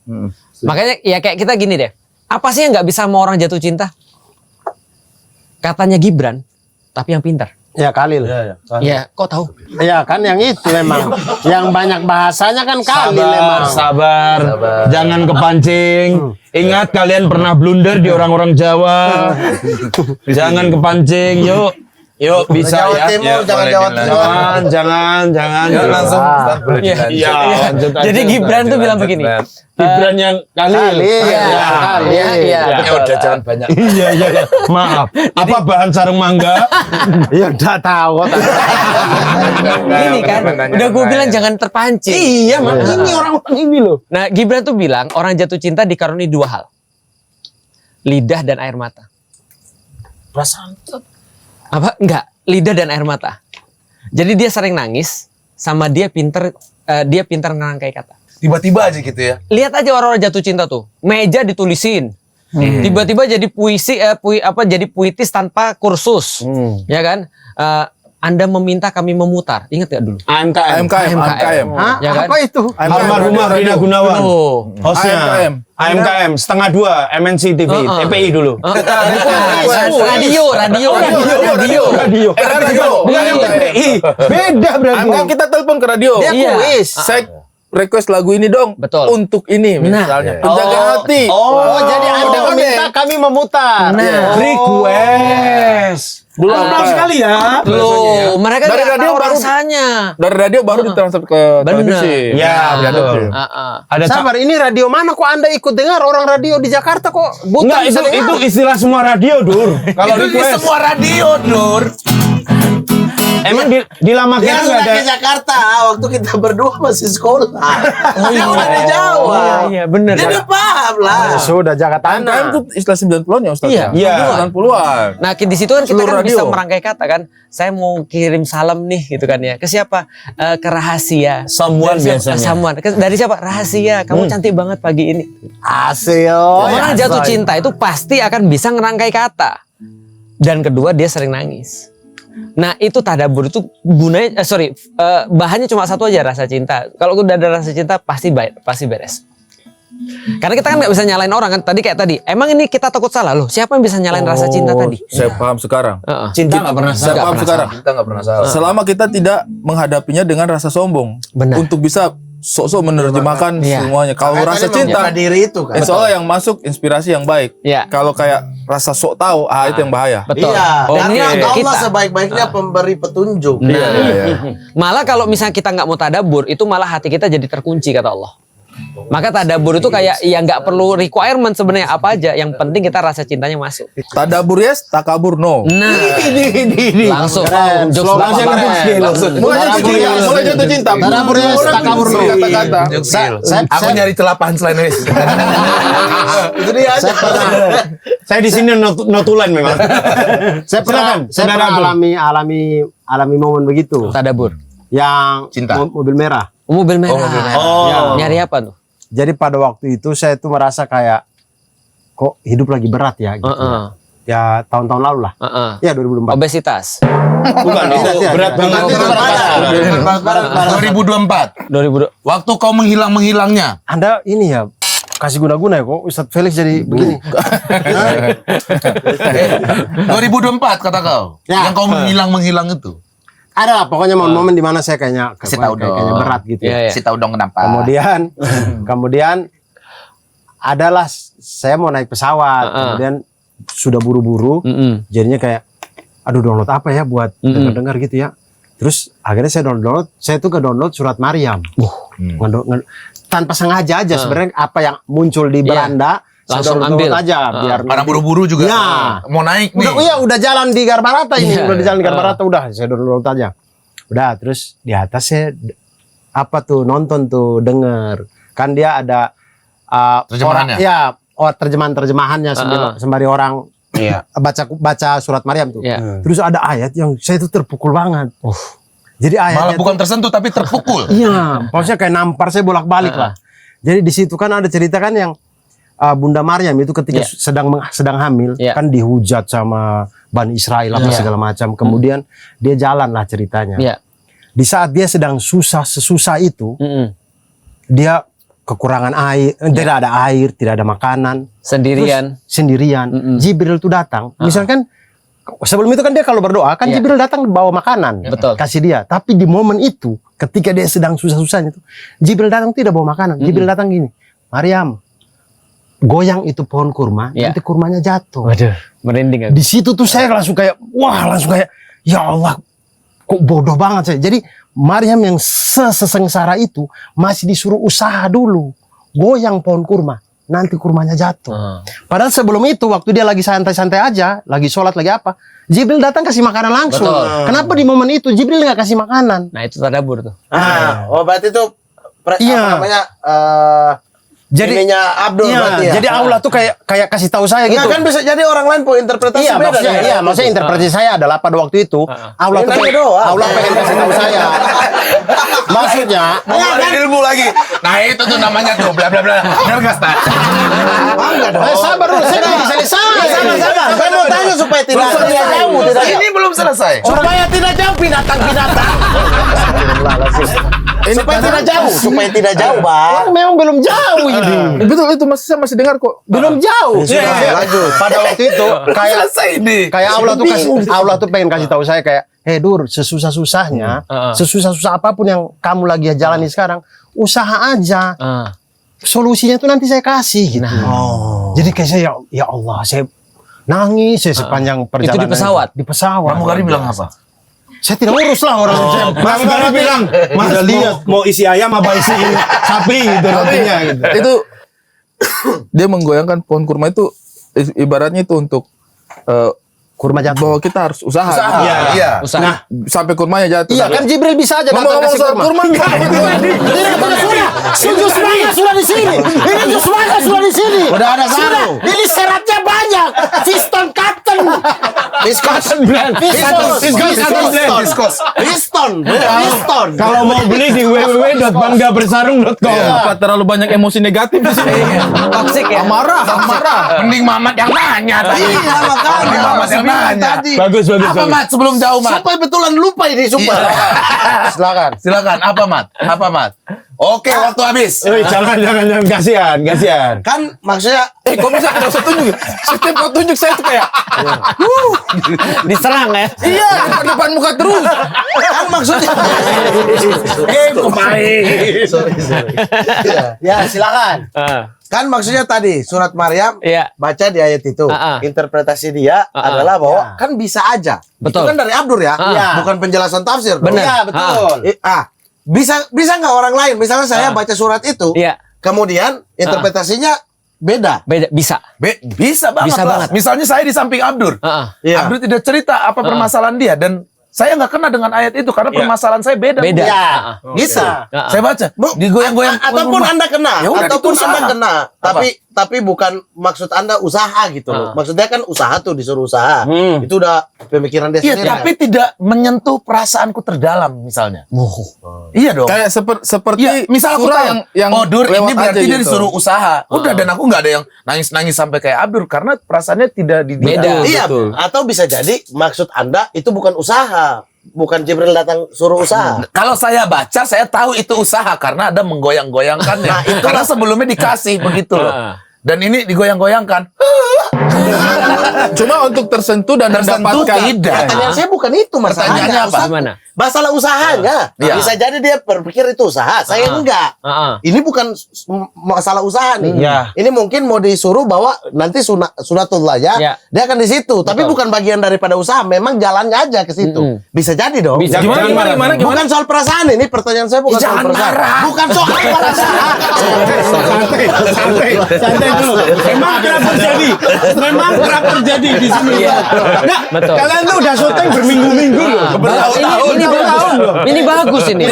S2: Makanya ya kayak kita gini deh. Apa sih yang nggak bisa sama orang jatuh cinta? Katanya Gibran, tapi yang pintar.
S6: Ya Khalil.
S2: Ya, kok tahu?
S6: Ya kan yang itu memang. Yang banyak bahasanya kan Khalil memang.
S3: Sabar. Jangan kepancing. Ingat kalian pernah blunder di orang-orang Jawa. Jangan kepancing. Yuk bisa
S4: Jawa
S3: ya.
S4: Timur, jangan
S1: boleh
S4: Jawa
S1: dilanjut.
S4: Timur.
S3: Jangan.
S1: Ya, langsung Ustaz, boleh
S2: Iya.
S1: dilanjut.
S3: Iya, lanjut aja.
S2: Jadi Gibran tuh bilang begini.
S3: Gibran yang Khalil.
S6: Iya,
S2: Iya, iya.
S1: Ya
S2: betul.
S1: udah jangan banyak.
S3: Iya. Maaf. Apa bahan sarung mangga?
S6: Ya udah tahu.
S2: Ini kan, udah gue bilang jangan terpancing.
S3: Iya, ini orang-orang ini loh.
S2: Nah, Gibran tuh bilang orang jatuh cinta dikaruniai dua hal. Lidah dan air mata.
S1: Perasaan.
S2: Apa? Enggak, lidah dan air mata. Jadi dia sering nangis, sama dia pinter ngerangkai kata.
S1: Tiba-tiba aja gitu ya.
S2: Lihat aja orang-orang jatuh cinta tuh, meja ditulisin. Tiba-tiba jadi jadi puitis tanpa kursus. Ya kan? Anda meminta kami memutar. Ingat gak dulu?
S3: AMKM.
S6: Hah?
S2: Ya kan?
S6: Apa itu?
S3: Almarhumah Rina Gunawan.
S2: Oh.
S3: Hostnya AMKM setengah 2 MNC TV TPI dulu.
S2: Radio.
S3: Bukan yang TPI. Beda berarti.
S5: Kan kita telepon ke radio.
S2: Iya.
S6: Kuis.
S5: Saya request lagu ini dong.
S2: Betul.
S5: Untuk ini misalnya.
S2: Nah.
S5: Penjaga hati.
S6: Oh, jadi Anda
S5: udah
S6: meminta kami memutar.
S2: Nah.
S3: Request.
S5: Belum
S3: sekali ya.
S2: Loh, mereka
S5: Dari
S2: nggak
S5: radio
S2: tahu
S5: baru-
S2: rasanya.
S5: Dari radio baru ditransfer ke
S2: Bener.
S5: televisi.
S3: Ya, betul. Ada
S6: Sabar, ini radio mana kok Anda ikut dengar? Orang radio di Jakarta kok buta
S3: Enggak,
S6: bisa dengar?
S3: itu istilah semua radio, Dur. Kalau
S1: Itu di
S3: request.
S1: semua radio, Nur.
S3: Emang di Lama
S4: Dia
S3: Kita nggak
S4: sudah
S3: ada.
S4: ke Jakarta waktu kita berdua masih sekolah. Dia udah di
S2: Oh,
S4: Jawa.
S2: iya, bener.
S4: Dia udah paham lah.
S6: Sudah Jakarta.
S5: AMKM itu istilah 90-an ya Ustaz?
S2: Iya.
S3: Iya.
S5: 90-an.
S2: Nah, di situ kan kita
S5: Seluruh
S2: kan bisa
S5: radio.
S2: merangkai kata kan. Saya mau kirim salam nih gitu kan ya. Ke siapa? Ke rahasia.
S3: Someone
S2: Dari siapa?
S3: biasanya.
S2: Someone. Dari siapa? Rahasia. Kamu cantik banget pagi ini.
S6: Hasil.
S2: Orang jatuh cinta itu pasti akan bisa ngerangkai kata. Dan kedua dia sering nangis. Nah itu tadabbur itu gunanya, bahannya cuma satu aja, rasa cinta. Kalau udah ada rasa cinta pasti beres. Karena kita kan nggak bisa nyalain orang kan. Emang ini kita takut salah loh. Siapa yang bisa nyalain rasa cinta tadi?
S5: Saya paham sekarang.
S3: Cinta nggak pernah
S5: Saya
S3: salah.
S5: paham sekarang.
S1: Kita nggak pernah salah.
S5: Selama kita tidak menghadapinya dengan rasa sombong.
S2: Benar.
S5: Untuk bisa sok-sok menerjemahkan
S2: Iya.
S5: semuanya. Kalau
S4: Makanya
S5: rasa
S4: tadi
S5: cinta,
S4: membuka diri itu kan.
S5: insya Allah yang masuk inspirasi yang baik.
S2: Iya.
S5: Kalau kayak rasa sok tahu, itu yang bahaya.
S2: Betul.
S4: Iya,
S2: Dan
S4: dan
S2: ini untuk
S4: Allah
S2: kita.
S4: sebaik-baiknya pemberi petunjuk.
S5: Iya, iya.
S2: Malah kalau misalnya kita nggak mau tadabbur, itu malah hati kita jadi terkunci kata Allah. Maka tadabbur itu kayak ya nggak perlu requirement sebenarnya apa aja. Yang penting kita rasa cintanya masuk.
S5: Tadabbur yes, takabur no.
S2: Nah, langsung.
S6: Keren.
S2: Jokes
S6: Slogan
S2: Bapak.
S6: keren.
S5: Mulai jatuh cinta, mulai jatuh cinta.
S6: Tadabbur yes,
S5: Orang
S6: takabur no.
S5: kata-kata.
S1: Aku nyari celah punchline wes.
S4: Itu dia aja.
S3: Saya di sini notulen memang.
S6: Saya pernah alami momen begitu.
S2: Tadabur.
S6: Yang
S1: Cinta.
S6: Mobil merah.
S2: Mobil merah.
S1: mobil merah.
S2: Ya, nyari apa tuh?
S6: Jadi pada waktu itu saya tuh merasa kayak kok hidup lagi berat ya gitu. Ya tahun-tahun lalu lah. Ya 2024.
S2: Obesitas.
S3: Bukan, itu berat banget. Itu berat.
S1: 2024.
S2: 2000.
S1: Waktu kau menghilang-menghilangnya.
S6: Anda ini ya kasih guna-guna ya kok Ustadz Felix jadi begini.
S1: 2024 kata kau.
S6: Ya.
S1: Yang kau menghilang-menghilang itu.
S6: Ada lah pokoknya momen-momen di mana saya kayaknya
S1: Kasih tahu
S6: kayaknya
S1: dong.
S6: berat gitu.
S2: Iya,
S6: Ya.
S2: iya.
S1: Kasih tahu dong kenapa.
S6: Kemudian adalah saya mau naik pesawat, kemudian sudah buru-buru, jadinya kayak aduh download apa ya buat dengar-dengar gitu ya. Terus akhirnya saya tuh ke download surat Maryam. Tanpa sengaja aja sebenarnya apa yang muncul di beranda
S2: Langsung
S6: saya download
S2: ambil.
S6: aja biar
S1: Karena buru-buru juga.
S6: Ya.
S1: Mau naik nih.
S6: udah jalan di Garbarata ini,
S2: Iya.
S6: udah di jalan di Garbarata udah saya download aja. Udah terus di atas saya apa tuh nonton tuh denger. Kan dia ada
S1: Terjemahannya?
S6: terjemahan-terjemahannya sembari orang baca surat Maryam tuh.
S2: Iya.
S6: Terus ada ayat yang saya itu terpukul banget. Jadi ayatnya
S1: Malah bukan tersentuh tapi terpukul.
S6: iya, maksudnya kayak nampar saya bolak-balik lah. Jadi di situ kan ada cerita kan yang Bunda Maryam itu ketika sedang hamil kan dihujat sama Bani Israel apa segala macam. Kemudian dia jalan lah ceritanya. Di saat dia sedang sesusah itu, dia kekurangan air, tidak ada air, tidak ada makanan,
S2: Sendirian.
S6: terus sendirian. Jibril itu datang. Misalkan sebelum itu kan dia kalau berdoa kan Jibril datang bawa makanan,
S2: Betul.
S6: kasih dia. Tapi di momen itu, ketika dia sedang susah-susahnya itu, Jibril datang tidak bawa makanan. Jibril datang gini, Maryam, goyang itu pohon kurma, nanti kurmanya jatuh.
S2: Waduh, merinding aku.
S6: Di situ tuh saya langsung kayak, ya Allah, kok bodoh banget saya. Jadi Maryam yang sesengsara itu masih disuruh usaha dulu, goyang pohon kurma, nanti kurmanya jatuh. Padahal sebelum itu waktu dia lagi santai-santai aja, lagi sholat lagi apa, Jibril datang kasih makanan langsung.
S2: Betul.
S6: Kenapa di momen itu Jibril nggak kasih makanan?
S2: Nah, itu tadabur tuh.
S4: Berarti itu
S6: Iya.
S4: apa namanya?
S6: Jadi
S4: ininya Abdul berarti ya.
S6: jadi Allah tuh kayak kasih tahu saya gitu.
S4: Enggak kan bisa jadi orang lain pun interpretasi
S6: Iya,
S4: beda.
S6: maksudnya interpretasi saya adalah pada waktu itu Allah tuh
S4: Nanya doang.
S6: Allah pengen kasih tahu saya. Maksudnya,
S1: Mau ada ilmu lagi. Nah itu tuh namanya tuh bla bla bla. Ngergas tak?
S6: sabar dulu, saya belum selesai.
S4: Sabar. Saya mau tanya supaya tidak jauh, tidak
S1: Ini belum selesai.
S4: supaya tidak jauh binatang-binatang. Supaya tidak jauh, Bang.
S6: Orang memang belum jauh ini.
S5: Betul itu saya masih dengar kok.
S6: Belum jauh.
S4: Lanjut.
S6: Pada waktu itu
S1: Selesai ini.
S6: kayak Allah tuh pengen kasih tahu saya kayak, Dur, sesusah-susahnya, sesusah-susah apapun yang kamu lagi jalani sekarang, usaha aja. Solusinya tuh nanti saya kasih gitu. Jadi kayak saya ya Allah, saya nangis saya sepanjang perjalanan.
S2: Itu di pesawat?
S6: Di pesawat.
S1: Kamu Gari bilang apa?
S6: Saya tidak urus lah orang.
S3: Mas Gari bilang, Mas lihat mau isi ayam apa isi sapi gitu rotinya gitu.
S5: Itu dia menggoyangkan pohon kurma itu ibaratnya itu untuk
S6: Kurma jatuh.
S5: bahwa kita harus usaha.
S1: Iya.
S2: Usaha.
S5: Nah, sampai kurmanya jatuh.
S6: Iya kan Jibril bisa aja datang
S5: Ngomong-ngomong
S6: kasih
S5: soal
S6: kurma.
S5: kurma.
S6: Sudah di sini. Ini jus mangga sudah di sini.
S4: Udah ada satu.
S6: Ini seratnya banyak. Piston cotton.
S4: Piston.
S3: Kalau mau beli di www.banggabersarung.com.
S5: Apa terlalu banyak emosi negatif di sini?
S2: Toxic ya.
S5: Amarah.
S1: Mending Mamat yang nanya tadi.
S4: Iya, makanya.
S1: Mending Mamat yang nanya.
S3: Bagus.
S1: Apa Mat sebelum jauh Mat?
S4: Sampai betulan lupa ini sumpah.
S6: Silakan.
S1: Apa Mat? Oke, waktu habis.
S3: Jangan kasihan.
S4: Kan maksudnya
S5: Kok bisa ada satu tunjuk? Setiap kau tunjuk saya tuh kayak
S2: Diserang ya.
S5: iya depan muka terus.
S4: kan maksudnya sorry. Ya, silakan. Kan maksudnya tadi surat Maryam
S2: Iya.
S4: baca di ayat itu. Interpretasi dia adalah bahwa kan bisa aja.
S2: Betul.
S4: Itu kan dari Abdur ya.
S2: Iya.
S4: Bukan penjelasan tafsir. dong.
S2: Benar.
S4: Iya, betul. Bisa nggak orang lain? Misalnya saya baca surat itu,
S2: Iya.
S4: kemudian interpretasinya beda.
S2: Beda bisa.
S1: Bisa banget
S2: Bisa
S1: lah.
S2: banget.
S1: Misalnya saya di samping Abdur.
S4: Iya.
S1: Abdur tidak cerita apa permasalahan dia dan Saya nggak kena dengan ayat itu karena permasalahan saya beda.
S2: Beda.
S4: Ya,
S2: Ah,
S4: bisa.
S1: Saya baca, digoyang-goyang.
S4: Ataupun Anda kena,
S1: Ya udah,
S4: ataupun
S1: itu usaha.
S4: Anda kena, tapi bukan maksud Anda usaha gitu loh. Maksudnya kan usaha tuh disuruh usaha. Itu udah pemikiran dia
S1: Iya,
S4: sendiri.
S1: tapi tidak menyentuh perasaanku terdalam misalnya. Iya dong.
S5: Kayak seperti
S1: Iya, misal aku
S5: surah
S1: tahu,
S5: yang
S1: oh Dur,
S5: lewat
S1: ini berarti
S5: aja
S1: dia
S5: gitu.
S1: disuruh usaha. Udah, dan aku nggak ada yang nangis-nangis sampai kayak Abdur karena perasaannya tidak
S2: Beda.
S4: Iya,
S5: Betul.
S4: atau bisa jadi maksud Anda itu bukan usaha. Bukan Jibril datang suruh usaha.
S1: Kalau saya baca, saya tahu itu usaha karena ada menggoyang-goyangkannya.
S4: Nah, itu
S1: karena sebelumnya dikasih begitu loh.
S2: Ah.
S1: Dan ini digoyang-goyangkan.
S5: Cuma untuk tersentuh dan
S1: Tersentuh
S5: mendapatkan
S1: tidak.
S4: Pertanyaan saya bukan itu masalahnya.
S1: Pertanyaannya apa?
S4: Ustaz.
S2: Gimana?
S4: Masalah usahanya.
S1: Iya.
S4: Bisa jadi dia berpikir itu usaha. Saya enggak. Ini bukan masalah usaha nih.
S3: Iya.
S4: Ini mungkin mau disuruh bahwa nanti sunatullah ya.
S2: Ya.
S4: Dia akan di situ. Tapi bukan bagian daripada usaha. Memang jalannya aja ke situ. Bisa jadi dong.
S2: Bisa.
S5: Gimana?
S4: Bukan soal perasaan ini. Pertanyaan saya bukan soal
S1: Jangan
S4: perasaan.
S1: marah.
S4: Bukan soal perasaan.
S6: Santai dulu. Memang kerap terjadi. Memang kerap terjadi di sini. Nggak,
S2: Betul.
S6: kalian tuh udah syuting berminggu-minggu loh.
S2: Ini
S6: Bertahun loh.
S2: ini bagus ini.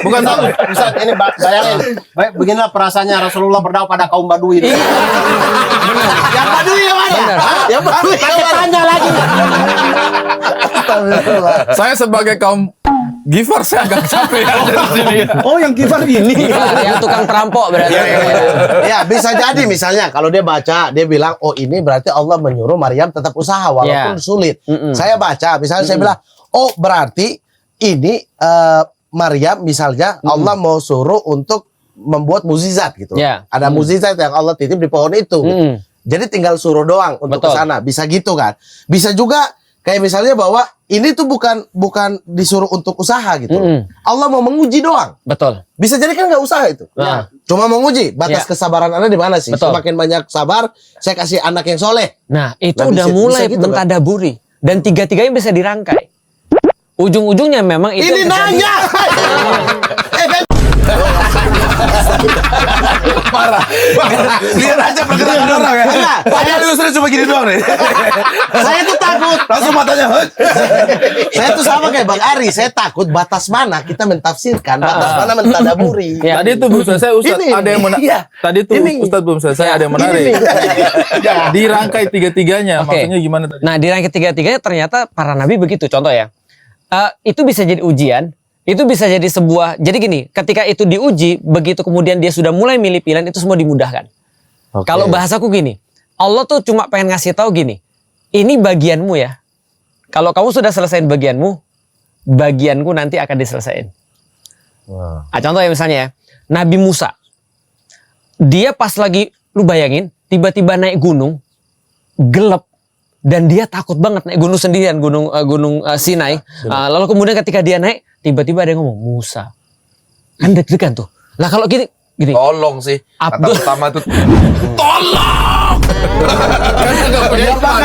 S6: Bukan tahu, Ustaz, ini bayangin. Baik, beginilah perasaannya Rasulullah berdakwah pada kaum Badui.
S4: Yang Badui yang mana?
S2: Benar.
S4: Hah? Yang Badui yang mana? Tanya lagi.
S5: Saya sebagai kaum giver saya agak capek ya dari sini.
S6: Oh, yang kifar ini.
S2: Yang tukang perampok berarti.
S4: Ya bisa jadi misalnya kalau dia baca dia bilang oh ini berarti Allah menyuruh Maryam tetap usaha walaupun
S2: Ya.
S4: sulit.
S2: Mm-mm.
S4: Saya baca misalnya saya bilang oh berarti ini Maryam misalnya Allah mau suruh untuk membuat mukjizat gitu.
S2: Ya.
S4: Ada mukjizat yang Allah titip di pohon itu.
S2: Mm.
S4: Jadi tinggal suruh doang untuk ke
S2: Betul.
S4: sana. Bisa gitu kan. Bisa juga kayak misalnya bahwa ini tuh bukan disuruh untuk usaha gitu.
S2: Mm-mm.
S4: Allah mau menguji doang.
S2: Betul.
S4: Bisa jadi kan nggak usaha itu.
S2: Nah.
S4: Cuma menguji batas
S2: Ya.
S4: kesabaran Anda di mana sih?
S2: Betul.
S4: Semakin banyak sabar, saya kasih anak yang soleh.
S2: Nah, itu
S4: Nah,
S2: udah
S4: bisa
S2: mulai
S4: gitu kan?
S2: mentadaburi dan tiga-tiganya bisa dirangkai. Ujung-ujungnya memang itu
S4: Ini
S2: yang terjadi.
S4: nanya. Ben,
S1: Parah. Lihat aja pergerakan orang ya.
S4: Enggak.
S1: Padahal Yusri cuma gini doang nih.
S4: saya tuh takut.
S1: Langsung matanya.
S4: Saya tuh sama kayak Bang Ari. Saya takut batas mana kita mentafsirkan, batas mana mentadaburi.
S2: Ya.
S5: Tadi itu belum selesai Ustaz,
S4: Ini.
S5: ada yang menarik.
S4: Iya.
S5: Tadi tuh
S4: Ini.
S5: Ustaz belum selesai, ada yang menarik. Dirangkai tiga-tiganya,
S2: Oke.
S5: maksudnya gimana tadi?
S2: Nah, di rangkai tiga-tiganya ternyata para nabi begitu. Contoh ya, itu bisa jadi ujian, itu bisa jadi sebuah. Jadi gini, ketika itu diuji, begitu kemudian dia sudah mulai milih pilihan, itu semua dimudahkan. Kalau bahasaku gini, Allah tuh cuma pengen ngasih tahu gini, ini bagianmu ya. Kalau kamu sudah selesaiin bagianmu, bagianku nanti akan diselesaikan. Nah, contoh ya misalnya ya, Nabi Musa, dia pas lagi, lu bayangin, tiba-tiba naik gunung, gelap, dan dia takut banget naik gunung sendirian, gunung Sinai. Lalu kemudian ketika dia naik, tiba-tiba ada yang ngomong Musa, kan deg-degan tuh. Lah kalau gini,
S1: Tolong sih. Kata
S2: Abdul.
S1: pertama tuh. Tolong.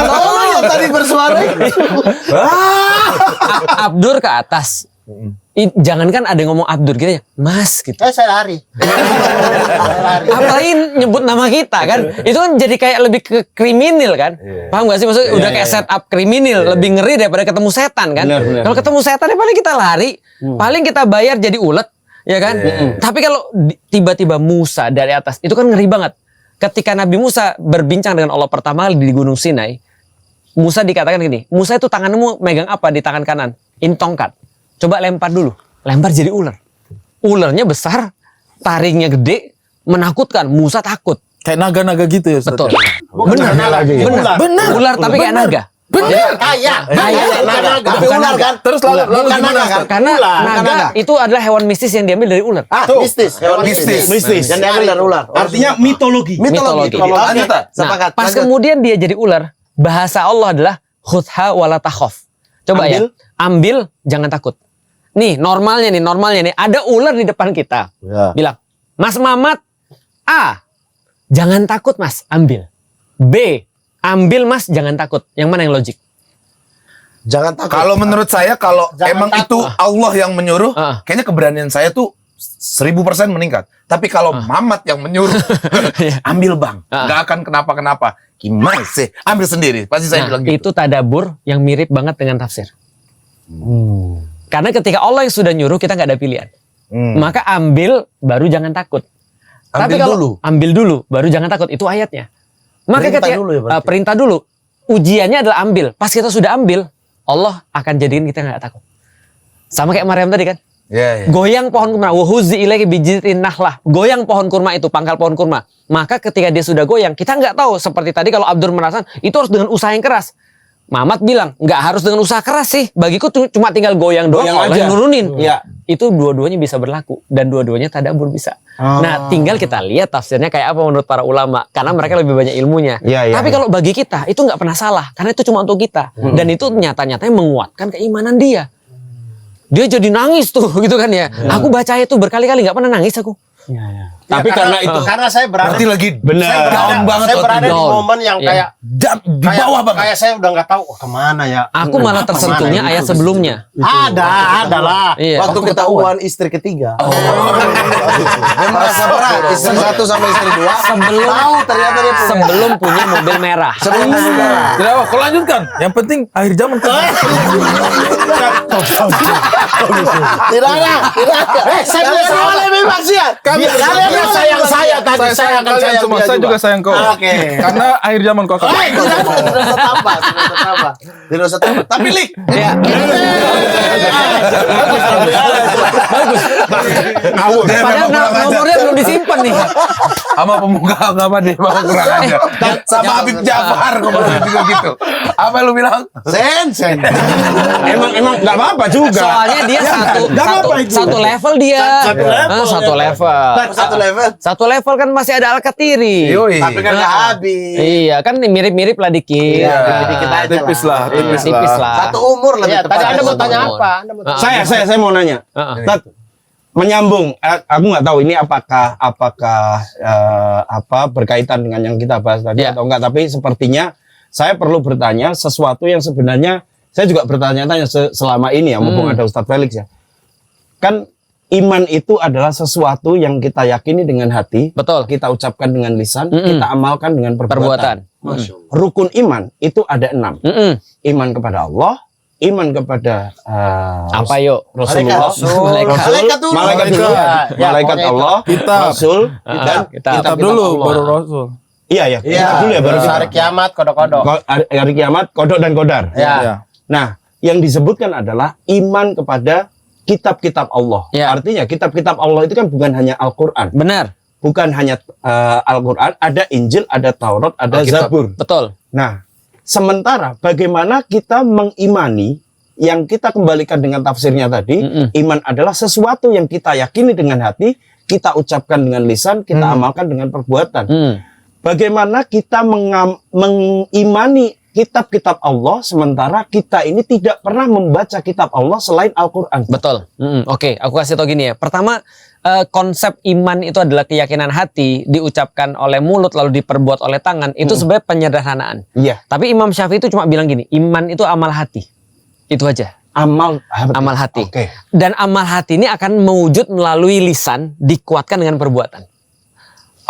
S4: Oh, yang tadi bersuara.
S2: Abdur ke atas. Jangankan ada yang ngomong Abdur gitu ya, Mas gitu.
S4: Saya lari.
S2: Apalagi nyebut nama kita kan, itu kan jadi kayak lebih ke kriminal kan, paham gak sih maksudnya? Udah kayak setup kriminal, lebih ngeri daripada ketemu setan kan. Kalau ketemu setan ya paling kita lari, paling kita bayar jadi ulet, ya kan. Tapi kalau tiba-tiba Musa dari atas, itu kan ngeri banget. Ketika Nabi Musa berbincang dengan Allah pertama kali di Gunung Sinai, Musa dikatakan gini, Musa itu tanganmu megang apa di tangan kanan? Ini tongkat. Coba lempar dulu. Lempar jadi ular. Ularnya besar, taringnya gede, menakutkan. Musa takut.
S5: Kayak naga-naga gitu ya Ustaz.
S2: Betul.
S4: Benar.
S2: Benar. Ular tapi kayak naga.
S1: Bener.
S4: Kayak.
S2: Naga.
S4: Tapi
S2: Bukan
S4: ular
S2: naga.
S4: kan?
S5: Terus lalu
S4: Bukan
S5: gimana,
S4: naga kan?
S5: Ustaz?
S2: Karena
S4: Bukan
S2: naga itu adalah hewan mistis yang diambil dari ular.
S4: Mistis. Hewan mistis.
S3: Mistis.
S4: Yang diambil dari ular.
S6: Artinya mitologi.
S4: Mitologi.
S2: Mitologi.
S4: Oke.
S1: Lanjut, Tak.
S4: Sepakat.
S2: Pas
S4: Lanjut.
S2: kemudian dia jadi ular, bahasa Allah adalah khudha wala takhaf. Coba ya, ambil jangan takut. Nih, normalnya nih, ada ular di depan kita.
S4: Ya.
S2: Bilang, Mas Mamat, A, jangan takut Mas, ambil. B, ambil Mas, jangan takut. Yang mana yang logik?
S4: Jangan takut.
S1: Kalau menurut saya, kalau
S4: Jangan
S1: emang
S4: takut.
S1: itu Allah yang menyuruh,
S2: Ah.
S1: kayaknya keberanian saya tuh 1000% meningkat. Tapi kalau Mamat yang menyuruh, ambil bang, nggak akan kenapa-kenapa. Gimana sih? Ambil sendiri. Pasti saya
S2: Nah,
S1: bilang gitu.
S2: itu tadabur yang mirip banget dengan tafsir. Karena ketika Allah yang sudah nyuruh, kita nggak ada pilihan. Maka ambil, baru jangan takut. Tapi kalau ambil dulu, baru jangan takut. Itu ayatnya. Maka
S4: Perintah
S2: ketika
S4: dulu ya berarti.
S2: perintah dulu, ujiannya adalah ambil. Pas kita sudah ambil, Allah akan jadiin kita nggak takut. Sama kayak Maryam tadi kan. Goyang pohon kurma, wahuzi ilaiki bijiz'in nakhlah. Goyang pohon kurma itu, pangkal pohon kurma. Maka ketika dia sudah goyang, kita nggak tahu seperti tadi kalau Abdur merasakan itu harus dengan usaha yang keras. Mamat bilang nggak harus dengan usaha keras sih. Bagiku cuma tinggal goyang doang, Allah yang nurunin.
S3: Iya.
S2: Itu dua-duanya bisa berlaku dan dua-duanya tadabbur bisa. Nah, tinggal kita lihat tafsirnya kayak apa menurut para ulama karena mereka lebih banyak ilmunya. Tapi kalau bagi kita itu nggak pernah salah karena itu cuma untuk kita dan itu nyata-nyatanya menguatkan keimanan dia. Dia jadi nangis tuh gitu kan ya. Aku baca itu berkali-kali nggak pernah nangis aku.
S3: Tapi karena itu
S4: karena saya berada
S1: Berarti lagi
S4: down banget. Saya berada di
S2: down.
S4: momen yang kayak
S1: di bawah banget.
S4: Kayak saya udah nggak tahu kemana ya.
S2: Aku malah tersentuhnya ayat sebelumnya.
S4: Ada lah.
S2: Iya.
S4: Waktu ketahuan istri ketiga. Dia merasa berat. Istri satu sama istri dua. Tahu ternyata dia punya.
S2: Sebelum punya mobil merah.
S4: Sebelum punya.
S5: Tidak apa, kau lanjutkan. Yang penting akhir zaman kan.
S4: Tidak ada. Saya punya soalnya memang sih ya. Kalian yang sayang saya tadi. Saya akan
S5: kalian
S4: sayang
S5: semua.
S4: dia
S5: Saya juga sayang kau.
S4: Oke.
S5: Karena akhir zaman kau akan.
S4: Tidak usah tambah. Tidak usah tambah. Tapi Lik.
S2: Ya. Padahal nomornya belum disimpan nih.
S1: Sama pemuka agama deh, kurang aja. Sama Habib Jafar ngomong juga gitu. Apa lu bilang?
S4: Sen.
S3: emang nggak apa-apa juga.
S2: Soalnya dia satu level dia. Satu level. Satu level kan masih ada Al-Katiri.
S4: Tapi kan nggak habis.
S2: Iya, kan mirip-mirip lah dikit.
S4: Dikit aja
S5: Tipis lah.
S2: Tipis lah.
S4: Satu umur lebih tepat.
S7: Tadi Anda mau tanya
S2: umur.
S7: apa? Anda mau tanya.
S3: Saya mau nanya. Tat, menyambung, aku nggak tahu ini apakah berkaitan dengan yang kita bahas tadi atau enggak, tapi sepertinya saya perlu bertanya sesuatu yang sebenarnya saya juga bertanya-tanya selama ini ya, mumpung ada Ustadz Felix ya. Kan iman itu adalah sesuatu yang kita yakini dengan hati,
S2: Betul.
S3: kita ucapkan dengan lisan, kita amalkan dengan perbuatan. Rukun iman itu ada 6. Iman kepada Allah, iman kepada
S2: Apa yuk?
S3: Rasulullah, malaikat Allah, Rasul, dan
S5: Kitab dulu baru Rasul.
S3: Iya, kitab dulu ya baru
S7: Hari kiamat, kodok-kodok.
S3: hari kiamat, kodok dan kodar.
S7: Ya.
S3: Nah, yang disebutkan adalah iman kepada kitab-kitab Allah.
S2: Ya.
S3: Artinya kitab-kitab Allah itu kan bukan hanya Al-Quran,
S2: Benar.
S3: bukan hanya Al-Quran, ada Injil, ada Taurat, ada Zabur.
S2: Betul.
S3: Nah, sementara bagaimana kita mengimani yang kita kembalikan dengan tafsirnya tadi, iman adalah sesuatu yang kita yakini dengan hati, kita ucapkan dengan lisan, kita amalkan dengan perbuatan. Bagaimana kita mengimani kitab-kitab Allah sementara kita ini tidak pernah membaca kitab Allah selain Al-Quran.
S2: Betul. Oke, aku kasih tau gini ya. Pertama, konsep iman itu adalah keyakinan hati diucapkan oleh mulut lalu diperbuat oleh tangan. Itu sebenarnya penyederhanaan.
S3: Iya.
S2: Tapi Imam Syafi'i itu cuma bilang gini, iman itu amal hati. Itu aja.
S3: Amal
S2: hati.
S3: Oke.
S2: Dan amal hati ini akan mewujud melalui lisan, dikuatkan dengan perbuatan.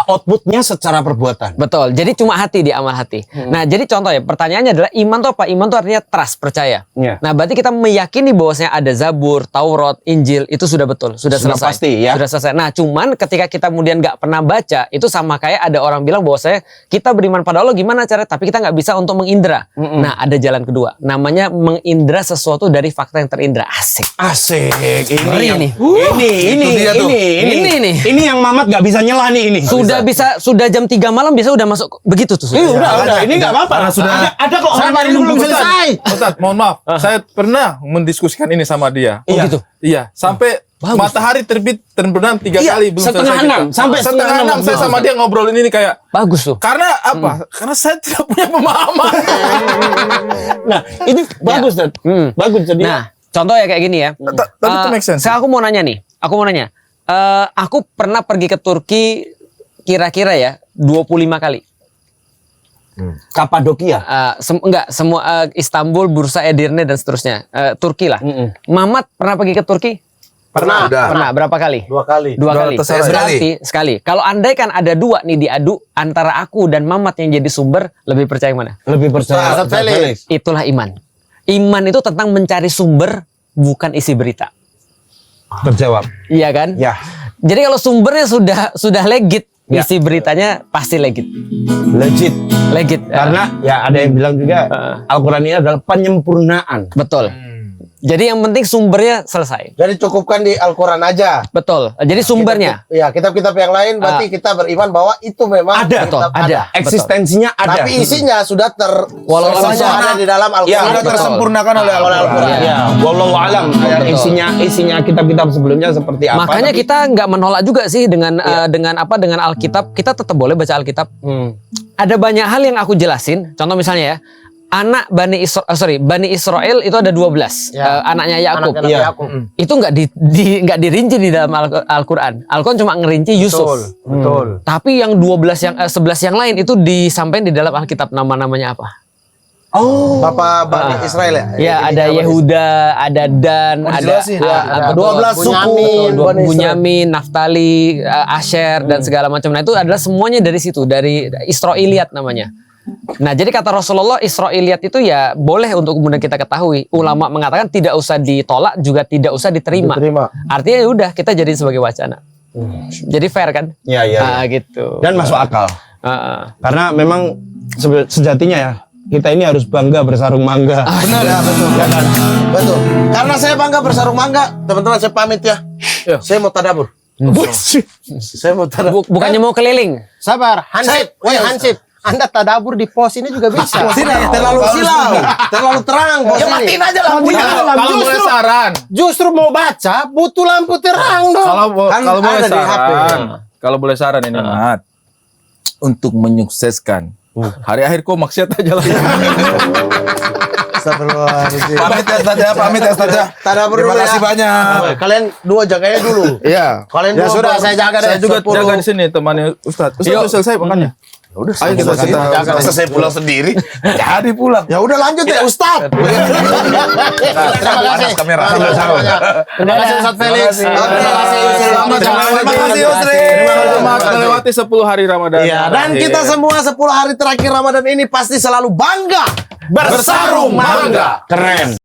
S3: Outputnya secara perbuatan.
S2: Betul. Jadi cuma hati di amal hati. Nah, jadi contoh ya, pertanyaannya adalah iman itu apa? Iman itu artinya trust, percaya.
S3: Ya.
S2: Nah, berarti kita meyakini bahwasanya ada Zabur, Taurat, Injil, itu sudah betul, sudah selesai.
S3: Pasti ya.
S2: Sudah selesai. Nah, cuman ketika kita kemudian nggak pernah baca, itu sama kayak ada orang bilang bahwasanya kita beriman pada Allah gimana caranya, tapi kita nggak bisa untuk mengindra. Nah, ada jalan kedua. Namanya mengindra sesuatu dari fakta yang terindra. Asik.
S3: Ini
S2: Ini nih.
S3: Ini yang Mamat nggak bisa nyela nih ini.
S2: Sudah jam 3 malam biasa udah masuk begitu tuh.
S3: Udah. Ini nggak apa-apa. Ada kok orang lain belum selesai.
S5: Ustaz, mohon maaf. Saya pernah mendiskusikan ini sama dia.
S2: Oh gitu.
S5: Iya, sampai matahari terbit terbenam 3 kali belum
S3: setengah
S5: selesai.
S3: enam. Sampai
S5: setengah 6 saya sama dia ngobrolin ini kayak
S2: Bagus tuh.
S5: karena apa? Karena saya tidak punya pemahaman.
S3: Nah, ini bagus Dad. Bagus jadi.
S2: Nah, contoh ya kayak gini ya.
S5: Tapi itu make sense.
S2: Sekarang aku mau nanya nih. Aku pernah pergi ke Turki kira-kira ya 25 kali.
S3: Kapadokia.
S2: Enggak, semua Istanbul, Bursa, Edirne dan seterusnya. Turki lah. Mamat pernah pergi ke Turki?
S4: Pernah.
S2: Pernah. Berapa kali?
S4: 2 kali.
S2: 2 kali.
S1: terserah.
S2: Berarti sekali. Kalau andai kan ada 2 nih diadu antara aku dan Mamat yang jadi sumber, lebih percaya yang mana?
S3: Lebih percaya
S4: Ustaz Felix.
S2: Itulah iman. Iman itu tentang mencari sumber bukan isi berita.
S3: Terjawab.
S2: Iya kan?
S3: Ya.
S2: Jadi kalau sumbernya sudah legit,
S3: Ya.
S2: isi beritanya pasti legit.
S3: Legit.
S2: Legit.
S3: Karena ya ada yang bilang juga Al-Quran ini adalah penyempurnaan.
S2: Betul. Jadi yang penting sumbernya selesai.
S4: Jadi cukupkan di Al-Quran aja.
S2: Betul. Jadi sumbernya.
S4: Ya, kitab-kitab yang lain berarti kita beriman bahwa itu memang
S3: Ada.
S4: kitab
S2: Betul, ada.
S3: Eksistensinya ada.
S4: Tapi isinya sudah
S2: Walau
S4: ada di dalam Al-Quran.
S3: Ya,
S1: Sudah
S2: betul.
S1: tersempurnakan oleh Al-Quran.
S2: Iya.
S3: Ya, wallahu alam. Isinya kitab-kitab sebelumnya seperti apa?
S2: Makanya
S3: tapi-
S2: kita nggak menolak juga sih dengan dengan Alkitab. Kita tetap boleh baca Alkitab. Ada banyak hal yang aku jelasin. Contoh misalnya ya, anak Bani Israel itu ada 12 anaknya Yakub.
S4: Anak-anak Yakub.
S2: Itu nggak dirinci di dalam Al-Quran. Al-Quran cuma ngerinci Yusuf.
S4: Betul.
S2: Tapi yang 11 yang lain itu disampaikan di dalam Alkitab, nama-namanya apa?
S4: Bapak Bani Israel ya?
S2: Ya, ada Yehuda, ada Dan, ada
S1: dijelasin.
S2: betul.
S4: 12 suku
S2: Betul,
S4: Bani Israel.
S2: Bunyamin, Naftali, Asher dan segala macam. Nah, itu adalah semuanya dari situ, dari Israiliyat namanya. Nah, jadi kata Rasulullah, Israiliyat itu ya boleh untuk kemudian kita ketahui. Ulama mengatakan tidak usah ditolak, juga tidak usah diterima. Artinya ya udah kita jadi sebagai wacana. Jadi fair kan?
S3: Ya, ya,
S2: Ah,
S3: ya.
S2: gitu.
S3: Dan masuk akal. Karena memang sejatinya ya, kita ini harus bangga bersarung mangga.
S4: Benar ya, betul. Betul. Karena saya bangga bersarung mangga, teman-teman saya pamit ya. Saya mau tadabur. Saya mau tadabur.
S2: Bukannya mau keliling.
S4: Sabar, Hansip. Woi Hansip, Anda tadabur di pos ini juga bisa. Tidak, terlalu silau, terlalu terang pos
S1: Ya
S4: ini.
S1: matiin aja lampunya.
S5: Kalau boleh saran,
S4: Justru mau baca butuh lampu terang dong.
S1: Kan
S5: kalau boleh
S1: ada di HP.
S5: saran, kalau boleh saran ini Mat, untuk menyukseskan hari akhir kok maksiat aja lah.
S4: Astagfirullahaladzim.
S1: Pamit ya Ustaz ya, pamit ya Ustaz ya.
S4: Tadabur
S1: Terima
S4: dulu
S1: kasih
S4: ya.
S1: banyak.
S4: Kalian dua jaganya dulu.
S1: Iya.
S4: Kalian
S6: Ya
S4: dua
S6: sudah,
S4: saya jaga deh.
S5: Saya juga
S4: 10.
S5: jaga di sini temannya Ustaz. Ustaz udah selesai makannya.
S1: Udah,
S5: Ayo kita
S1: jaga. Masa saya pulang sendiri? Jadi pulang.
S4: Ya udah lanjut ya Ustaz. Terima kasih.
S1: Kamera.
S4: Terima kasih Ustaz Felix. Terima kasih Yusri.
S1: Terima kasih Yusri.
S5: Selamat melewati 10 hari Ramadan.
S4: Iya, dan kita semua 10 hari terakhir Ramadan ini pasti selalu bangga bersarung mangga.
S3: Keren.